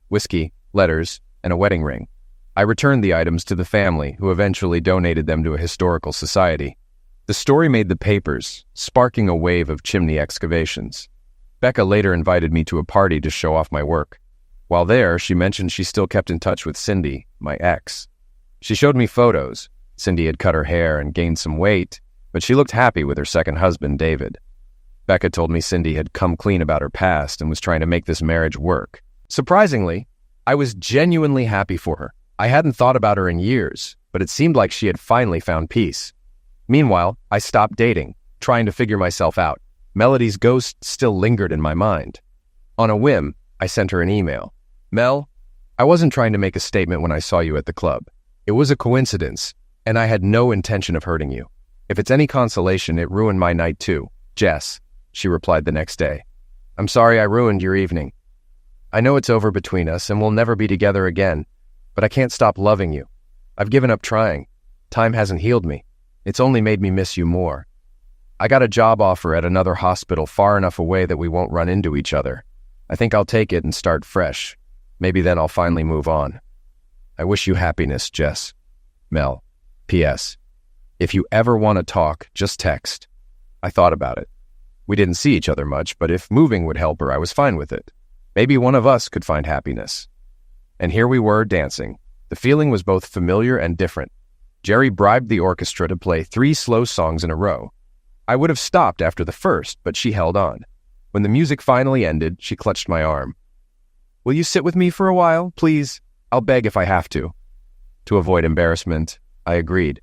Whiskey, letters, and a wedding ring. I returned the items to the family, who eventually donated them to a historical society. The story made the papers, sparking a wave of chimney excavations. Becca later invited me to a party to show off my work. While there, she mentioned she still kept in touch with Cindy, my ex. She showed me photos. Cindy had cut her hair and gained some weight, but she looked happy with her second husband, David. Becca told me Cindy had come clean about her past and was trying to make this marriage work. Surprisingly, I was genuinely happy for her. I hadn't thought about her in years, but it seemed like she had finally found peace. Meanwhile, I stopped dating, trying to figure myself out. Melody's ghost still lingered in my mind. On a whim, I sent her an email. "Mel, I wasn't trying to make a statement when I saw you at the club. It was a coincidence, and I had no intention of hurting you. If it's any consolation, it ruined my night too. Jess," she replied the next day. "I'm sorry I ruined your evening. I know it's over between us and we'll never be together again, but I can't stop loving you. I've given up trying. Time hasn't healed me. It's only made me miss you more. I got a job offer at another hospital far enough away that we won't run into each other. I think I'll take it and start fresh. Maybe then I'll finally move on. I wish you happiness, Jess. Mel. P.S. If you ever want to talk, just text." I thought about it. We didn't see each other much, but if moving would help her, I was fine with it. Maybe one of us could find happiness. And here we were, dancing. The feeling was both familiar and different. Jerry bribed the orchestra to play 3 slow songs in a row. I would have stopped after the first, but she held on. When the music finally ended, she clutched my arm. "Will you sit with me for a while, please? I'll beg if I have to." To avoid embarrassment, I agreed.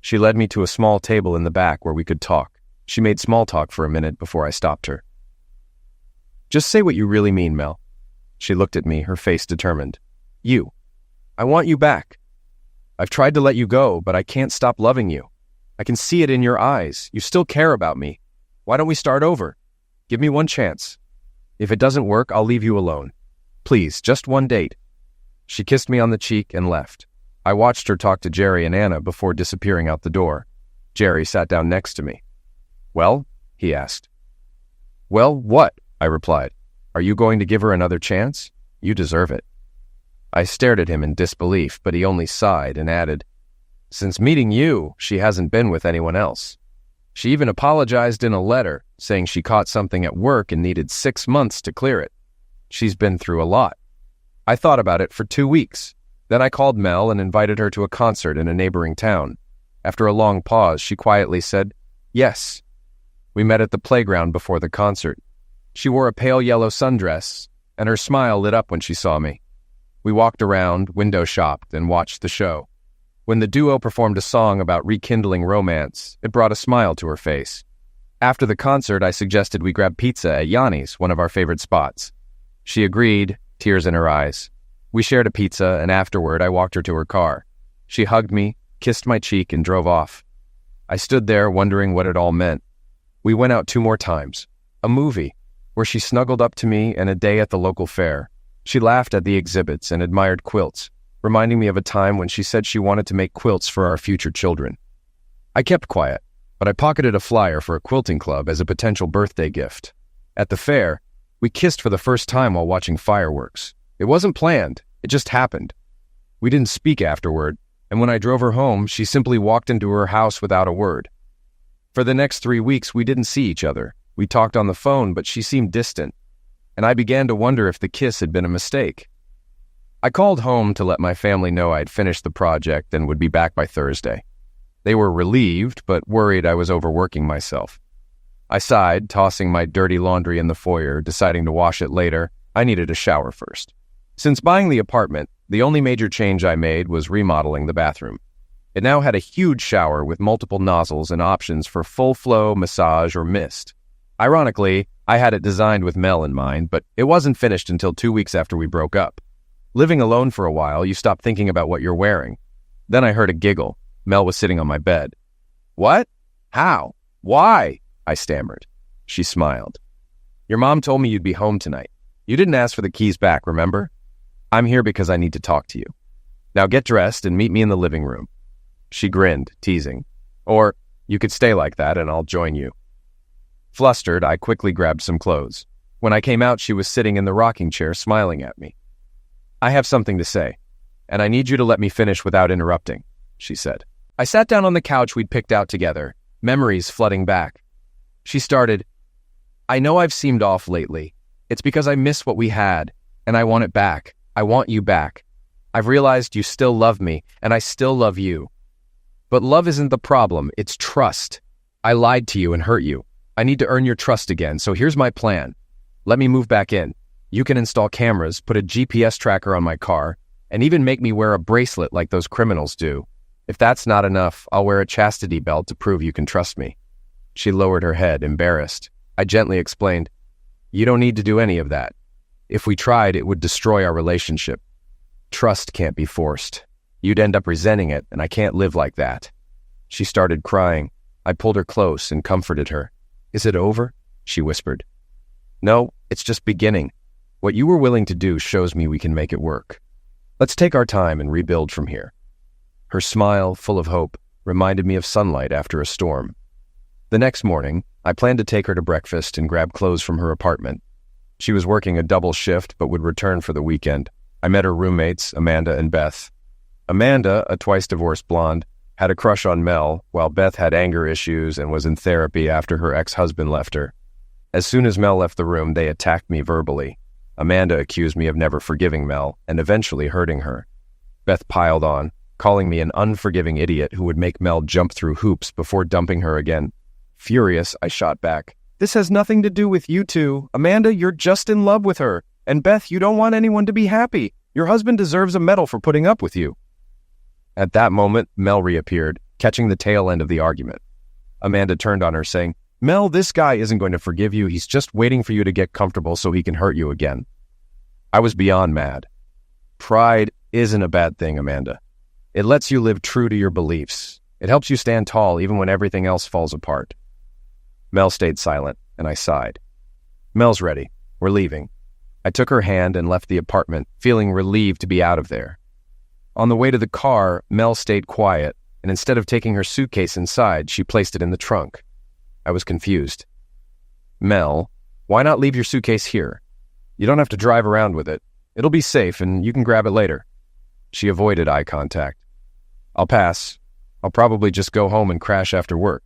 She led me to a small table in the back where we could talk. She made small talk for a minute before I stopped her. "Just say what you really mean, Mel." She looked at me, her face determined. "You. I want you back. I've tried to let you go, but I can't stop loving you. I can see it in your eyes. You still care about me. Why don't we start over? Give me one chance. If it doesn't work, I'll leave you alone. Please, just one date." She kissed me on the cheek and left. I watched her talk to Jerry and Anna before disappearing out the door. Jerry sat down next to me. "Well?" he asked. "Well, what?" I replied. "Are you going to give her another chance? You deserve it." I stared at him in disbelief, but he only sighed and added, Since meeting you, she hasn't been with anyone else. She even apologized in a letter, saying she caught something at work and needed 6 months to clear it. She's been through a lot. I thought about it for 2 weeks. Then I called Mel and invited her to a concert in a neighboring town. After a long pause, she quietly said, "Yes." We met at the playground before the concert. She wore a pale yellow sundress, and her smile lit up when she saw me. We walked around, window shopped, and watched the show. When the duo performed a song about rekindling romance, it brought a smile to her face. After the concert, I suggested we grab pizza at Yanni's, one of our favorite spots. She agreed, tears in her eyes. We shared a pizza, and afterward, I walked her to her car. She hugged me, kissed my cheek, and drove off. I stood there wondering what it all meant. We went out 2 more times. A movie, where she snuggled up to me, and a day at the local fair. She laughed at the exhibits and admired quilts, reminding me of a time when she said she wanted to make quilts for our future children. I kept quiet, but I pocketed a flyer for a quilting club as a potential birthday gift. At the fair, we kissed for the first time while watching fireworks. It wasn't planned, it just happened. We didn't speak afterward, and when I drove her home, she simply walked into her house without a word. For the next 3 weeks, we didn't see each other. We talked on the phone, but she seemed distant, and I began to wonder if the kiss had been a mistake. I called home to let my family know I had finished the project and would be back by Thursday. They were relieved, but worried I was overworking myself. I sighed, tossing my dirty laundry in the foyer, deciding to wash it later. I needed a shower first. Since buying the apartment, the only major change I made was remodeling the bathroom. It now had a huge shower with multiple nozzles and options for full flow, massage, or mist. Ironically, I had it designed with Mel in mind, but it wasn't finished until 2 weeks after we broke up. Living alone for a while, you stop thinking about what you're wearing. Then I heard a giggle. Mel was sitting on my bed. "What? How? Why?" I stammered. She smiled. "Your mom told me you'd be home tonight. You didn't ask for the keys back, remember? I'm here because I need to talk to you. Now get dressed and meet me in the living room." She grinned, teasing. "Or you could stay like that and I'll join you." Flustered, I quickly grabbed some clothes. When I came out, she was sitting in the rocking chair, smiling at me. "I have something to say, and I need you to let me finish without interrupting," she said. I sat down on the couch we'd picked out together, memories flooding back. She started, "I know I've seemed off lately. It's because I miss what we had, and I want it back. I want you back. I've realized you still love me, and I still love you. But love isn't the problem, it's trust. I lied to you and hurt you. I need to earn your trust again, so here's my plan. Let me move back in. You can install cameras, put a GPS tracker on my car, and even make me wear a bracelet like those criminals do. If that's not enough, I'll wear a chastity belt to prove you can trust me." She lowered her head, embarrassed. I gently explained, "You don't need to do any of that. If we tried, it would destroy our relationship. Trust can't be forced. You'd end up resenting it, and I can't live like that." She started crying. I pulled her close and comforted her. "Is it over?" she whispered. "No, it's just beginning. What you were willing to do shows me we can make it work. Let's take our time and rebuild from here." Her smile, full of hope, reminded me of sunlight after a storm. The next morning, I planned to take her to breakfast and grab clothes from her apartment. She was working a double shift but would return for the weekend. I met her roommates, Amanda and Beth. Amanda, a twice-divorced blonde, had a crush on Mel, while Beth had anger issues and was in therapy after her ex-husband left her. As soon as Mel left the room, they attacked me verbally. Amanda accused me of never forgiving Mel and eventually hurting her. Beth piled on, calling me an unforgiving idiot who would make Mel jump through hoops before dumping her again. Furious, I shot back. "This has nothing to do with you two. Amanda, you're just in love with her. And Beth, you don't want anyone to be happy. Your husband deserves a medal for putting up with you." At that moment, Mel reappeared, catching the tail end of the argument. Amanda turned on her, saying, "Mel, this guy isn't going to forgive you. He's just waiting for you to get comfortable so he can hurt you again." I was beyond mad. Pride isn't a bad thing, Amanda. It lets you live true to your beliefs. It helps you stand tall even when everything else falls apart. Mel stayed silent, and I sighed. "Mel's ready. We're leaving." I took her hand and left the apartment, feeling relieved to be out of there. On the way to the car, Mel stayed quiet, and instead of taking her suitcase inside, she placed it in the trunk. I was confused. "Mel, why not leave your suitcase here? You don't have to drive around with it. It'll be safe, and you can grab it later." She avoided eye contact. "I'll pass. I'll probably just go home and crash after work.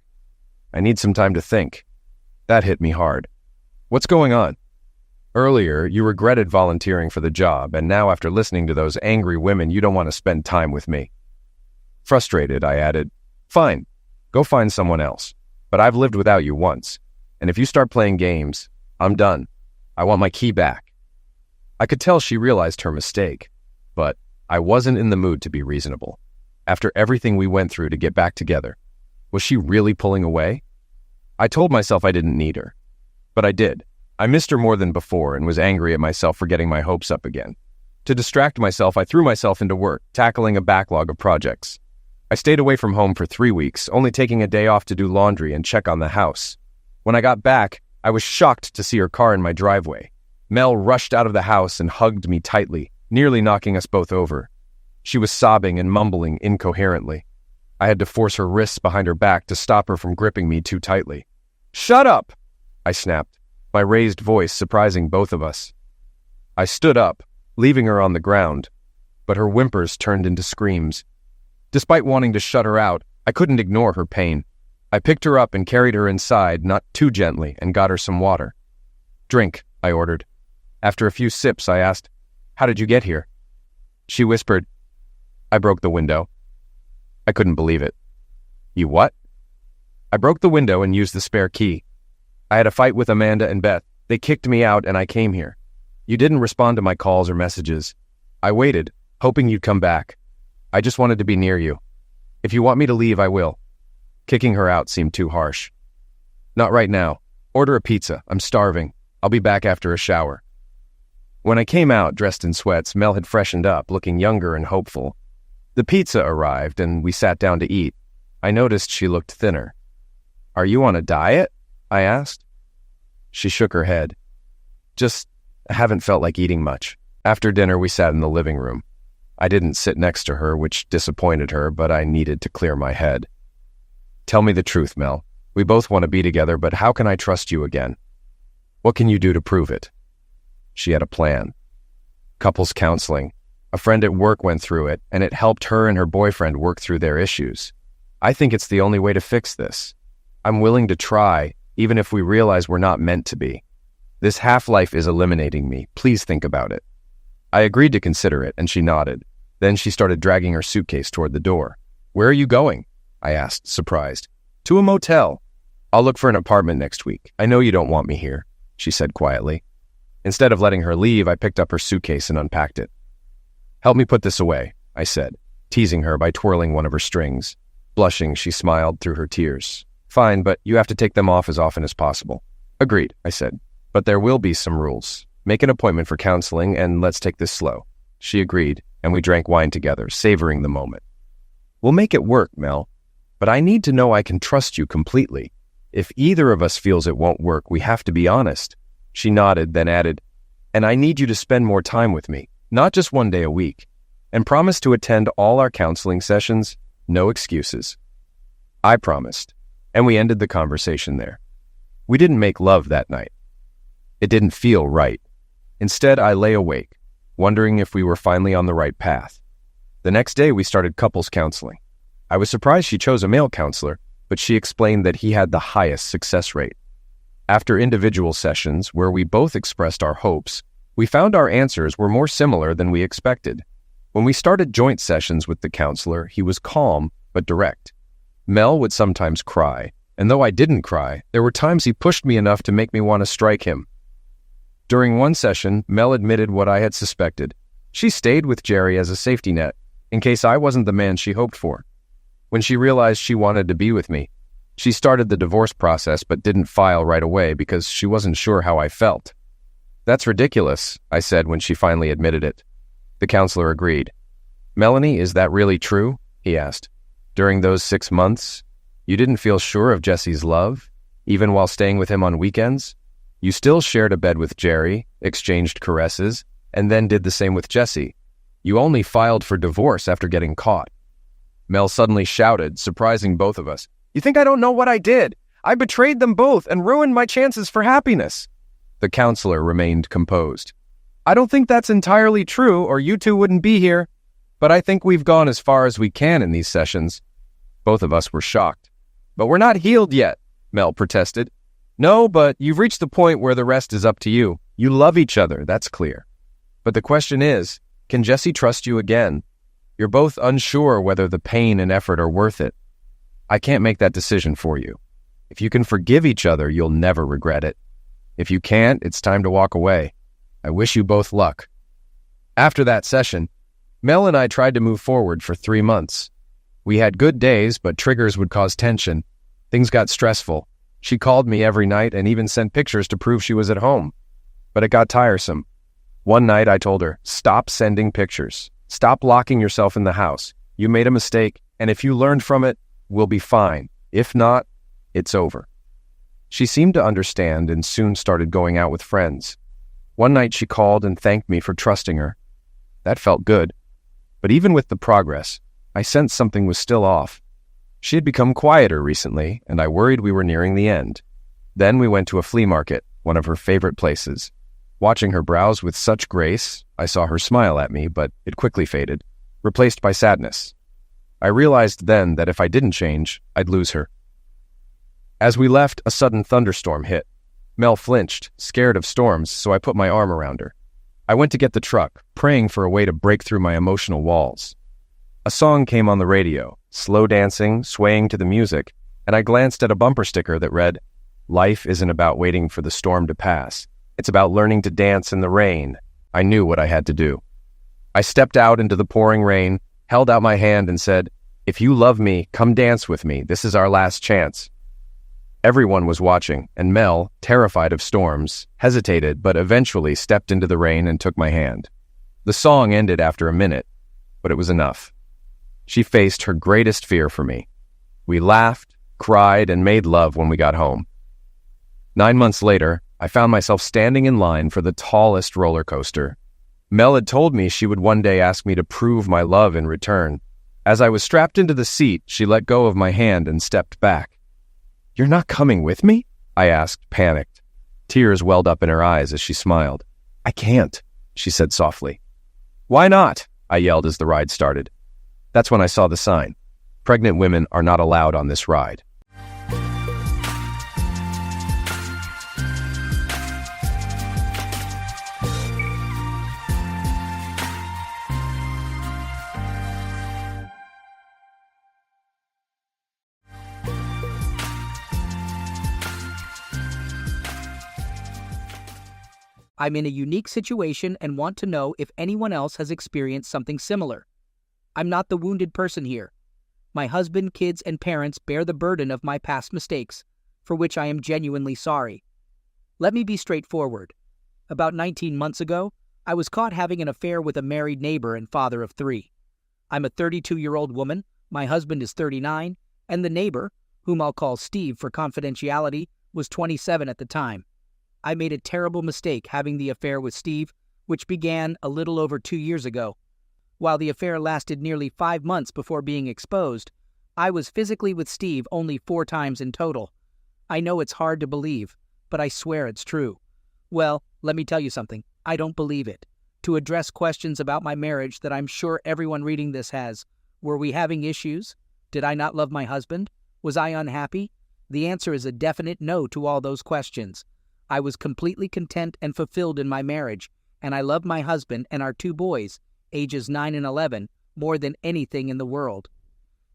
I need some time to think. That hit me hard. What's going on? Earlier, you regretted volunteering for the job, and now after listening to those angry women, you don't want to spend time with me. Frustrated, I added, Fine, go find someone else. But I've lived without you once, and if you start playing games, I'm done. I want my key back. I could tell she realized her mistake, but I wasn't in the mood to be reasonable. After everything we went through to get back together, was she really pulling away? I told myself I didn't need her, but I did. I missed her more than before and was angry at myself for getting my hopes up again. To distract myself, I threw myself into work, tackling a backlog of projects. I stayed away from home for 3 weeks, only taking a day off to do laundry and check on the house. When I got back, I was shocked to see her car in my driveway. Mel rushed out of the house and hugged me tightly, nearly knocking us both over. She was sobbing and mumbling incoherently. I had to force her wrists behind her back to stop her from gripping me too tightly. "Shut up!" I snapped, my raised voice surprising both of us. I stood up, leaving her on the ground, but her whimpers turned into screams. Despite wanting to shut her out, I couldn't ignore her pain. I picked her up and carried her inside, not too gently, and got her some water. "Drink," I ordered. After a few sips, I asked, "How did you get here?" She whispered, "I broke the window." I couldn't believe it. "You what?" "I broke the window and used the spare key. I had a fight with Amanda and Beth. They kicked me out and I came here. You didn't respond to my calls or messages. I waited, hoping you'd come back. I just wanted to be near you. If you want me to leave, I will." Kicking her out seemed too harsh. "Not right now. Order a pizza. I'm starving. I'll be back after a shower." When I came out, dressed in sweats, Mel had freshened up, looking younger and hopeful. The pizza arrived, and we sat down to eat. I noticed she looked thinner. "Are you on a diet?" I asked. She shook her head. "Just haven't felt like eating much." After dinner, we sat in the living room. I didn't sit next to her, which disappointed her, but I needed to clear my head. "Tell me the truth, Mel. We both want to be together, but how can I trust you again? What can you do to prove it?" She had a plan. Couples counseling. A friend at work went through it, and it helped her and her boyfriend work through their issues. I think it's the only way to fix this. I'm willing to try, even if we realize we're not meant to be. This half-life is eliminating me. Please think about it. I agreed to consider it, and she nodded. Then she started dragging her suitcase toward the door. "Where are you going?" I asked, surprised. "To a motel. I'll look for an apartment next week. I know you don't want me here," she said quietly. Instead of letting her leave, I picked up her suitcase and unpacked it. "Help me put this away," I said, teasing her by twirling one of her strings. Blushing, she smiled through her tears. "Fine, but you have to take them off as often as possible." "Agreed," I said, "but there will be some rules. Make an appointment for counseling, and let's take this slow." She agreed, and we drank wine together, savoring the moment. "We'll make it work, Mel, but I need to know I can trust you completely. If either of us feels it won't work, we have to be honest." She nodded, then added, "And I need you to spend more time with me, not just one day a week, and promise to attend all our counseling sessions, no excuses." I promised, and we ended the conversation there. We didn't make love that night. It didn't feel right. Instead, I lay awake, wondering if we were finally on the right path. The next day, we started couples counseling. I was surprised she chose a male counselor, but she explained that he had the highest success rate. After individual sessions, where we both expressed our hopes, we found our answers were more similar than we expected. When we started joint sessions with the counselor, he was calm but direct. Mel would sometimes cry, and though I didn't cry, there were times he pushed me enough to make me want to strike him. During one session, Mel admitted what I had suspected. She stayed with Jerry as a safety net, in case I wasn't the man she hoped for. When she realized she wanted to be with me, she started the divorce process but didn't file right away because she wasn't sure how I felt. "That's ridiculous," I said when she finally admitted it. The counselor agreed. "Melanie, is that really true?" he asked. "During those 6 months, you didn't feel sure of Jesse's love, even while staying with him on weekends? You still shared a bed with Jerry, exchanged caresses, and then did the same with Jesse. You only filed for divorce after getting caught." Mel suddenly shouted, surprising both of us. "You think I don't know what I did? I betrayed them both and ruined my chances for happiness." The counselor remained composed. "I don't think that's entirely true, or you two wouldn't be here. But I think we've gone as far as we can in these sessions. Both of us were shocked. "But we're not healed yet," Mel protested. "No, but you've reached the point where the rest is up to you. You love each other, that's clear. But the question is, can Jesse trust you again? You're both unsure whether the pain and effort are worth it. I can't make that decision for you. If you can forgive each other, you'll never regret it. If you can't, it's time to walk away. I wish you both luck." After that session, Mel and I tried to move forward for 3 months. We had good days, but triggers would cause tension. Things got stressful. She called me every night and even sent pictures to prove she was at home. But it got tiresome. One night I told her, "Stop sending pictures. Stop locking yourself in the house. You made a mistake, and if you learned from it, we'll be fine. If not, it's over." She seemed to understand and soon started going out with friends. One night she called and thanked me for trusting her. That felt good. But even with the progress, I sensed something was still off. She had become quieter recently, and I worried we were nearing the end. Then we went to a flea market, one of her favorite places. Watching her browse with such grace, I saw her smile at me, but it quickly faded, replaced by sadness. I realized then that if I didn't change, I'd lose her. As we left, a sudden thunderstorm hit. Mel flinched, scared of storms, so I put my arm around her. I went to get the truck, praying for a way to break through my emotional walls. A song came on the radio, slow dancing, swaying to the music, and I glanced at a bumper sticker that read, "Life isn't about waiting for the storm to pass. It's about learning to dance in the rain." I knew what I had to do. I stepped out into the pouring rain, held out my hand and said, "If you love me, come dance with me. This is our last chance." Everyone was watching, and Mel, terrified of storms, hesitated but eventually stepped into the rain and took my hand. The song ended after a minute, but it was enough. She faced her greatest fear for me. We laughed, cried, and made love when we got home. 9 months later, I found myself standing in line for the tallest roller coaster. Mel had told me she would one day ask me to prove my love in return. As I was strapped into the seat, she let go of my hand and stepped back. "You're not coming with me?" I asked, panicked. Tears welled up in her eyes as she smiled. "I can't," she said softly. "Why not?" I yelled as the ride started. That's when I saw the sign. Pregnant women are not allowed on this ride. I'm in a unique situation and want to know if anyone else has experienced something similar. I'm not the wounded person here. My husband, kids, and parents bear the burden of my past mistakes, for which I am genuinely sorry. Let me be straightforward. About 19 months ago, I was caught having an affair with a married neighbor and father of 3. I'm a 32-year-old woman, my husband is 39, and the neighbor, whom I'll call Steve for confidentiality, was 27 at the time. I made a terrible mistake having the affair with Steve, which began a little over 2 years ago. While the affair lasted nearly 5 months before being exposed, I was physically with Steve only 4 times in total. I know it's hard to believe, but I swear it's true. Well, let me tell you something. I don't believe it. To address questions about my marriage that I'm sure everyone reading this has, were we having issues? Did I not love my husband? Was I unhappy? The answer is a definite no to all those questions. I was completely content and fulfilled in my marriage, and I love my husband and our 2 boys, ages 9 and 11, more than anything in the world.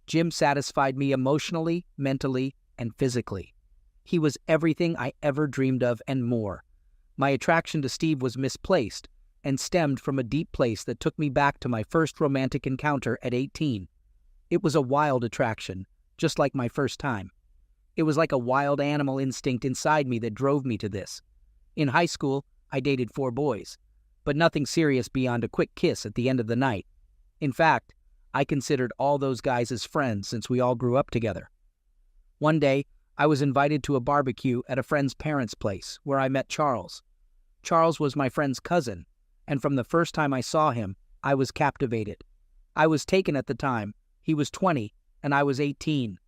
Jim satisfied me emotionally, mentally, and physically. He was everything I ever dreamed of and more. My attraction to Steve was misplaced and stemmed from a deep place that took me back to my first romantic encounter at 18. It was a wild attraction, just like my first time. It was like a wild animal instinct inside me that drove me to this. In high school, I dated 4 boys, but nothing serious beyond a quick kiss at the end of the night. In fact, I considered all those guys as friends since we all grew up together. One day, I was invited to a barbecue at a friend's parents' place where I met Charles. Charles was my friend's cousin, and from the first time I saw him, I was captivated. I was taken at the time. He was 20, and I was 18.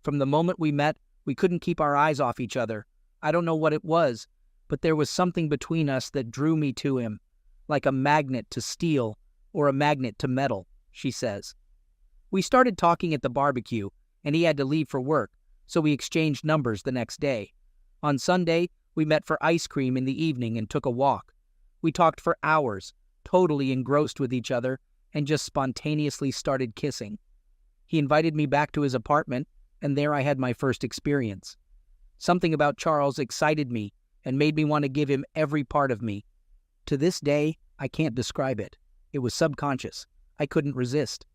From the moment we met, we couldn't keep our eyes off each other. I don't know what it was, but there was something between us that drew me to him, like a magnet to steel or a magnet to metal, she says. We started talking at the barbecue, and he had to leave for work, so we exchanged numbers the next day. On Sunday, we met for ice cream in the evening and took a walk. We talked for hours, totally engrossed with each other, and just spontaneously started kissing. He invited me back to his apartment, and there I had my first experience. Something about Charles excited me and made me want to give him every part of me. To this day, I can't describe it. It was subconscious. I couldn't resist.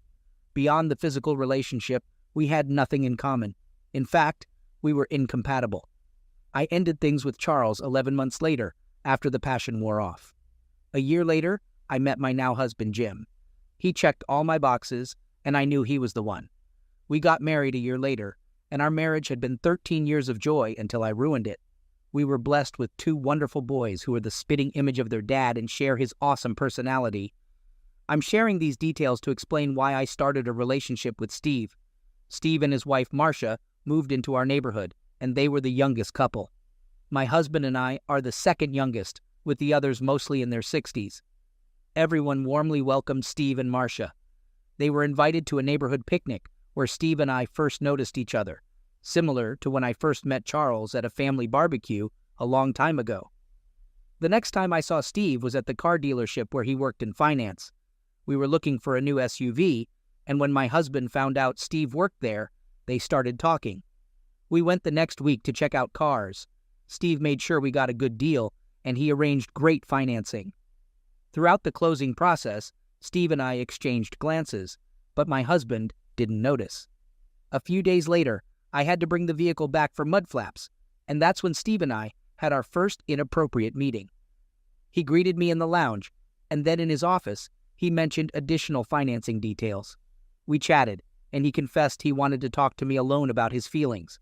Beyond the physical relationship, we had nothing in common. In fact, we were incompatible. I ended things with Charles 11 months later, after the passion wore off. A year later, I met my now husband, Jim. He checked all my boxes, and I knew he was the one. We got married a year later, and our marriage had been 13 years of joy until I ruined it. We were blessed with 2 wonderful boys who are the spitting image of their dad and share his awesome personality. I'm sharing these details to explain why I started a relationship with Steve. Steve and his wife, Marcia, moved into our neighborhood, and they were the youngest couple. My husband and I are the second youngest, with the others mostly in their 60s. Everyone warmly welcomed Steve and Marcia. They were invited to a neighborhood picnic where Steve and I first noticed each other, similar to when I first met Charles at a family barbecue a long time ago. The next time I saw Steve was at the car dealership where he worked in finance. We were looking for a new SUV, and when my husband found out Steve worked there, they started talking. We went the next week to check out cars. Steve made sure we got a good deal, and he arranged great financing. Throughout the closing process, Steve and I exchanged glances, but my husband didn't notice. A few days later, I had to bring the vehicle back for mud flaps, and that's when Steve and I had our first inappropriate meeting. He greeted me in the lounge, and then in his office, he mentioned additional financing details. We chatted, and he confessed he wanted to talk to me alone about his feelings.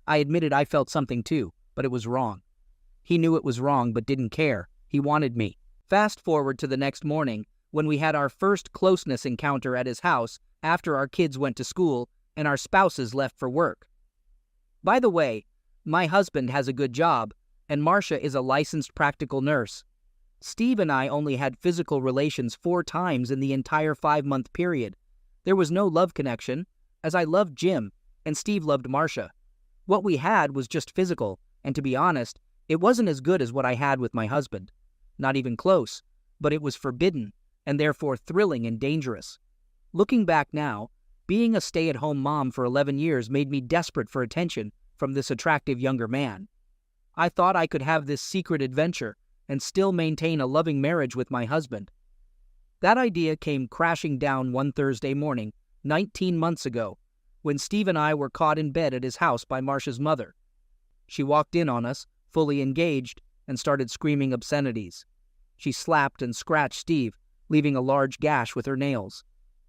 I admitted I felt something too, but it was wrong. He knew it was wrong but didn't care. He wanted me. Fast forward to the next morning, when we had our first closeness encounter at his house after our kids went to school and our spouses left for work. By the way, my husband has a good job, and Marcia is a licensed practical nurse. Steve and I only had physical relations 4 times in the entire 5-month period. There was no love connection, as I loved Jim, and Steve loved Marcia. What we had was just physical, and to be honest, it wasn't as good as what I had with my husband. Not even close, but it was forbidden, and therefore thrilling and dangerous. Looking back now, being a stay-at-home mom for 11 years made me desperate for attention from this attractive younger man. I thought I could have this secret adventure and still maintain a loving marriage with my husband. That idea came crashing down one Thursday morning, 19 months ago, when Steve and I were caught in bed at his house by Marcia's mother. She walked in on us, fully engaged, and started screaming obscenities. She slapped and scratched Steve, leaving a large gash with her nails.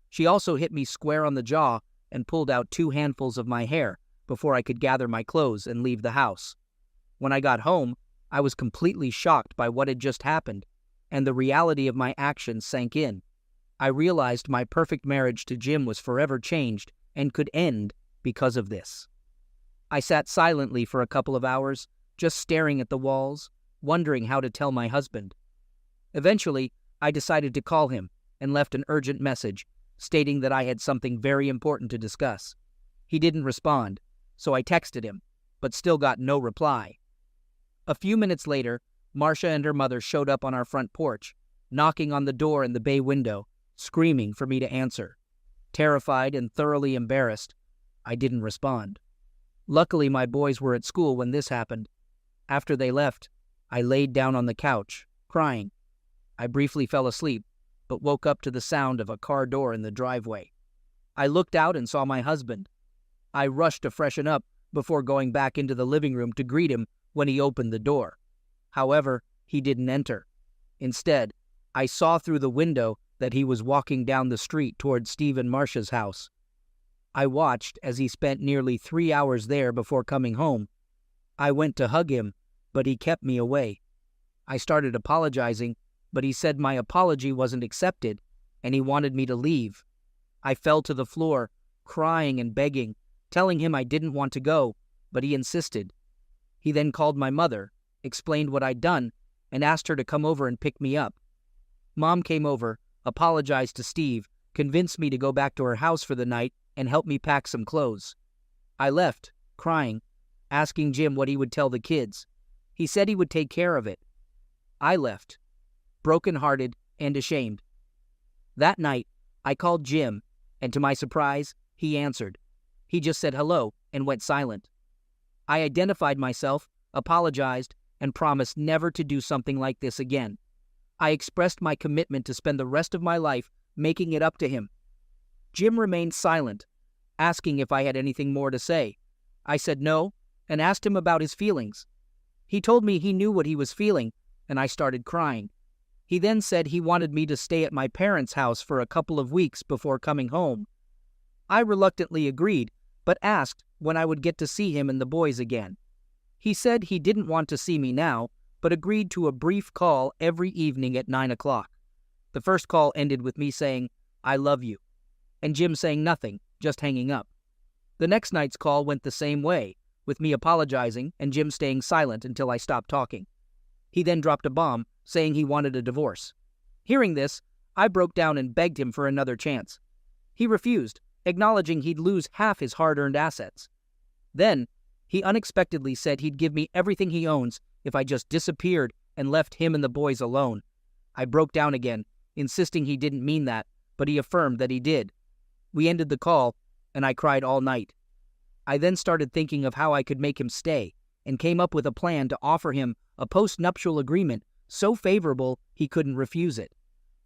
She also hit me square on the jaw and pulled out 2 handfuls of my hair before I could gather my clothes and leave the house. When I got home, I was completely shocked by what had just happened, and the reality of my actions sank in. I realized my perfect marriage to Jim was forever changed and could end because of this. I sat silently for a couple of hours, just staring at the walls, wondering how to tell my husband. Eventually, I decided to call him and left an urgent message, stating that I had something very important to discuss. He didn't respond, so I texted him, but still got no reply. A few minutes later, Marcia and her mother showed up on our front porch, knocking on the door in the bay window, screaming for me to answer. Terrified and thoroughly embarrassed, I didn't respond. Luckily, my boys were at school when this happened. After they left, I laid down on the couch, crying. I briefly fell asleep, but woke up to the sound of a car door in the driveway. I looked out and saw my husband. I rushed to freshen up before going back into the living room to greet him when he opened the door. However, he didn't enter. Instead, I saw through the window that he was walking down the street toward Steve and Marcia's house. I watched as he spent nearly 3 hours there before coming home. I went to hug him, but he kept me away. I started apologizing, but he said my apology wasn't accepted, and he wanted me to leave. I fell to the floor, crying and begging, telling him I didn't want to go, but he insisted. He then called my mother, explained what I'd done, and asked her to come over and pick me up. Mom came over, apologized to Steve, convinced me to go back to her house for the night, and helped me pack some clothes. I left, crying, asking Jim what he would tell the kids. He said he would take care of it. I left, broken-hearted and ashamed. That night, I called Jim, and to my surprise, he answered. He just said hello and went silent. I identified myself, apologized, and promised never to do something like this again. I expressed my commitment to spend the rest of my life making it up to him. Jim remained silent, asking if I had anything more to say. I said no, and asked him about his feelings. He told me he knew what he was feeling, and I started crying. He then said he wanted me to stay at my parents' house for a couple of weeks before coming home. I reluctantly agreed, but asked when I would get to see him and the boys again. He said he didn't want to see me now, but agreed to a brief call every evening at 9 o'clock. The first call ended with me saying, "I love you," and Jim saying nothing, just hanging up. The next night's call went the same way, with me apologizing and Jim staying silent until I stopped talking. He then dropped a bomb, saying he wanted a divorce. Hearing this, I broke down and begged him for another chance. He refused, acknowledging he'd lose half his hard-earned assets. Then, he unexpectedly said he'd give me everything he owns if I just disappeared and left him and the boys alone. I broke down again, insisting he didn't mean that, but he affirmed that he did. We ended the call, and I cried all night. I then started thinking of how I could make him stay, and came up with a plan to offer him a post-nuptial agreement so favorable he couldn't refuse it.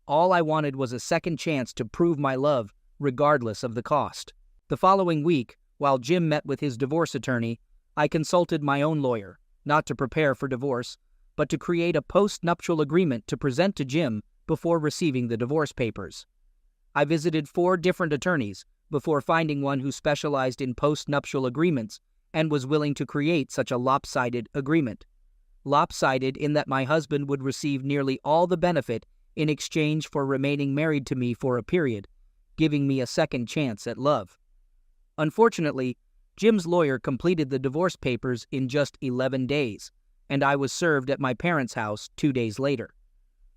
All I wanted was a second chance to prove my love, regardless of the cost. The following week, while Jim met with his divorce attorney, I consulted my own lawyer, not to prepare for divorce, but to create a post-nuptial agreement to present to Jim before receiving the divorce papers. I visited 4 different attorneys before finding one who specialized in post-nuptial agreements and was willing to create such a lopsided agreement. Lopsided in that my husband would receive nearly all the benefit in exchange for remaining married to me for a period, giving me a second chance at love. Unfortunately, Jim's lawyer completed the divorce papers in just 11 days, and I was served at my parents' house 2 days later.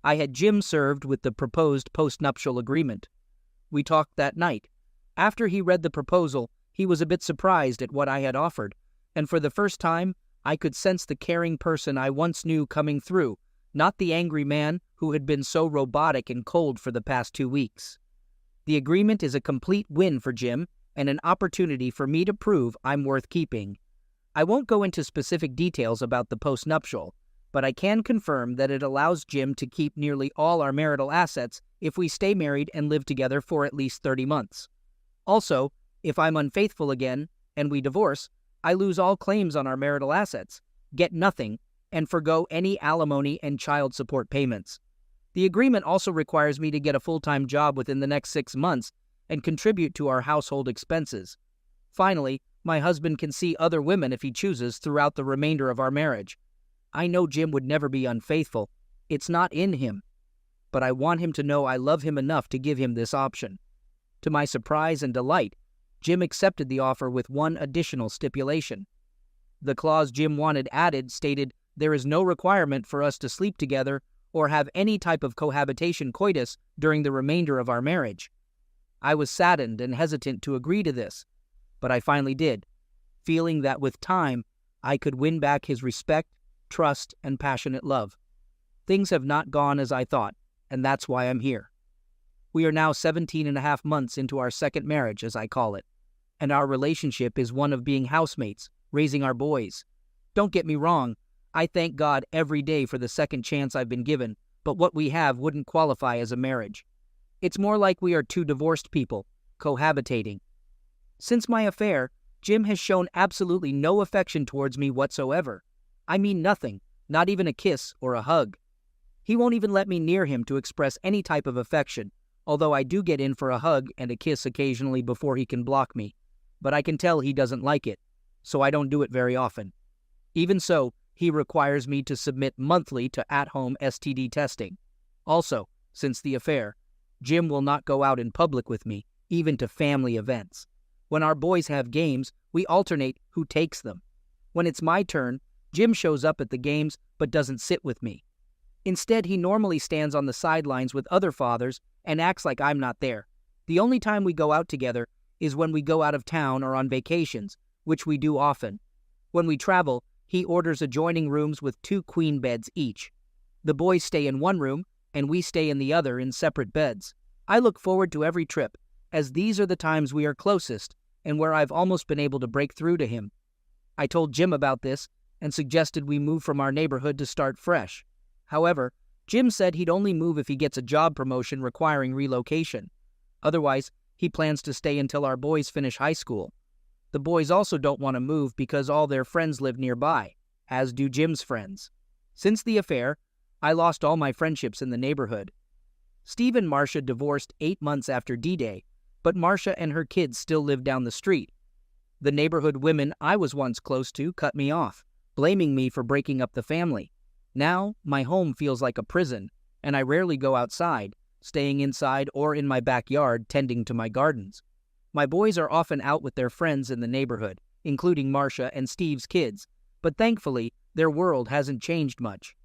I had Jim served with the proposed postnuptial agreement. We talked that night. After he read the proposal, he was a bit surprised at what I had offered, and for the first time, I could sense the caring person I once knew coming through, not the angry man who had been so robotic and cold for the past 2 weeks. The agreement is a complete win for Jim and an opportunity for me to prove I'm worth keeping. I won't go into specific details about the postnuptial, but I can confirm that it allows Jim to keep nearly all our marital assets if we stay married and live together for at least 30 months. Also, if I'm unfaithful again and we divorce, I lose all claims on our marital assets, get nothing, and forgo any alimony and child support payments. The agreement also requires me to get a full-time job within the next 6 months and contribute to our household expenses. Finally, my husband can see other women if he chooses throughout the remainder of our marriage. I know Jim would never be unfaithful. It's not in him. But I want him to know I love him enough to give him this option. To my surprise and delight, Jim accepted the offer with one additional stipulation. The clause Jim wanted added stated there is no requirement for us to sleep together or have any type of cohabitation coitus during the remainder of our marriage. I was saddened and hesitant to agree to this, but I finally did, feeling that with time I could win back his respect, trust, and passionate love. Things have not gone as I thought, and that's why I'm here. We are now 17 and a half months into our second marriage, as I call it, and our relationship is one of being housemates, raising our boys. Don't get me wrong, I thank God every day for the second chance I've been given, but what we have wouldn't qualify as a marriage. It's more like we are 2 divorced people, cohabitating. Since my affair, Jim has shown absolutely no affection towards me whatsoever. I mean nothing, not even a kiss or a hug. He won't even let me near him to express any type of affection, although I do get in for a hug and a kiss occasionally before he can block me. But I can tell he doesn't like it, so I don't do it very often. Even so, he requires me to submit monthly to at-home STD testing. Also, since the affair, Jim will not go out in public with me, even to family events. When our boys have games, we alternate who takes them. When it's my turn, Jim shows up at the games but doesn't sit with me. Instead, he normally stands on the sidelines with other fathers and acts like I'm not there. The only time we go out together is when we go out of town or on vacations, which we do often. When we travel, he orders adjoining rooms with 2 queen beds each. The boys stay in one room, and we stay in the other in separate beds. I look forward to every trip, as these are the times we are closest and where I've almost been able to break through to him. I told Jim about this and suggested we move from our neighborhood to start fresh. However, Jim said he'd only move if he gets a job promotion requiring relocation. Otherwise, he plans to stay until our boys finish high school. The boys also don't want to move because all their friends live nearby, as do Jim's friends. Since the affair, I lost all my friendships in the neighborhood. Steve and Marcia divorced 8 months after D-Day, but Marcia and her kids still live down the street. The neighborhood women I was once close to cut me off, blaming me for breaking up the family. Now, my home feels like a prison, and I rarely go outside, staying inside or in my backyard tending to my gardens. My boys are often out with their friends in the neighborhood, including Marcia and Steve's kids, but thankfully, their world hasn't changed much.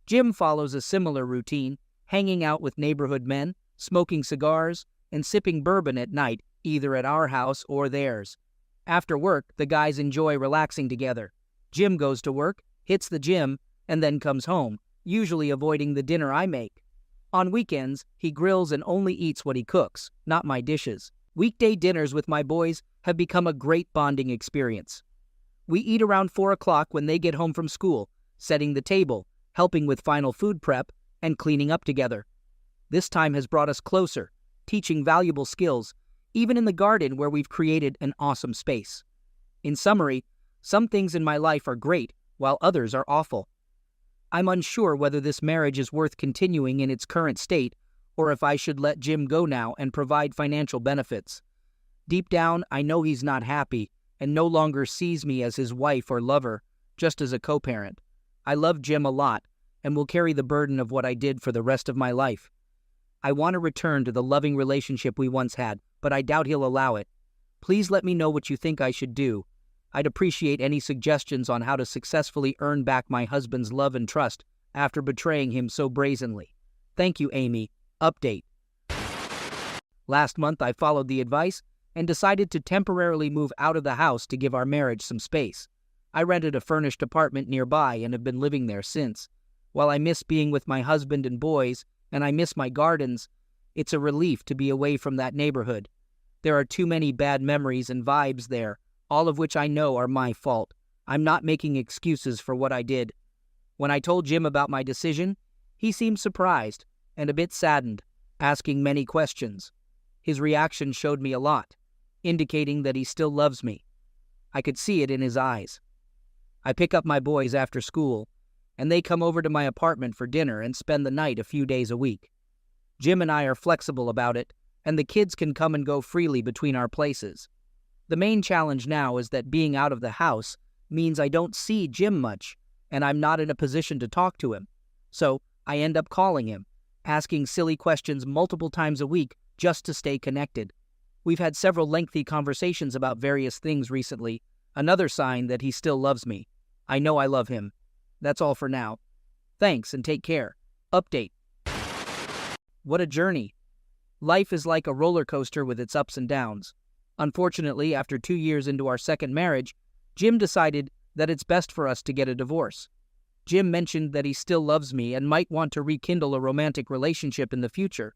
Jim follows a similar routine, hanging out with neighborhood men, smoking cigars, and sipping bourbon at night, either at our house or theirs. After work, the guys enjoy relaxing together. Jim goes to work, hits the gym, and then comes home, usually avoiding the dinner I make. On weekends, he grills and only eats what he cooks, not my dishes. Weekday dinners with my boys have become a great bonding experience. We eat around 4 o'clock when they get home from school, setting the table, helping with final food prep, and cleaning up together. This time has brought us closer, teaching valuable skills, even in the garden where we've created an awesome space. In summary, some things in my life are great, while others are awful. I'm unsure whether this marriage is worth continuing in its current state, or if I should let Jim go now and provide financial benefits. Deep down, I know he's not happy and no longer sees me as his wife or lover, just as a co-parent. I love Jim a lot and will carry the burden of what I did for the rest of my life. I want to return to the loving relationship we once had, but I doubt he'll allow it. Please let me know what you think I should do. I'd appreciate any suggestions on how to successfully earn back my husband's love and trust after betraying him so brazenly. Thank you, Amy. Update. Last month, I followed the advice and decided to temporarily move out of the house to give our marriage some space. I rented a furnished apartment nearby and have been living there since. While I miss being with my husband and boys, and I miss my gardens, it's a relief to be away from that neighborhood. There are too many bad memories and vibes there, all of which I know are my fault. I'm not making excuses for what I did. When I told Jim about my decision, he seemed surprised and a bit saddened, asking many questions. His reaction showed me a lot, indicating that he still loves me. I could see it in his eyes. I pick up my boys after school, and they come over to my apartment for dinner and spend the night a few days a week. Jim and I are flexible about it, and the kids can come and go freely between our places. The main challenge now is that being out of the house means I don't see Jim much, and I'm not in a position to talk to him. So I end up calling him, asking silly questions multiple times a week just to stay connected. We've had several lengthy conversations about various things recently, another sign that he still loves me. I know I love him. That's all for now. Thanks and take care. Update. What a journey. Life is like a roller coaster with its ups and downs. Unfortunately, after 2 years into our second marriage, Jim decided that it's best for us to get a divorce. Jim mentioned that he still loves me and might want to rekindle a romantic relationship in the future,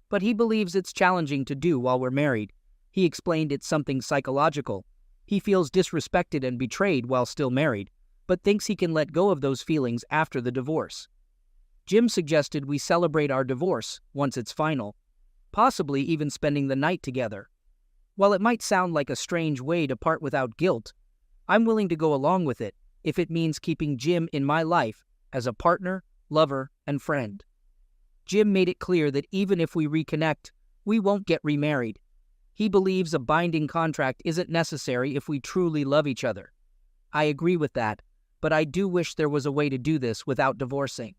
but he believes it's challenging to do while we're married. He explained it's something psychological. He feels disrespected and betrayed while still married, but thinks he can let go of those feelings after the divorce. Jim suggested we celebrate our divorce once it's final, possibly even spending the night together. While it might sound like a strange way to part without guilt, I'm willing to go along with it if it means keeping Jim in my life as a partner, lover, and friend. Jim made it clear that even if we reconnect, we won't get remarried. He believes a binding contract isn't necessary if we truly love each other. I agree with that, but I do wish there was a way to do this without divorcing.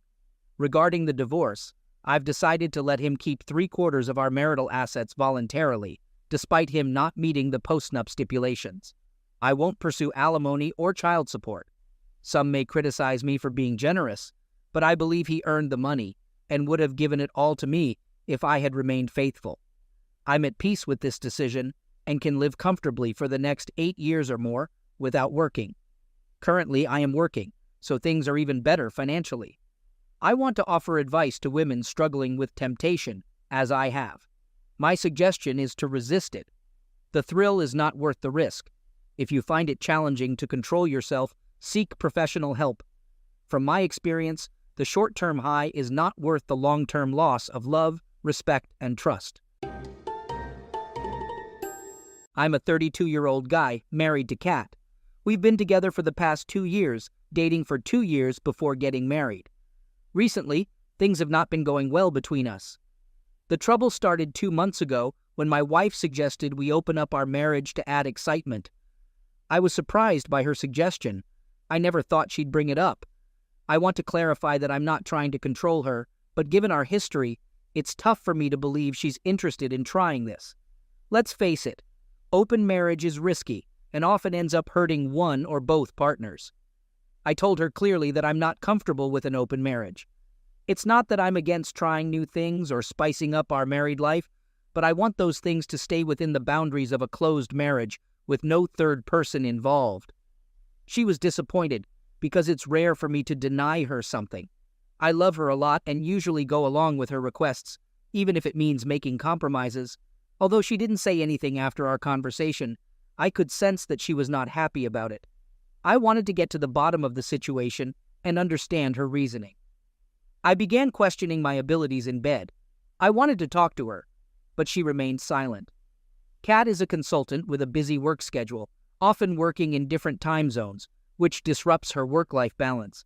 Regarding the divorce, I've decided to let him keep 3/4 of our marital assets voluntarily, despite him not meeting the postnup stipulations. I won't pursue alimony or child support. Some may criticize me for being generous, but I believe he earned the money and would have given it all to me if I had remained faithful. I'm at peace with this decision and can live comfortably for the next 8 years or more, without working. Currently, I am working, so things are even better financially. I want to offer advice to women struggling with temptation, as I have. My suggestion is to resist it. The thrill is not worth the risk. If you find it challenging to control yourself, seek professional help. From my experience, the short-term high is not worth the long-term loss of love, respect, and trust. I'm a 32-year-old guy married to Kat. We've been together for the past 2 years, dating for 2 years before getting married. Recently, things have not been going well between us. The trouble started 2 months ago when my wife suggested we open up our marriage to add excitement. I was surprised by her suggestion. I never thought she'd bring it up. I want to clarify that I'm not trying to control her, but given our history, it's tough for me to believe she's interested in trying this. Let's face it, open marriage is risky and often ends up hurting one or both partners. I told her clearly that I'm not comfortable with an open marriage. It's not that I'm against trying new things or spicing up our married life, but I want those things to stay within the boundaries of a closed marriage with no third person involved. She was disappointed because it's rare for me to deny her something. I love her a lot and usually go along with her requests, even if it means making compromises. Although she didn't say anything after our conversation, I could sense that she was not happy about it. I wanted to get to the bottom of the situation and understand her reasoning. I began questioning my abilities in bed. I wanted to talk to her, but she remained silent. Kat is a consultant with a busy work schedule, often working in different time zones, which disrupts her work-life balance.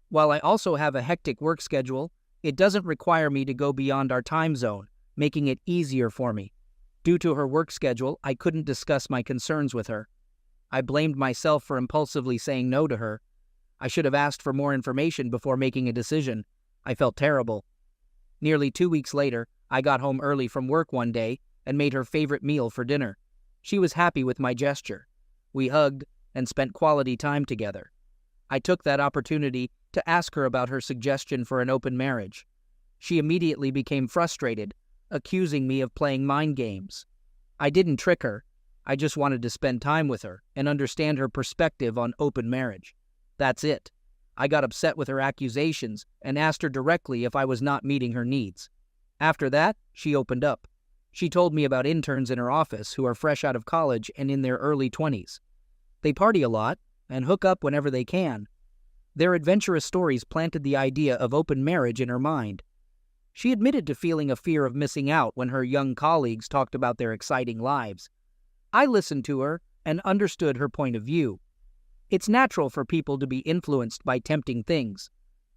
While I also have a hectic work schedule, it doesn't require me to go beyond our time zone, making it easier for me. Due to her work schedule, I couldn't discuss my concerns with her. I blamed myself for impulsively saying no to her. I should have asked for more information before making a decision. I felt terrible. Nearly 2 weeks later, I got home early from work one day and made her favorite meal for dinner. She was happy with my gesture. We hugged and spent quality time together. I took that opportunity to ask her about her suggestion for an open marriage. She immediately became frustrated, accusing me of playing mind games. I didn't trick her. I just wanted to spend time with her and understand her perspective on open marriage. That's it. I got upset with her accusations and asked her directly if I was not meeting her needs. After that, she opened up. She told me about interns in her office who are fresh out of college and in their early 20s. They party a lot and hook up whenever they can. Their adventurous stories planted the idea of open marriage in her mind. She admitted to feeling a fear of missing out when her young colleagues talked about their exciting lives. I listened to her and understood her point of view. It's natural for people to be influenced by tempting things.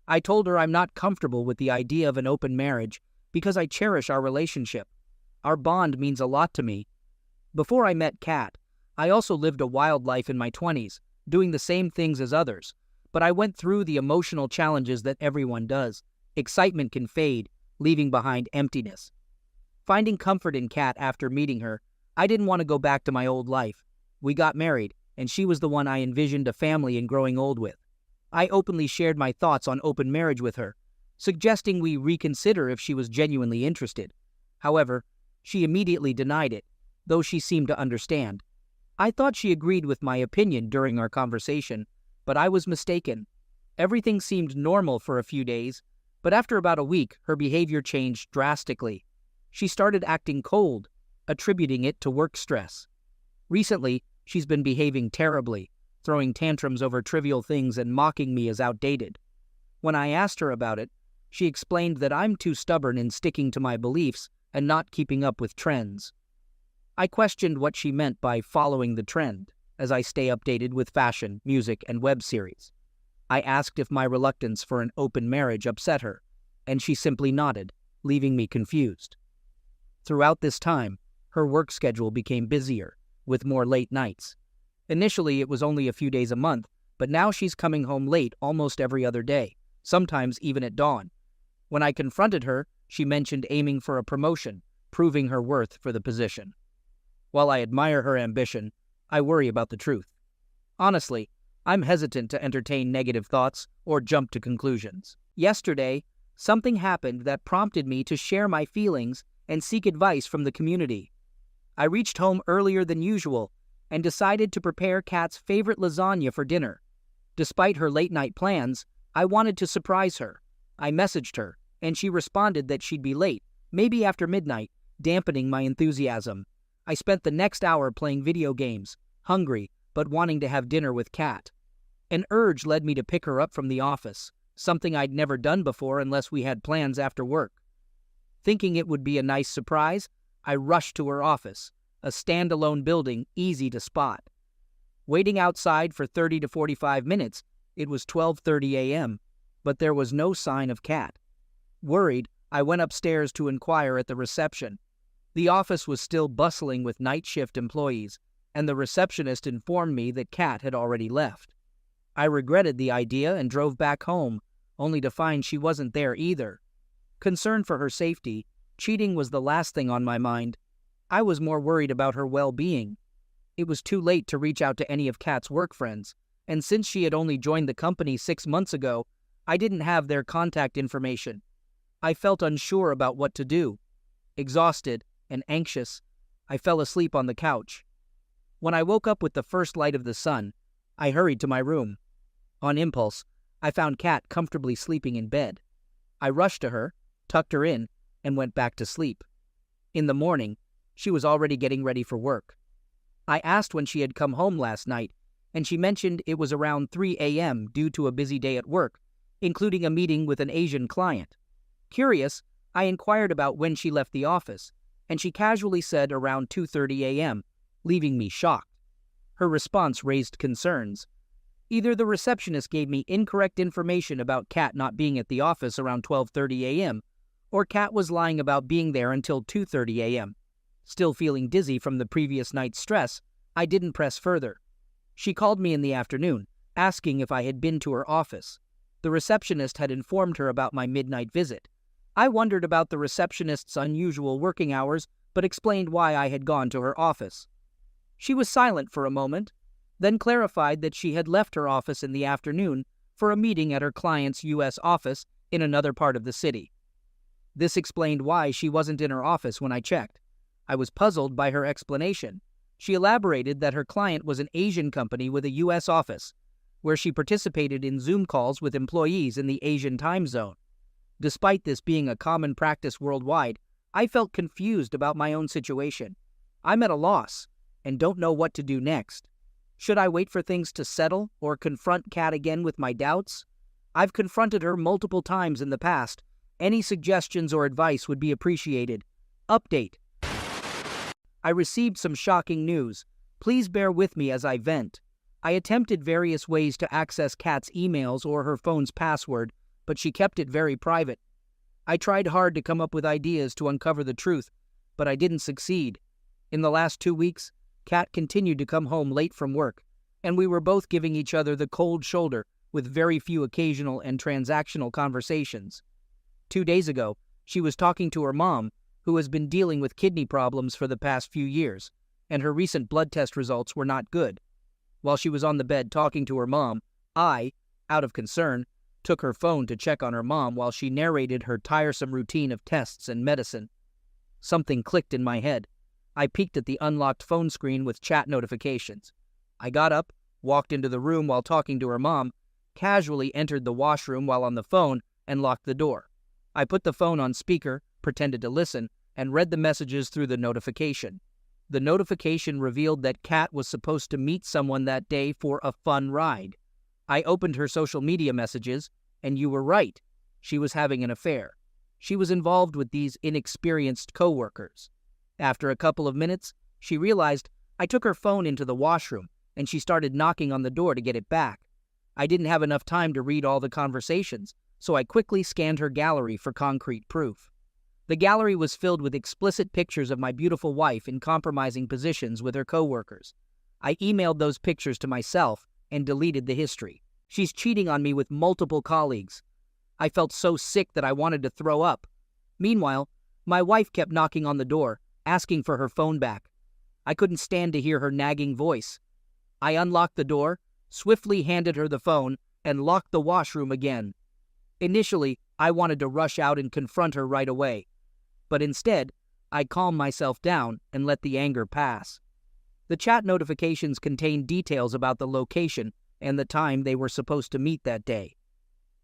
I told her I'm not comfortable with the idea of an open marriage because I cherish our relationship. Our bond means a lot to me. Before I met Kat, I also lived a wild life in my 20s, doing the same things as others, but I went through the emotional challenges that everyone does. Excitement can fade, leaving behind emptiness. Finding comfort in Kat after meeting her, I didn't want to go back to my old life. We got married, and she was the one I envisioned a family and growing old with. I openly shared my thoughts on open marriage with her, suggesting we reconsider if she was genuinely interested. However, she immediately denied it, though she seemed to understand. I thought she agreed with my opinion during our conversation, but I was mistaken. Everything seemed normal for a few days, but after about a week, her behavior changed drastically. She started acting cold, attributing it to work stress. Recently, she's been behaving terribly, throwing tantrums over trivial things and mocking me as outdated. When I asked her about it, she explained that I'm too stubborn in sticking to my beliefs and not keeping up with trends. I questioned what she meant by following the trend, as I stay updated with fashion, music, and web series. I asked if my reluctance for an open marriage upset her, and she simply nodded, leaving me confused. Throughout this time, her work schedule became busier, with more late nights. Initially, it was only a few days a month, but now she's coming home late almost every other day, sometimes even at dawn. When I confronted her, she mentioned aiming for a promotion, proving her worth for the position. While I admire her ambition, I worry about the truth. Honestly, I'm hesitant to entertain negative thoughts or jump to conclusions. Yesterday, something happened that prompted me to share my feelings and seek advice from the community. I reached home earlier than usual and decided to prepare Kat's favorite lasagna for dinner. Despite her late-night plans, I wanted to surprise her. I messaged her, and she responded that she'd be late, maybe after midnight, dampening my enthusiasm. I spent the next hour playing video games, hungry, but wanting to have dinner with Kat. An urge led me to pick her up from the office, something I'd never done before unless we had plans after work. Thinking it would be a nice surprise, I rushed to her office, a standalone building easy to spot. Waiting outside for 30 to 45 minutes, it was 12:30 a.m., but there was no sign of Kat. Worried, I went upstairs to inquire at the reception. The office was still bustling with night shift employees, and the receptionist informed me that Kat had already left. I regretted the idea and drove back home, only to find she wasn't there either. Concerned for her safety, cheating was the last thing on my mind. I was more worried about her well-being. It was too late to reach out to any of Kat's work friends, and since she had only joined the company 6 months ago, I didn't have their contact information. I felt unsure about what to do. Exhausted and anxious, I fell asleep on the couch. When I woke up with the first light of the sun, I hurried to my room. On impulse, I found Kat comfortably sleeping in bed. I rushed to her, tucked her in, and went back to sleep. In the morning, she was already getting ready for work. I asked when she had come home last night, and she mentioned it was around 3 a.m. due to a busy day at work, including a meeting with an Asian client. Curious, I inquired about when she left the office, and she casually said around 2:30 a.m., leaving me shocked. Her response raised concerns. Either the receptionist gave me incorrect information about Kat not being at the office around 12:30 a.m., or Kat was lying about being there until 2:30 a.m. Still feeling dizzy from the previous night's stress, I didn't press further. She called me in the afternoon, asking if I had been to her office. The receptionist had informed her about my midnight visit. I wondered about the receptionist's unusual working hours, but explained why I had gone to her office. She was silent for a moment, then clarified that she had left her office in the afternoon for a meeting at her client's U.S. office in another part of the city. This explained why she wasn't in her office when I checked. I was puzzled by her explanation. She elaborated that her client was an Asian company with a U.S. office, where she participated in Zoom calls with employees in the Asian time zone. Despite this being a common practice worldwide, I felt confused about my own situation. I'm at a loss and don't know what to do next. Should I wait for things to settle or confront Kat again with my doubts? I've confronted her multiple times in the past. Any suggestions or advice would be appreciated. Update. I received some shocking news. Please bear with me as I vent. I attempted various ways to access Kat's emails or her phone's password, but she kept it very private. I tried hard to come up with ideas to uncover the truth, but I didn't succeed. In the last 2 weeks, Kat continued to come home late from work, and we were both giving each other the cold shoulder with very few occasional and transactional conversations. 2 days ago, she was talking to her mom, who has been dealing with kidney problems for the past few years, and her recent blood test results were not good. While she was on the bed talking to her mom, I, out of concern, took her phone to check on her mom while she narrated her tiresome routine of tests and medicine. Something clicked in my head. I peeked at the unlocked phone screen with chat notifications. I got up, walked into the room while talking to her mom, casually entered the washroom while on the phone, and locked the door. I put the phone on speaker, pretended to listen, and read the messages through the notification. The notification revealed that Kat was supposed to meet someone that day for a fun ride. I opened her social media messages, and you were right. She was having an affair. She was involved with these inexperienced coworkers. After a couple of minutes, she realized I took her phone into the washroom, and she started knocking on the door to get it back. I didn't have enough time to read all the conversations, so I quickly scanned her gallery for concrete proof. The gallery was filled with explicit pictures of my beautiful wife in compromising positions with her coworkers. I emailed those pictures to myself and deleted the history. She's cheating on me with multiple colleagues. I felt so sick that I wanted to throw up. Meanwhile, my wife kept knocking on the door, asking for her phone back. I couldn't stand to hear her nagging voice. I unlocked the door, swiftly handed her the phone, and locked the washroom again. Initially, I wanted to rush out and confront her right away, but instead, I calmed myself down and let the anger pass. The chat notifications contained details about the location and the time they were supposed to meet that day.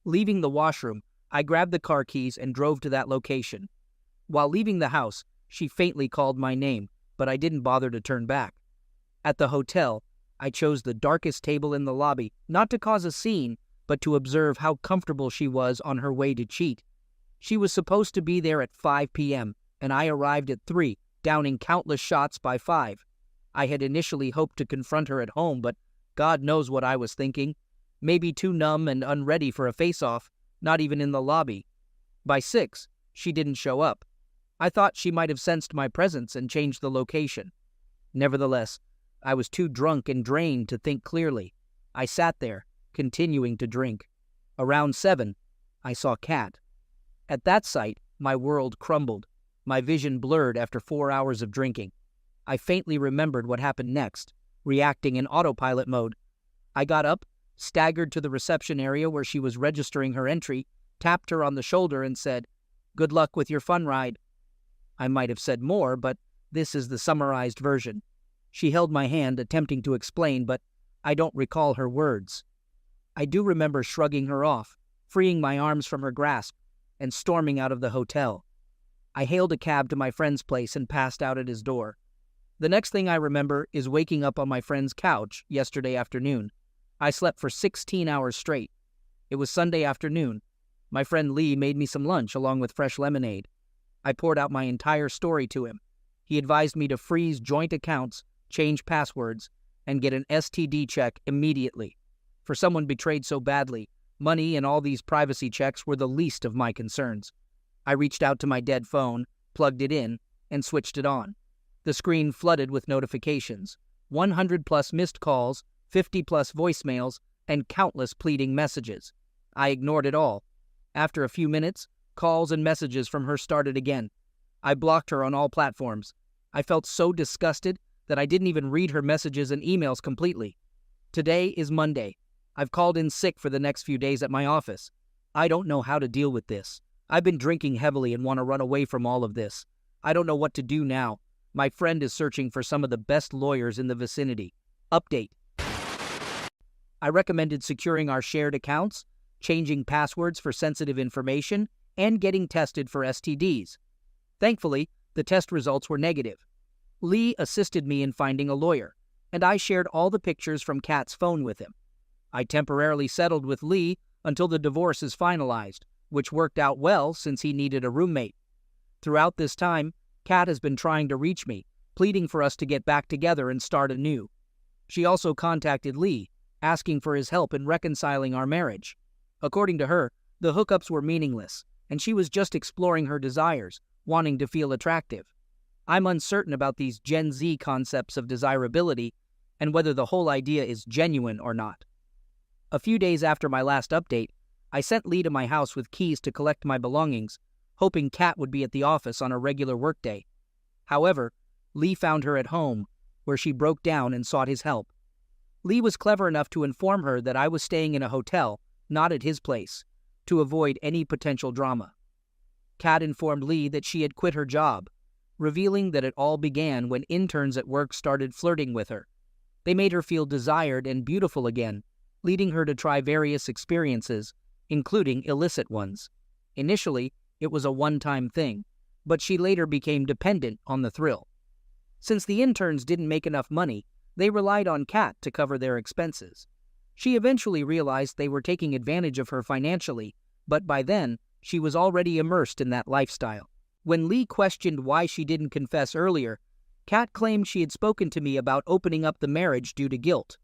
Leaving the washroom, I grabbed the car keys and drove to that location. While leaving the house, she faintly called my name, but I didn't bother to turn back. At the hotel, I chose the darkest table in the lobby, not to cause a scene, but to observe how comfortable she was on her way to cheat. She was supposed to be there at 5 p.m., and I arrived at 3, downing countless shots by 5. I had initially hoped to confront her at home, but God knows what I was thinking. Maybe too numb and unready for a face-off, not even in the lobby. By 6, she didn't show up. I thought she might have sensed my presence and changed the location. Nevertheless, I was too drunk and drained to think clearly. I sat there, continuing to drink. Around 7, I saw Kat. At that sight, my world crumbled. My vision blurred after 4 hours of drinking. I faintly remembered what happened next, reacting in autopilot mode. I got up, staggered to the reception area where she was registering her entry, tapped her on the shoulder and said, "Good luck with your fun ride." I might have said more, but this is the summarized version. She held my hand, attempting to explain, but I don't recall her words. I do remember shrugging her off, freeing my arms from her grasp, and storming out of the hotel. I hailed a cab to my friend's place and passed out at his door. The next thing I remember is waking up on my friend's couch yesterday afternoon. I slept for 16 hours straight. It was Sunday afternoon. My friend Lee made me some lunch along with fresh lemonade. I poured out my entire story to him. He advised me to freeze joint accounts, change passwords, and get an STD check immediately. For someone betrayed so badly, money and all these privacy checks were the least of my concerns. I reached out to my dead phone, plugged it in, and switched it on. The screen flooded with notifications, 100+ missed calls, 50+ voicemails, and countless pleading messages. I ignored it all. After a few minutes, calls and messages from her started again. I blocked her on all platforms. I felt so disgusted that I didn't even read her messages and emails completely. Today is Monday. I've called in sick for the next few days at my office. I don't know how to deal with this. I've been drinking heavily and want to run away from all of this. I don't know what to do now. My friend is searching for some of the best lawyers in the vicinity. Update. I recommended securing our shared accounts, changing passwords for sensitive information, and getting tested for STDs. Thankfully, the test results were negative. Lee assisted me in finding a lawyer, and I shared all the pictures from Kat's phone with him. I temporarily settled with Lee until the divorce is finalized, which worked out well since he needed a roommate. Throughout this time, Kat has been trying to reach me, pleading for us to get back together and start anew. She also contacted Lee, asking for his help in reconciling our marriage. According to her, the hookups were meaningless, and she was just exploring her desires, wanting to feel attractive. I'm uncertain about these Gen Z concepts of desirability and whether the whole idea is genuine or not. A few days after my last update, I sent Lee to my house with keys to collect my belongings, hoping Kat would be at the office on a regular workday. However, Lee found her at home, where she broke down and sought his help. Lee was clever enough to inform her that I was staying in a hotel, not at his place, to avoid any potential drama. Kat informed Lee that she had quit her job, revealing that it all began when interns at work started flirting with her. They made her feel desired and beautiful again, leading her to try various experiences, including illicit ones. Initially, it was a one-time thing, but she later became dependent on the thrill. Since the interns didn't make enough money, they relied on Kat to cover their expenses. She eventually realized they were taking advantage of her financially, but by then, she was already immersed in that lifestyle. When Lee questioned why she didn't confess earlier, Kat claimed she had spoken to me about opening up the marriage due to guilt.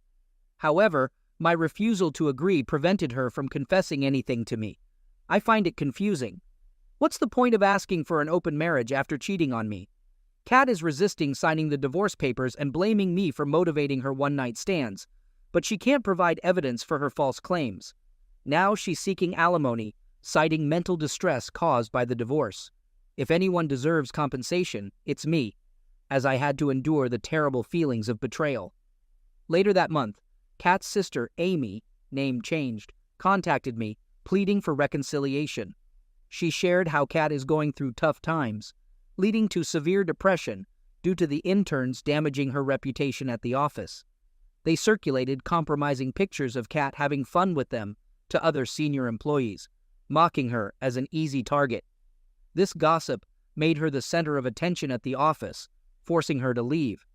However, my refusal to agree prevented her from confessing anything to me. I find it confusing. What's the point of asking for an open marriage after cheating on me? Kat is resisting signing the divorce papers and blaming me for motivating her one-night stands, but she can't provide evidence for her false claims. Now she's seeking alimony, citing mental distress caused by the divorce. If anyone deserves compensation, it's me, as I had to endure the terrible feelings of betrayal. Later that month, Kat's sister, Amy, name changed, contacted me, pleading for reconciliation. She shared how Kat is going through tough times, leading to severe depression due to the interns damaging her reputation at the office. They circulated compromising pictures of Kat having fun with them to other senior employees, mocking her as an easy target. This gossip made her the center of attention at the office, forcing her to leave.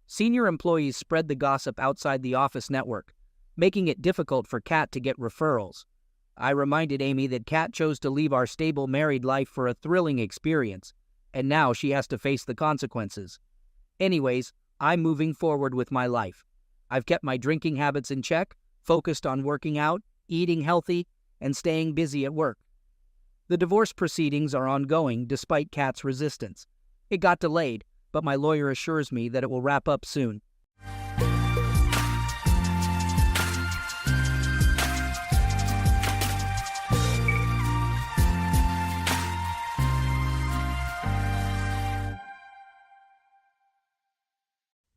Senior employees spread the gossip outside the office network, making it difficult for Kat to get referrals. I reminded Amy that Kat chose to leave our stable married life for a thrilling experience, and now she has to face the consequences. Anyways, I'm moving forward with my life. I've kept my drinking habits in check, focused on working out, eating healthy, and staying busy at work. The divorce proceedings are ongoing despite Kat's resistance. It got delayed, but my lawyer assures me that it will wrap up soon.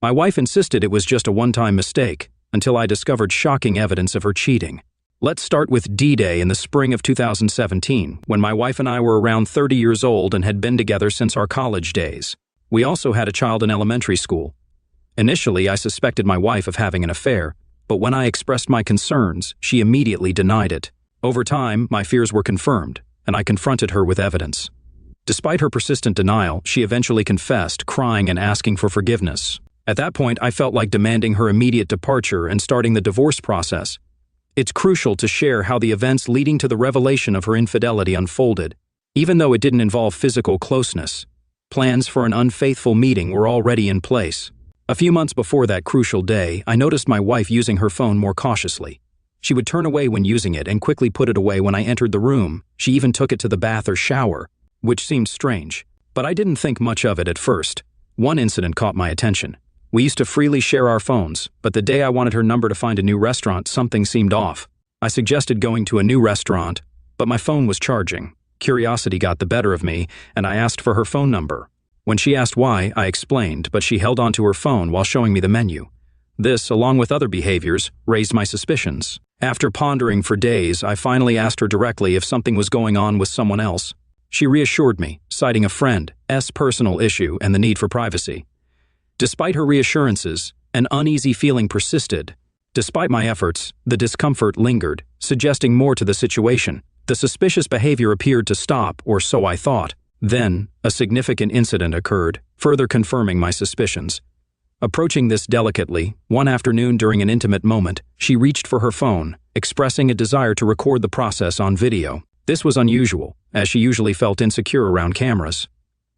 My wife insisted it was just a one-time mistake, until I discovered shocking evidence of her cheating. Let's start with D-Day in the spring of 2017, when my wife and I were around 30 years old and had been together since our college days. We also had a child in elementary school. Initially, I suspected my wife of having an affair, but when I expressed my concerns, she immediately denied it. Over time, my fears were confirmed, and I confronted her with evidence. Despite her persistent denial, she eventually confessed, crying and asking for forgiveness. At that point, I felt like demanding her immediate departure and starting the divorce process. It's crucial to share how the events leading to the revelation of her infidelity unfolded. Even though it didn't involve physical closeness, plans for an unfaithful meeting were already in place. A few months before that crucial day, I noticed my wife using her phone more cautiously. She would turn away when using it and quickly put it away when I entered the room. She even took it to the bath or shower, which seemed strange. But I didn't think much of it at first. One incident caught my attention. We used to freely share our phones, but the day I wanted her number to find a new restaurant, something seemed off. I suggested going to a new restaurant, but my phone was charging. Curiosity got the better of me, and I asked for her phone number. When she asked why, I explained, but she held onto her phone while showing me the menu. This, along with other behaviors, raised my suspicions. After pondering for days, I finally asked her directly if something was going on with someone else. She reassured me, citing a friend's personal issue and the need for privacy. Despite her reassurances, an uneasy feeling persisted. Despite my efforts, the discomfort lingered, suggesting more to the situation. The suspicious behavior appeared to stop, or so I thought. Then, a significant incident occurred, further confirming my suspicions. Approaching this delicately, one afternoon during an intimate moment, she reached for her phone, expressing a desire to record the process on video. This was unusual, as she usually felt insecure around cameras.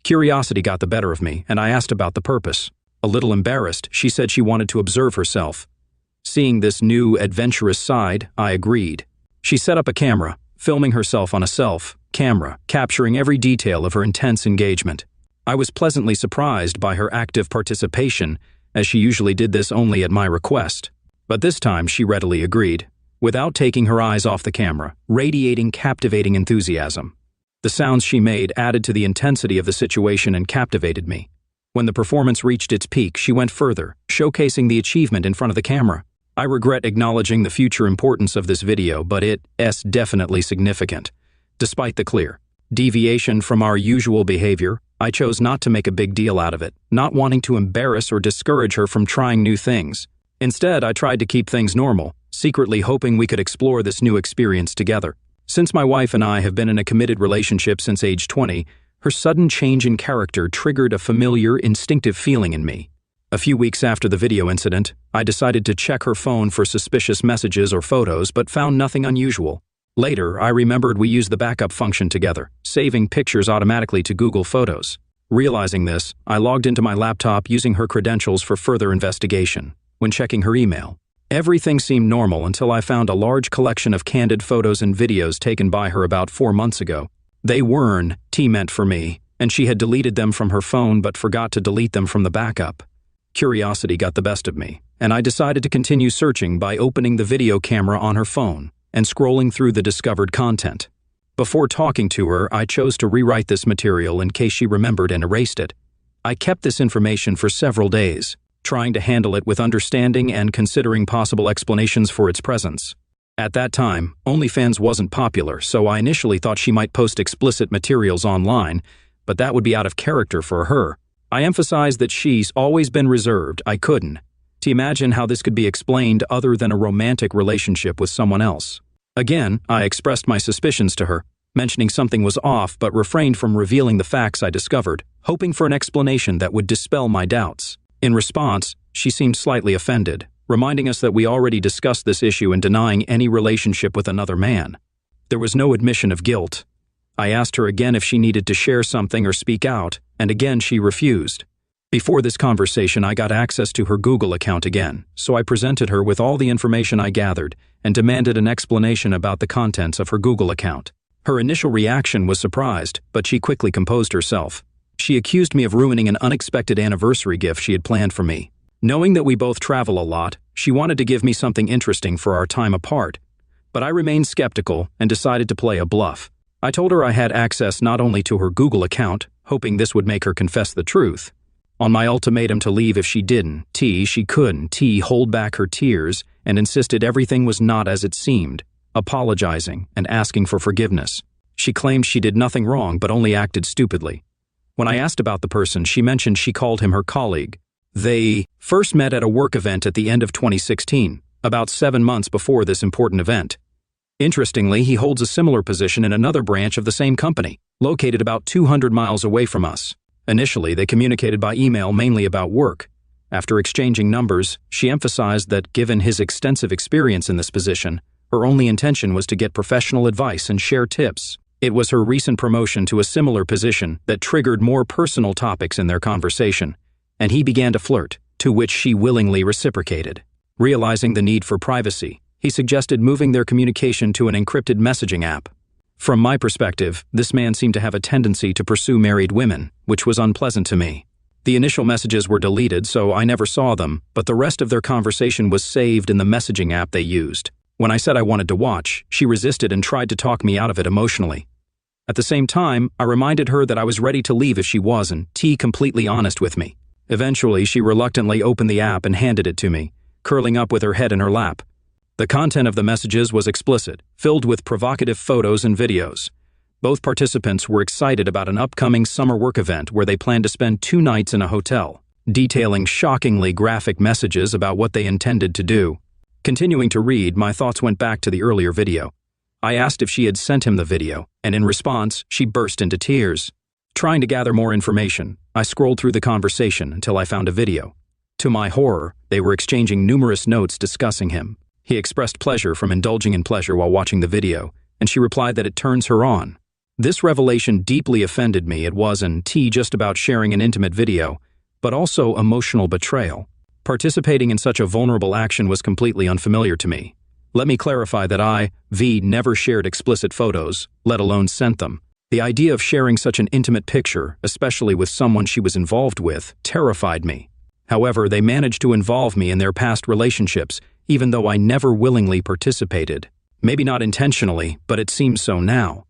Curiosity got the better of me, and I asked about the purpose. A little embarrassed, she said she wanted to observe herself. Seeing this new, adventurous side, I agreed. She set up a camera, filming herself on a self-camera, capturing every detail of her intense engagement. I was pleasantly surprised by her active participation, as she usually did this only at my request. But this time she readily agreed, without taking her eyes off the camera, radiating captivating enthusiasm. The sounds she made added to the intensity of the situation and captivated me. When the performance reached its peak, she went further, showcasing the achievement in front of the camera. I regret acknowledging the future importance of this video, but it's definitely significant. Despite the clear deviation from our usual behavior, I chose not to make a big deal out of it, not wanting to embarrass or discourage her from trying new things. Instead, I tried to keep things normal, secretly hoping we could explore this new experience together. Since my wife and I have been in a committed relationship since age 20, her sudden change in character triggered a familiar, instinctive feeling in me. A few weeks after the video incident, I decided to check her phone for suspicious messages or photos, but found nothing unusual. Later, I remembered we used the backup function together, saving pictures automatically to Google Photos. Realizing this, I logged into my laptop using her credentials for further investigation. When checking her email, everything seemed normal until I found a large collection of candid photos and videos taken by her about 4 months ago. They weren't meant for me, and she had deleted them from her phone but forgot to delete them from the backup. Curiosity got the best of me, and I decided to continue searching by opening the video camera on her phone and scrolling through the discovered content. Before talking to her, I chose to rewrite this material in case she remembered and erased it. I kept this information for several days, trying to handle it with understanding and considering possible explanations for its presence. At that time, OnlyFans wasn't popular, so I initially thought she might post explicit materials online, but that would be out of character for her. I emphasized that she's always been reserved. I couldn't to imagine how this could be explained other than a romantic relationship with someone else. Again, I expressed my suspicions to her, mentioning something was off but refrained from revealing the facts I discovered, hoping for an explanation that would dispel my doubts. In response, she seemed slightly offended, reminding us that we already discussed this issue and denying any relationship with another man. There was no admission of guilt. I asked her again if she needed to share something or speak out, and again she refused. Before this conversation, I got access to her Google account again, so I presented her with all the information I gathered and demanded an explanation about the contents of her Google account. Her initial reaction was surprised, but she quickly composed herself. She accused me of ruining an unexpected anniversary gift she had planned for me. Knowing that we both travel a lot, she wanted to give me something interesting for our time apart, but I remained skeptical and decided to play a bluff. I told her I had access not only to her Google account, hoping this would make her confess the truth. On my ultimatum to leave if she didn't, she couldn't hold back her tears and insisted everything was not as it seemed, apologizing and asking for forgiveness. She claimed she did nothing wrong but only acted stupidly. When I asked about the person, she mentioned she called him her colleague. They first met at a work event at the end of 2016, about 7 months before this important event. Interestingly, he holds a similar position in another branch of the same company, located about 200 miles away from us. Initially, they communicated by email mainly about work. After exchanging numbers, she emphasized that given his extensive experience in this position, her only intention was to get professional advice and share tips. It was her recent promotion to a similar position that triggered more personal topics in their conversation, and he began to flirt, to which she willingly reciprocated. Realizing the need for privacy, he suggested moving their communication to an encrypted messaging app. From my perspective, this man seemed to have a tendency to pursue married women, which was unpleasant to me. The initial messages were deleted, so I never saw them, but the rest of their conversation was saved in the messaging app they used. When I said I wanted to watch, she resisted and tried to talk me out of it emotionally. At the same time, I reminded her that I was ready to leave if she wasn't completely honest with me. Eventually, she reluctantly opened the app and handed it to me, curling up with her head in her lap. The content of the messages was explicit, filled with provocative photos and videos. Both participants were excited about an upcoming summer work event where they planned to spend 2 nights in a hotel, detailing shockingly graphic messages about what they intended to do. Continuing to read, my thoughts went back to the earlier video. I asked if she had sent him the video, and in response, she burst into tears. Trying to gather more information, I scrolled through the conversation until I found a video. To my horror, they were exchanging numerous notes discussing him. He expressed pleasure from indulging in pleasure while watching the video, and she replied that it turns her on. This revelation deeply offended me. It wasn't just about sharing an intimate video, but also emotional betrayal. Participating in such a vulnerable action was completely unfamiliar to me. Let me clarify that I, never shared explicit photos, let alone sent them. The idea of sharing such an intimate picture, especially with someone she was involved with, terrified me. However, they managed to involve me in their past relationships, even though I never willingly participated. Maybe not intentionally, but it seems so now.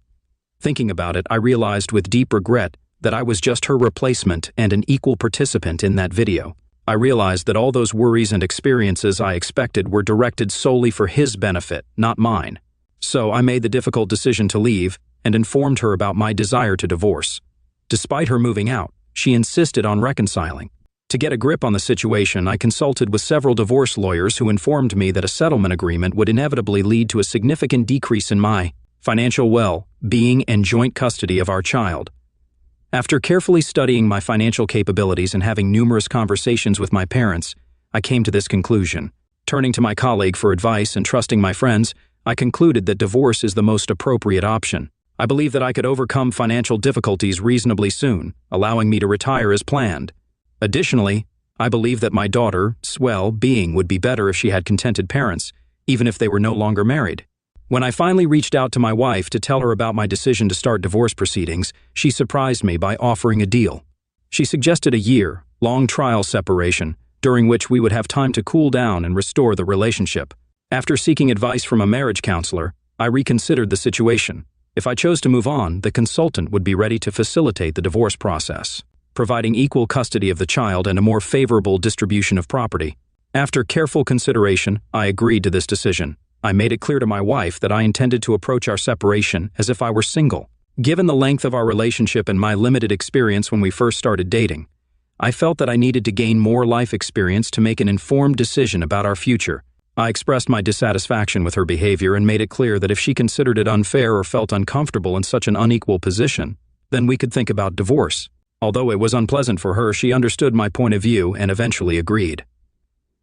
Thinking about it, I realized with deep regret that I was just her replacement and an equal participant in that video. I realized that all those worries and experiences I expected were directed solely for his benefit, not mine. So I made the difficult decision to leave and informed her about my desire to divorce. Despite her moving out, she insisted on reconciling. To get a grip on the situation, I consulted with several divorce lawyers who informed me that a settlement agreement would inevitably lead to a significant decrease in my financial well-being and joint custody of our child. After carefully studying my financial capabilities and having numerous conversations with my parents, I came to this conclusion. Turning to my colleague for advice and trusting my friends, I concluded that divorce is the most appropriate option. I believe that I could overcome financial difficulties reasonably soon, allowing me to retire as planned. Additionally, I believe that my daughter's well-being would be better if she had contented parents, even if they were no longer married. When I finally reached out to my wife to tell her about my decision to start divorce proceedings, she surprised me by offering a deal. She suggested a year-long trial separation, during which we would have time to cool down and restore the relationship. After seeking advice from a marriage counselor, I reconsidered the situation. If I chose to move on, the consultant would be ready to facilitate the divorce process, providing equal custody of the child and a more favorable distribution of property. After careful consideration, I agreed to this decision. I made it clear to my wife that I intended to approach our separation as if I were single. Given the length of our relationship and my limited experience when we first started dating, I felt that I needed to gain more life experience to make an informed decision about our future. I expressed my dissatisfaction with her behavior and made it clear that if she considered it unfair or felt uncomfortable in such an unequal position, then we could think about divorce. Although it was unpleasant for her, she understood my point of view and eventually agreed.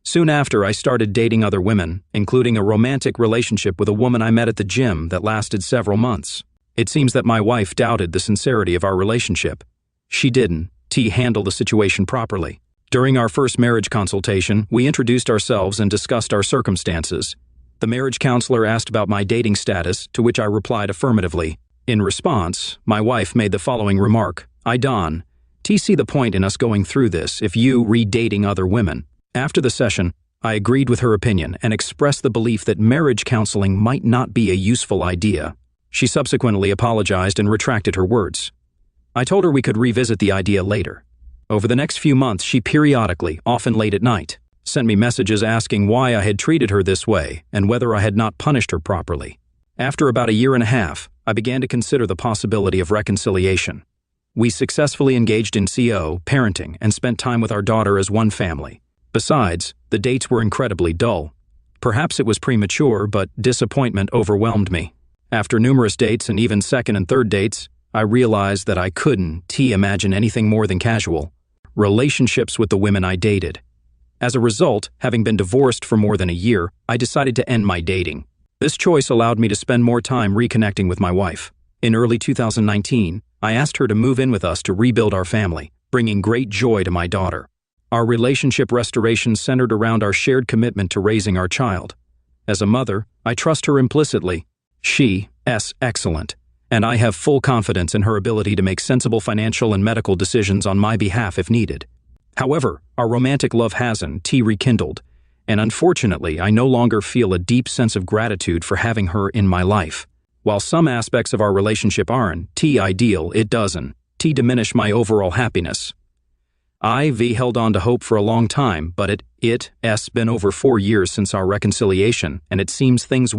Soon after, I started dating other women, including a romantic relationship with a woman I met at the gym that lasted several months. It seems that my wife doubted the sincerity of our relationship. She didn't. T handled the situation properly. During our first marriage consultation, we introduced ourselves and discussed our circumstances. The marriage counselor asked about my dating status, to which I replied affirmatively. In response, my wife made the following remark: Don, T see the point in us going through this if you re-dating other women. After the session, I agreed with her opinion and expressed the belief that marriage counseling might not be a useful idea. She subsequently apologized and retracted her words. I told her we could revisit the idea later. Over the next few months, she periodically, often late at night, sent me messages asking why I had treated her this way and whether I had not punished her properly. After about a year and a half, I began to consider the possibility of reconciliation. We successfully engaged in CO, parenting, and spent time with our daughter as one family. Besides, the dates were incredibly dull. Perhaps it was premature, but disappointment overwhelmed me. After numerous dates and even second and third dates, I realized that I couldn't imagine anything more than casual relationships with the women I dated. As a result, having been divorced for more than a year, I decided to end my dating. This choice allowed me to spend more time reconnecting with my wife. In early 2019, I asked her to move in with us to rebuild our family, bringing great joy to my daughter. Our relationship restoration centered around our shared commitment to raising our child. As a mother, I trust her implicitly. She is excellent, and I have full confidence in her ability to make sensible financial and medical decisions on my behalf if needed. However, our romantic love hasn't rekindled, and unfortunately, I no longer feel a deep sense of gratitude for having her in my life. While some aspects of our relationship aren't ideal, it doesn't diminish my overall happiness. I've held on to hope for a long time, but it's been over 4 years since our reconciliation, and it seems things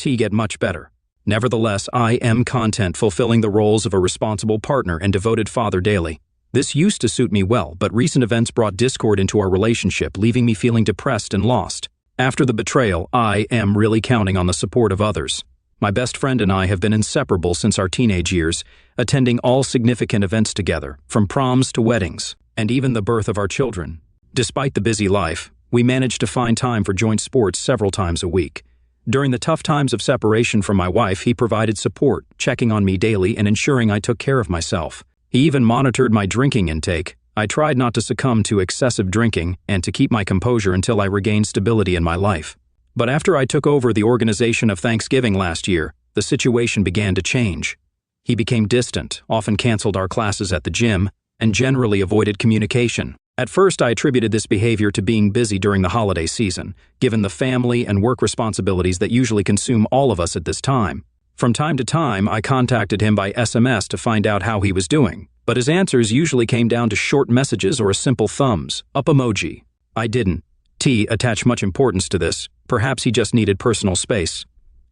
get much better. Nevertheless, I am content fulfilling the roles of a responsible partner and devoted father daily. This used to suit me well, but recent events brought discord into our relationship, leaving me feeling depressed and lost. After the betrayal, I am really counting on the support of others. My best friend and I have been inseparable since our teenage years, attending all significant events together, from proms to weddings, and even the birth of our children. Despite the busy life, we managed to find time for joint sports several times a week. During the tough times of separation from my wife, he provided support, checking on me daily and ensuring I took care of myself. He even monitored my drinking intake. I tried not to succumb to excessive drinking and to keep my composure until I regained stability in my life. But after I took over the organization of Thanksgiving last year, the situation began to change. He became distant, often canceled our classes at the gym, and generally avoided communication. At first, I attributed this behavior to being busy during the holiday season, given the family and work responsibilities that usually consume all of us at this time. From time to time, I contacted him by SMS to find out how he was doing, but his answers usually came down to short messages or a simple thumbs up emoji. I didn't attach much importance to this. Perhaps he just needed personal space.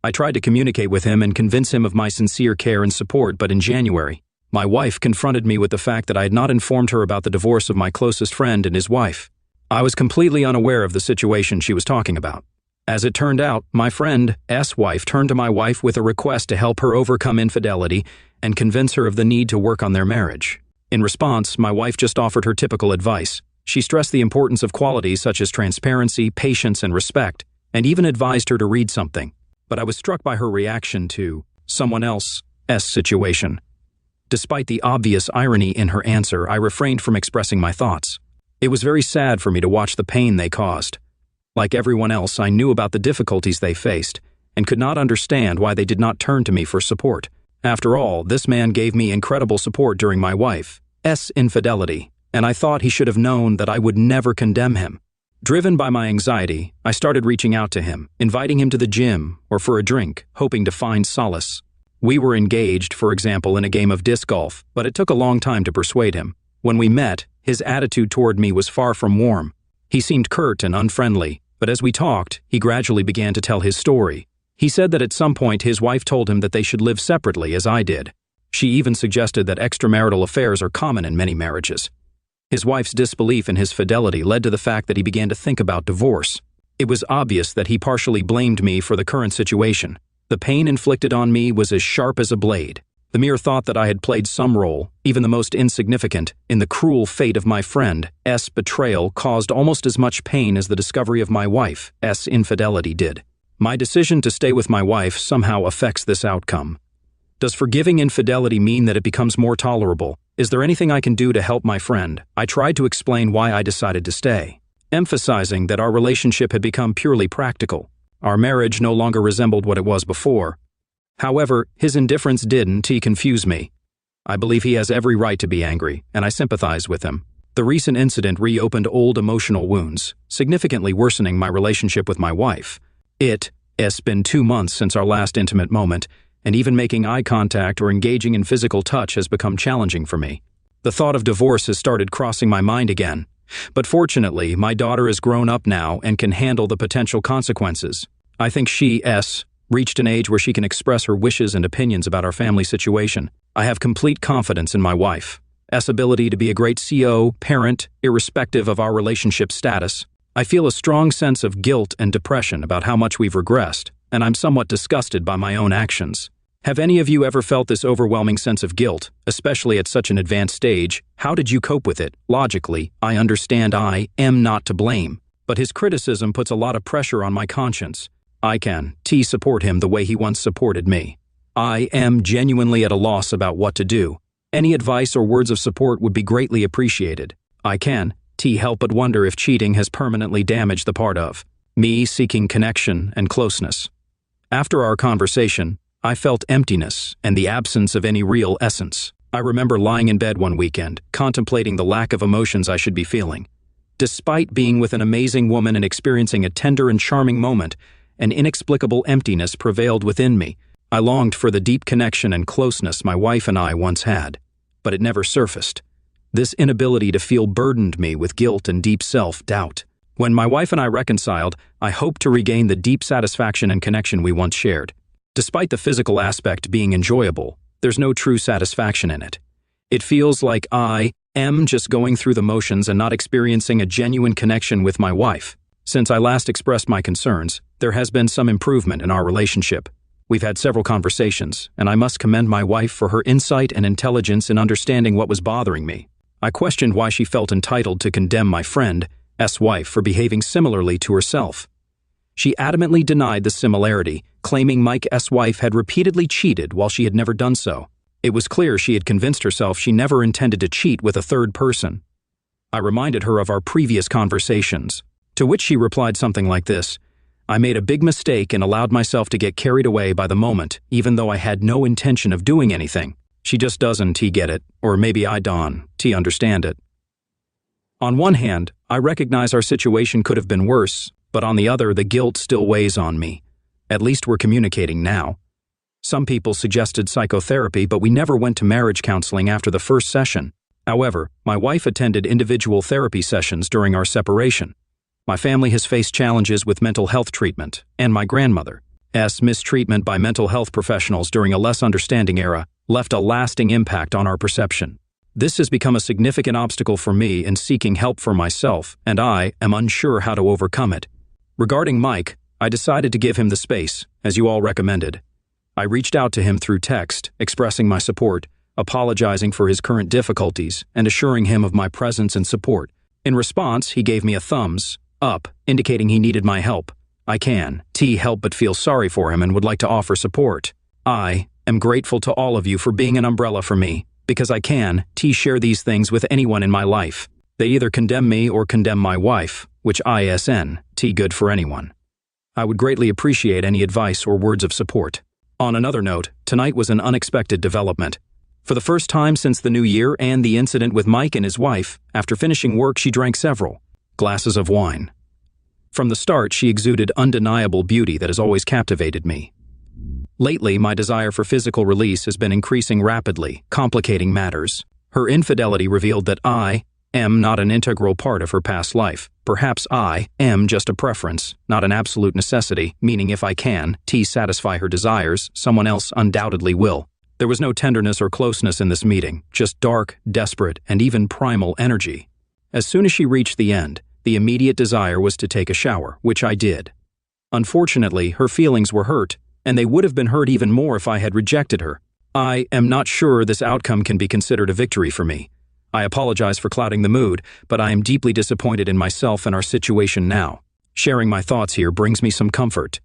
I tried to communicate with him and convince him of my sincere care and support, but in January, my wife confronted me with the fact that I had not informed her about the divorce of my closest friend and his wife. I was completely unaware of the situation she was talking about. As it turned out, my friend's wife turned to my wife with a request to help her overcome infidelity and convince her of the need to work on their marriage. In response, my wife just offered her typical advice. She stressed the importance of qualities such as transparency, patience, and respect, and even advised her to read something. But I was struck by her reaction to someone else's situation. Despite the obvious irony in her answer, I refrained from expressing my thoughts. It was very sad for me to watch the pain they caused. Like everyone else, I knew about the difficulties they faced and could not understand why they did not turn to me for support. After all, this man gave me incredible support during my wife's infidelity, and I thought he should have known that I would never condemn him. Driven by my anxiety, I started reaching out to him, inviting him to the gym or for a drink, hoping to find solace. We were engaged, for example, in a game of disc golf, but it took a long time to persuade him. When we met, his attitude toward me was far from warm. He seemed curt and unfriendly, but as we talked, he gradually began to tell his story. He said that at some point his wife told him that they should live separately, as I did. She even suggested that extramarital affairs are common in many marriages. His wife's disbelief in his fidelity led to the fact that he began to think about divorce. It was obvious that he partially blamed me for the current situation. The pain inflicted on me was as sharp as a blade. The mere thought that I had played some role, even the most insignificant, in the cruel fate of my friend S' betrayal caused almost as much pain as the discovery of my wife S' infidelity did. My decision to stay with my wife somehow affects this outcome. Does forgiving infidelity mean that it becomes more tolerable? Is there anything I can do to help my friend? I tried to explain why I decided to stay, emphasizing that our relationship had become purely practical. Our marriage no longer resembled what it was before. However, his indifference didn't confuse me. I believe he has every right to be angry, and I sympathize with him. The recent incident reopened old emotional wounds, significantly worsening my relationship with my wife. It's been 2 months since our last intimate moment, and even making eye contact or engaging in physical touch has become challenging for me. The thought of divorce has started crossing my mind again. But fortunately, my daughter is grown up now and can handle the potential consequences. I think she, S, reached an age where she can express her wishes and opinions about our family situation. I have complete confidence in my wife, S' ability to be a great CO, parent, irrespective of our relationship status. I feel a strong sense of guilt and depression about how much we've regressed, and I'm somewhat disgusted by my own actions. Have any of you ever felt this overwhelming sense of guilt, especially at such an advanced stage? How did you cope with it? Logically, I understand I am not to blame, but his criticism puts a lot of pressure on my conscience. I can support him the way he once supported me. I am genuinely at a loss about what to do. Any advice or words of support would be greatly appreciated. I can help but wonder if cheating has permanently damaged the part of me seeking connection and closeness. After our conversation, I felt emptiness and the absence of any real essence. I remember lying in bed one weekend, contemplating the lack of emotions I should be feeling. Despite being with an amazing woman and experiencing a tender and charming moment, an inexplicable emptiness prevailed within me. I longed for the deep connection and closeness my wife and I once had, but it never surfaced. This inability to feel burdened me with guilt and deep self-doubt. When my wife and I reconciled, I hoped to regain the deep satisfaction and connection we once shared. Despite the physical aspect being enjoyable, there's no true satisfaction in it. It feels like I am just going through the motions and not experiencing a genuine connection with my wife. Since I last expressed my concerns, there has been some improvement in our relationship. We've had several conversations, and I must commend my wife for her insight and intelligence in understanding what was bothering me. I questioned why she felt entitled to condemn my friend, S' wife, for behaving similarly to herself. She adamantly denied the similarity, claiming Mike S' wife had repeatedly cheated while she had never done so. It was clear she had convinced herself she never intended to cheat with a third person. I reminded her of our previous conversations, to which she replied something like this: I made a big mistake and allowed myself to get carried away by the moment, even though I had no intention of doing anything. She just doesn't get it, or maybe I don't understand it. On one hand, I recognize our situation could have been worse, but on the other, the guilt still weighs on me. At least we're communicating now. Some people suggested psychotherapy, but we never went to marriage counseling after the first session. However, my wife attended individual therapy sessions during our separation. My family has faced challenges with mental health treatment, and my grandmother's mistreatment by mental health professionals during a less understanding era left a lasting impact on our perception. This has become a significant obstacle for me in seeking help for myself, and I am unsure how to overcome it. Regarding Mike, I decided to give him the space, as you all recommended. I reached out to him through text, expressing my support, apologizing for his current difficulties, and assuring him of my presence and support. In response, he gave me a thumbs up, indicating he needed my help. I can help but feel sorry for him and would like to offer support. I am grateful to all of you for being an umbrella for me, because I can share these things with anyone in my life. They either condemn me or condemn my wife, which isn't good for anyone. I would greatly appreciate any advice or words of support. On another note, tonight was an unexpected development. For the first time since the new year and the incident with Mike and his wife, after finishing work she drank several glasses of wine. From the start, she exuded undeniable beauty that has always captivated me. Lately, my desire for physical release has been increasing rapidly, complicating matters. Her infidelity revealed that I am not an integral part of her past life. Perhaps I am just a preference, not an absolute necessity, meaning if I can satisfy her desires, someone else undoubtedly will. There was no tenderness or closeness in this meeting, just dark, desperate, and even primal energy. As soon as she reached the end, the immediate desire was to take a shower, which I did. Unfortunately, her feelings were hurt, and they would have been hurt even more if I had rejected her. I am not sure this outcome can be considered a victory for me. I apologize for clouding the mood, but I am deeply disappointed in myself and our situation now. Sharing my thoughts here brings me some comfort.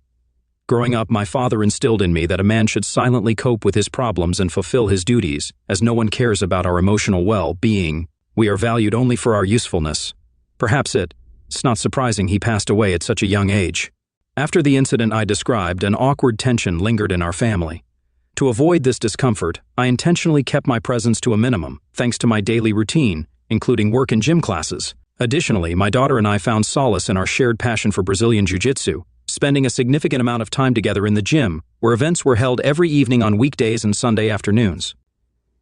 Growing up, my father instilled in me that a man should silently cope with his problems and fulfill his duties, as no one cares about our emotional well-being. We are valued only for our usefulness. Perhaps it's not surprising he passed away at such a young age. After the incident I described, an awkward tension lingered in our family. To avoid this discomfort, I intentionally kept my presence to a minimum, thanks to my daily routine, including work and gym classes. Additionally, my daughter and I found solace in our shared passion for Brazilian Jiu-Jitsu, spending a significant amount of time together in the gym, where events were held every evening on weekdays and Sunday afternoons.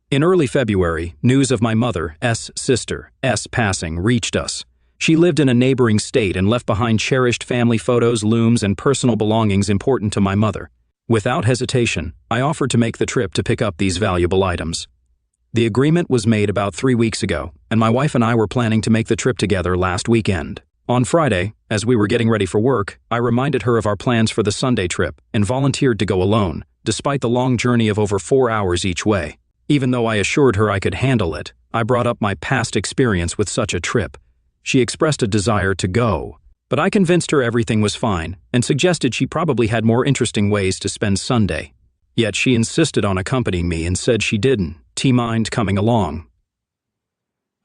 In early February, news of my mother's sister's passing reached us. She lived in a neighboring state and left behind cherished family photos, looms, and personal belongings important to my mother. Without hesitation, I offered to make the trip to pick up these valuable items. The agreement was made about 3 weeks ago, and my wife and I were planning to make the trip together last weekend. On Friday, as we were getting ready for work, I reminded her of our plans for the Sunday trip and volunteered to go alone, despite the long journey of over 4 hours each way. Even though I assured her I could handle it, I brought up my past experience with such a trip. She expressed a desire to go, but I convinced her everything was fine and suggested she probably had more interesting ways to spend Sunday. Yet she insisted on accompanying me and said she didn't mind coming along.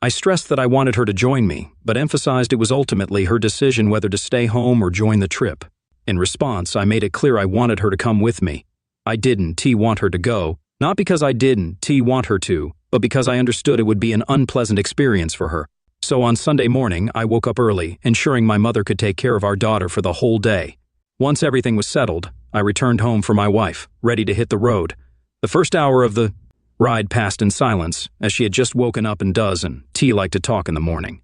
I stressed that I wanted her to join me, but emphasized it was ultimately her decision whether to stay home or join the trip. In response, I made it clear I wanted her to come with me. I didn't want her to go, not because I didn't want her to, but because I understood it would be an unpleasant experience for her. So on Sunday morning, I woke up early, ensuring my mother could take care of our daughter for the whole day. Once everything was settled, I returned home for my wife, ready to hit the road. The first hour of the ride passed in silence, as she had just woken up and liked to talk in the morning.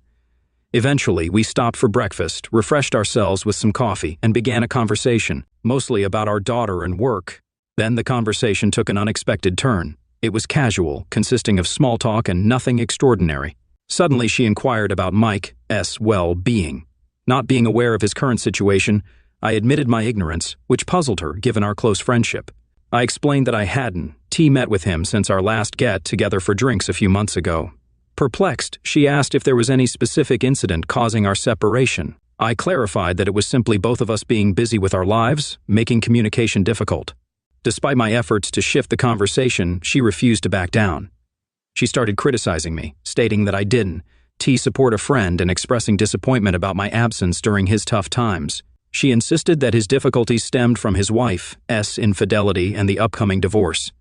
Eventually, we stopped for breakfast, refreshed ourselves with some coffee, and began a conversation, mostly about our daughter and work. Then the conversation took an unexpected turn. It was casual, consisting of small talk and nothing extraordinary. Suddenly, she inquired about Mike's well-being. Not being aware of his current situation, I admitted my ignorance, which puzzled her given our close friendship. I explained that I hadn't met with him since our last get-together for drinks a few months ago. Perplexed, she asked if there was any specific incident causing our separation. I clarified that it was simply both of us being busy with our lives, making communication difficult. Despite my efforts to shift the conversation, she refused to back down. She started criticizing me, stating that I didn't support a friend and expressing disappointment about my absence during his tough times. She insisted that his difficulties stemmed from his wife's infidelity and the upcoming divorce.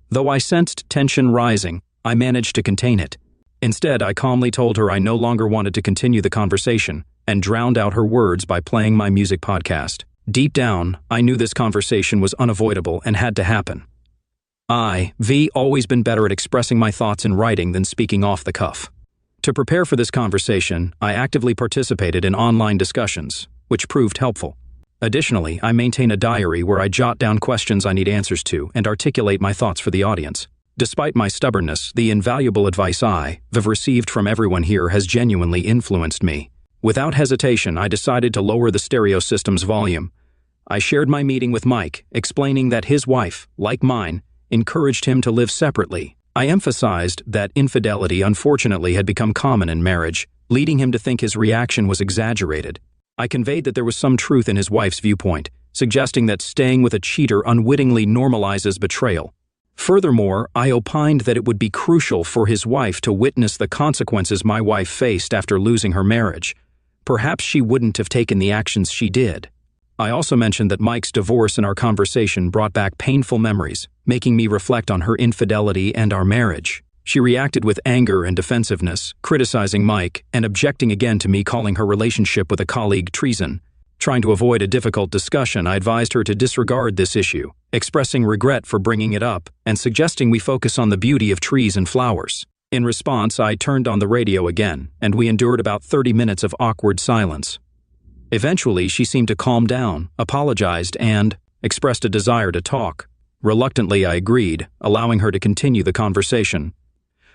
Though I sensed tension rising, I managed to contain it. Instead, I calmly told her I no longer wanted to continue the conversation and drowned out her words by playing my music podcast. Deep down, I knew this conversation was unavoidable and had to happen. I've always been better at expressing my thoughts in writing than speaking off the cuff. To prepare for this conversation, I actively participated in online discussions, which proved helpful. Additionally, I maintain a diary where I jot down questions I need answers to and articulate my thoughts for the audience. Despite my stubbornness, the invaluable advice I've received from everyone here has genuinely influenced me. Without hesitation, I decided to lower the stereo system's volume. I shared my meeting with Mike, explaining that his wife, like mine, encouraged him to live separately. I emphasized that infidelity unfortunately had become common in marriage, leading him to think his reaction was exaggerated. I conveyed that there was some truth in his wife's viewpoint, suggesting that staying with a cheater unwittingly normalizes betrayal. Furthermore, I opined that it would be crucial for his wife to witness the consequences my wife faced after losing her marriage. Perhaps she wouldn't have taken the actions she did. I also mentioned that Mike's divorce in our conversation brought back painful memories, making me reflect on her infidelity and our marriage. She reacted with anger and defensiveness, criticizing Mike and objecting again to me calling her relationship with a colleague treason. Trying to avoid a difficult discussion, I advised her to disregard this issue, expressing regret for bringing it up and suggesting we focus on the beauty of trees and flowers. In response, I turned on the radio again, and we endured about 30 minutes of awkward silence. Eventually, she seemed to calm down, apologized, and expressed a desire to talk. Reluctantly, I agreed, allowing her to continue the conversation.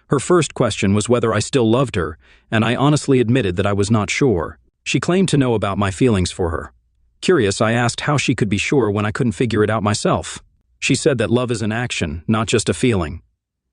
Her first question was whether I still loved her, and I honestly admitted that I was not sure. She claimed to know about my feelings for her. Curious, I asked how she could be sure when I couldn't figure it out myself. She said that love is an action, not just a feeling.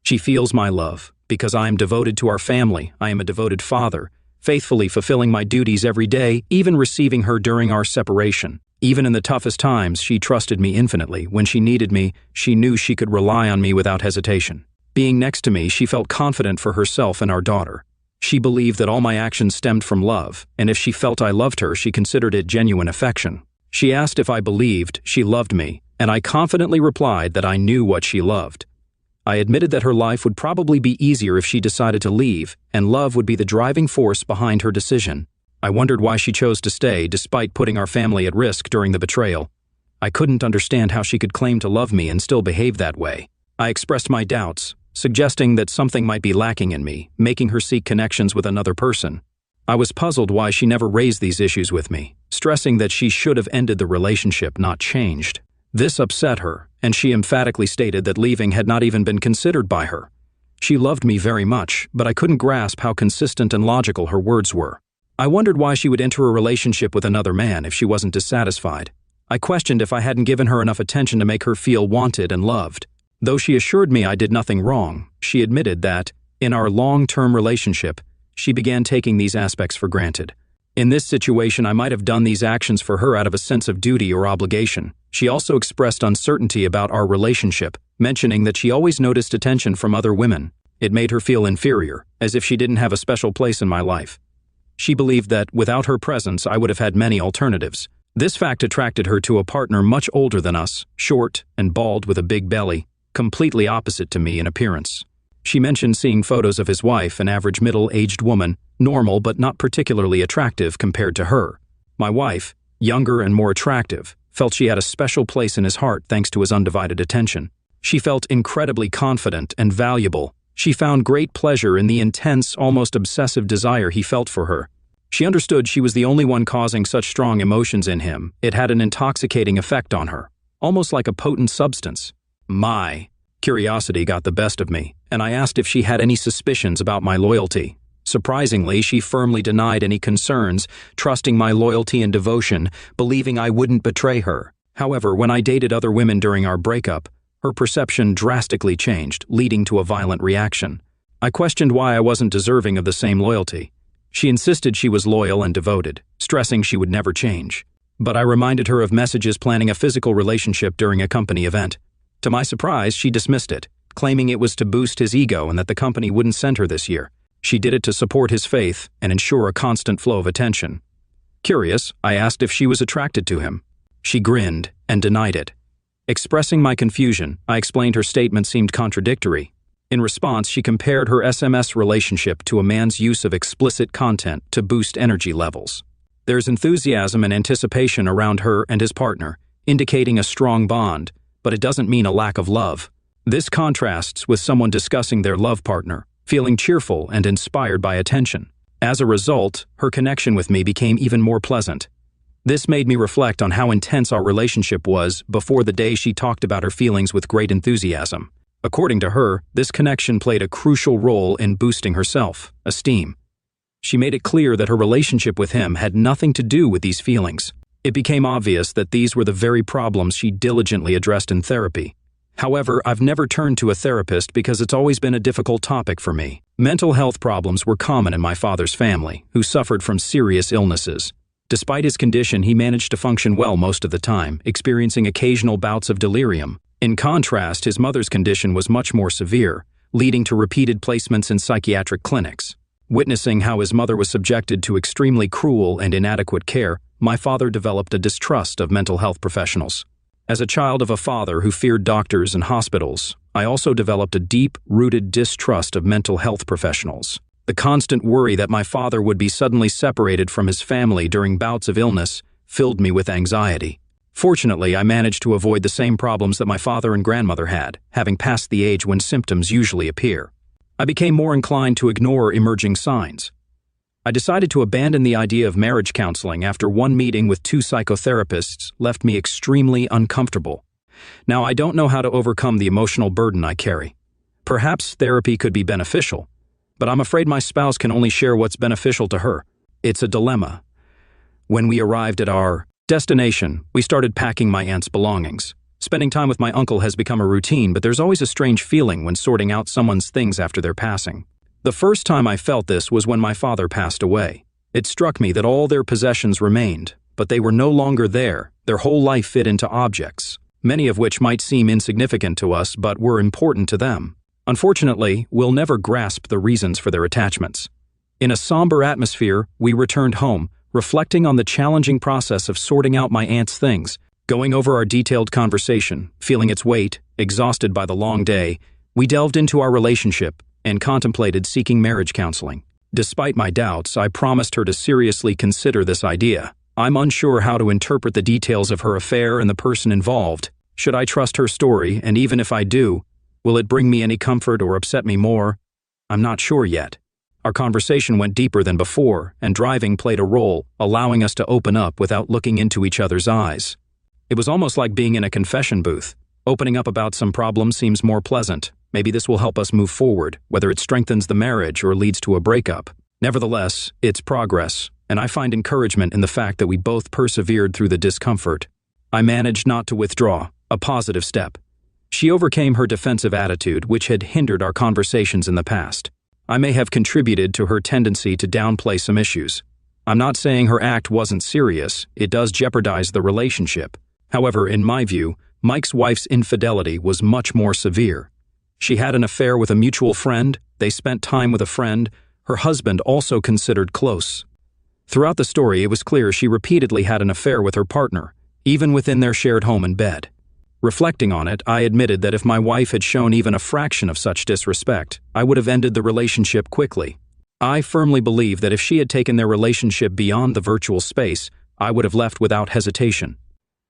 She feels my love, because I am devoted to our family. I am a devoted father, faithfully fulfilling my duties every day, even receiving her during our separation. Even in the toughest times, she trusted me infinitely. When she needed me, she knew she could rely on me without hesitation. Being next to me, she felt confident for herself and our daughter. She believed that all my actions stemmed from love, and if she felt I loved her, she considered it genuine affection. She asked if I believed she loved me, and I confidently replied that I knew what she loved. I admitted that her life would probably be easier if she decided to leave, and love would be the driving force behind her decision. I wondered why she chose to stay despite putting our family at risk during the betrayal. I couldn't understand how she could claim to love me and still behave that way. I expressed my doubts, suggesting that something might be lacking in me, making her seek connections with another person. I was puzzled why she never raised these issues with me, stressing that she should have ended the relationship, not changed. This upset her, and she emphatically stated that leaving had not even been considered by her. She loved me very much, but I couldn't grasp how consistent and logical her words were. I wondered why she would enter a relationship with another man if she wasn't dissatisfied. I questioned if I hadn't given her enough attention to make her feel wanted and loved. Though she assured me I did nothing wrong, she admitted that, in our long-term relationship, she began taking these aspects for granted. In this situation, I might have done these actions for her out of a sense of duty or obligation. She also expressed uncertainty about our relationship, mentioning that she always noticed attention from other women. It made her feel inferior, as if she didn't have a special place in my life. She believed that, without her presence, I would have had many alternatives. This fact attracted her to a partner much older than us, short and bald with a big belly, completely opposite to me in appearance. She mentioned seeing photos of his wife, an average middle-aged woman, normal but not particularly attractive compared to her. My wife, younger and more attractive, felt she had a special place in his heart thanks to his undivided attention. She felt incredibly confident and valuable. She found great pleasure in the intense, almost obsessive desire he felt for her. She understood she was the only one causing such strong emotions in him. It had an intoxicating effect on her, almost like a potent substance. My curiosity got the best of me, and I asked if she had any suspicions about my loyalty. Surprisingly, she firmly denied any concerns, trusting my loyalty and devotion, believing I wouldn't betray her. However, when I dated other women during our breakup, her perception drastically changed, leading to a violent reaction. I questioned why I wasn't deserving of the same loyalty. She insisted she was loyal and devoted, stressing she would never change. But I reminded her of messages planning a physical relationship during a company event. To my surprise, she dismissed it, claiming it was to boost his ego and that the company wouldn't send her this year. She did it to support his faith and ensure a constant flow of attention. Curious, I asked if she was attracted to him. She grinned and denied it. Expressing my confusion, I explained her statement seemed contradictory. In response, she compared her SMS relationship to a man's use of explicit content to boost energy levels. There's enthusiasm and anticipation around her and his partner, indicating a strong bond, but it doesn't mean a lack of love. This contrasts with someone discussing their love partner, feeling cheerful and inspired by attention. As a result, her connection with me became even more pleasant. This made me reflect on how intense our relationship was before the day she talked about her feelings with great enthusiasm. According to her, this connection played a crucial role in boosting her self-esteem. She made it clear that her relationship with him had nothing to do with these feelings. It became obvious that these were the very problems she diligently addressed in therapy. However, I've never turned to a therapist because it's always been a difficult topic for me. Mental health problems were common in my father's family, who suffered from serious illnesses. Despite his condition, he managed to function well most of the time, experiencing occasional bouts of delirium. In contrast, his mother's condition was much more severe, leading to repeated placements in psychiatric clinics. Witnessing how his mother was subjected to extremely cruel and inadequate care, my father developed a distrust of mental health professionals. As a child of a father who feared doctors and hospitals, I also developed a deep-rooted distrust of mental health professionals. The constant worry that my father would be suddenly separated from his family during bouts of illness filled me with anxiety. Fortunately, I managed to avoid the same problems that my father and grandmother had, having passed the age when symptoms usually appear. I became more inclined to ignore emerging signs. I decided to abandon the idea of marriage counseling after one meeting with 2 psychotherapists left me extremely uncomfortable. Now, I don't know how to overcome the emotional burden I carry. Perhaps therapy could be beneficial, but I'm afraid my spouse can only share what's beneficial to her. It's a dilemma. When we arrived at our destination, we started packing my aunt's belongings. Spending time with my uncle has become a routine, but there's always a strange feeling when sorting out someone's things after their passing. The first time I felt this was when my father passed away. It struck me that all their possessions remained, but they were no longer there. Their whole life fit into objects, many of which might seem insignificant to us but were important to them. Unfortunately, we'll never grasp the reasons for their attachments. In a somber atmosphere, we returned home, reflecting on the challenging process of sorting out my aunt's things. Going over our detailed conversation, feeling its weight, exhausted by the long day, we delved into our relationship and contemplated seeking marriage counseling. Despite my doubts, I promised her to seriously consider this idea. I'm unsure how to interpret the details of her affair and the person involved. Should I trust her story, and even if I do, will it bring me any comfort or upset me more? I'm not sure yet. Our conversation went deeper than before, and driving played a role, allowing us to open up without looking into each other's eyes. It was almost like being in a confession booth. Opening up about some problem seems more pleasant. Maybe this will help us move forward, whether it strengthens the marriage or leads to a breakup. Nevertheless, it's progress, and I find encouragement in the fact that we both persevered through the discomfort. I managed not to withdraw, a positive step. She overcame her defensive attitude, which had hindered our conversations in the past. I may have contributed to her tendency to downplay some issues. I'm not saying her act wasn't serious. It does jeopardize the relationship. However, in my view, Mike's wife's infidelity was much more severe. She had an affair with a mutual friend, they spent time with a friend, her husband also considered close. Throughout the story, it was clear she repeatedly had an affair with her partner, even within their shared home and bed. Reflecting on it, I admitted that if my wife had shown even a fraction of such disrespect, I would have ended the relationship quickly. I firmly believe that if she had taken their relationship beyond the virtual space, I would have left without hesitation.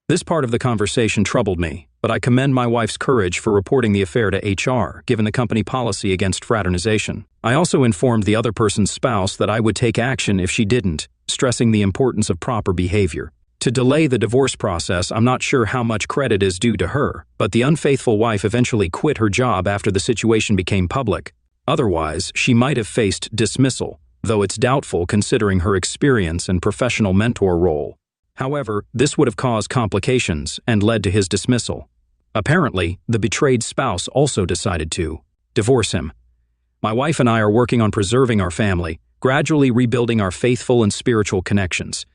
This part of the conversation troubled me, but I commend my wife's courage for reporting the affair to HR, given the company policy against fraternization. I also informed the other person's spouse that I would take action if she didn't, stressing the importance of proper behavior. To delay the divorce process, I'm not sure how much credit is due to her, but the unfaithful wife eventually quit her job after the situation became public. Otherwise, she might have faced dismissal, though it's doubtful considering her experience and professional mentor role. However, this would have caused complications and led to his dismissal. Apparently, the betrayed spouse also decided to divorce him. My wife and I are working on preserving our family, gradually rebuilding our faithful and spiritual connections.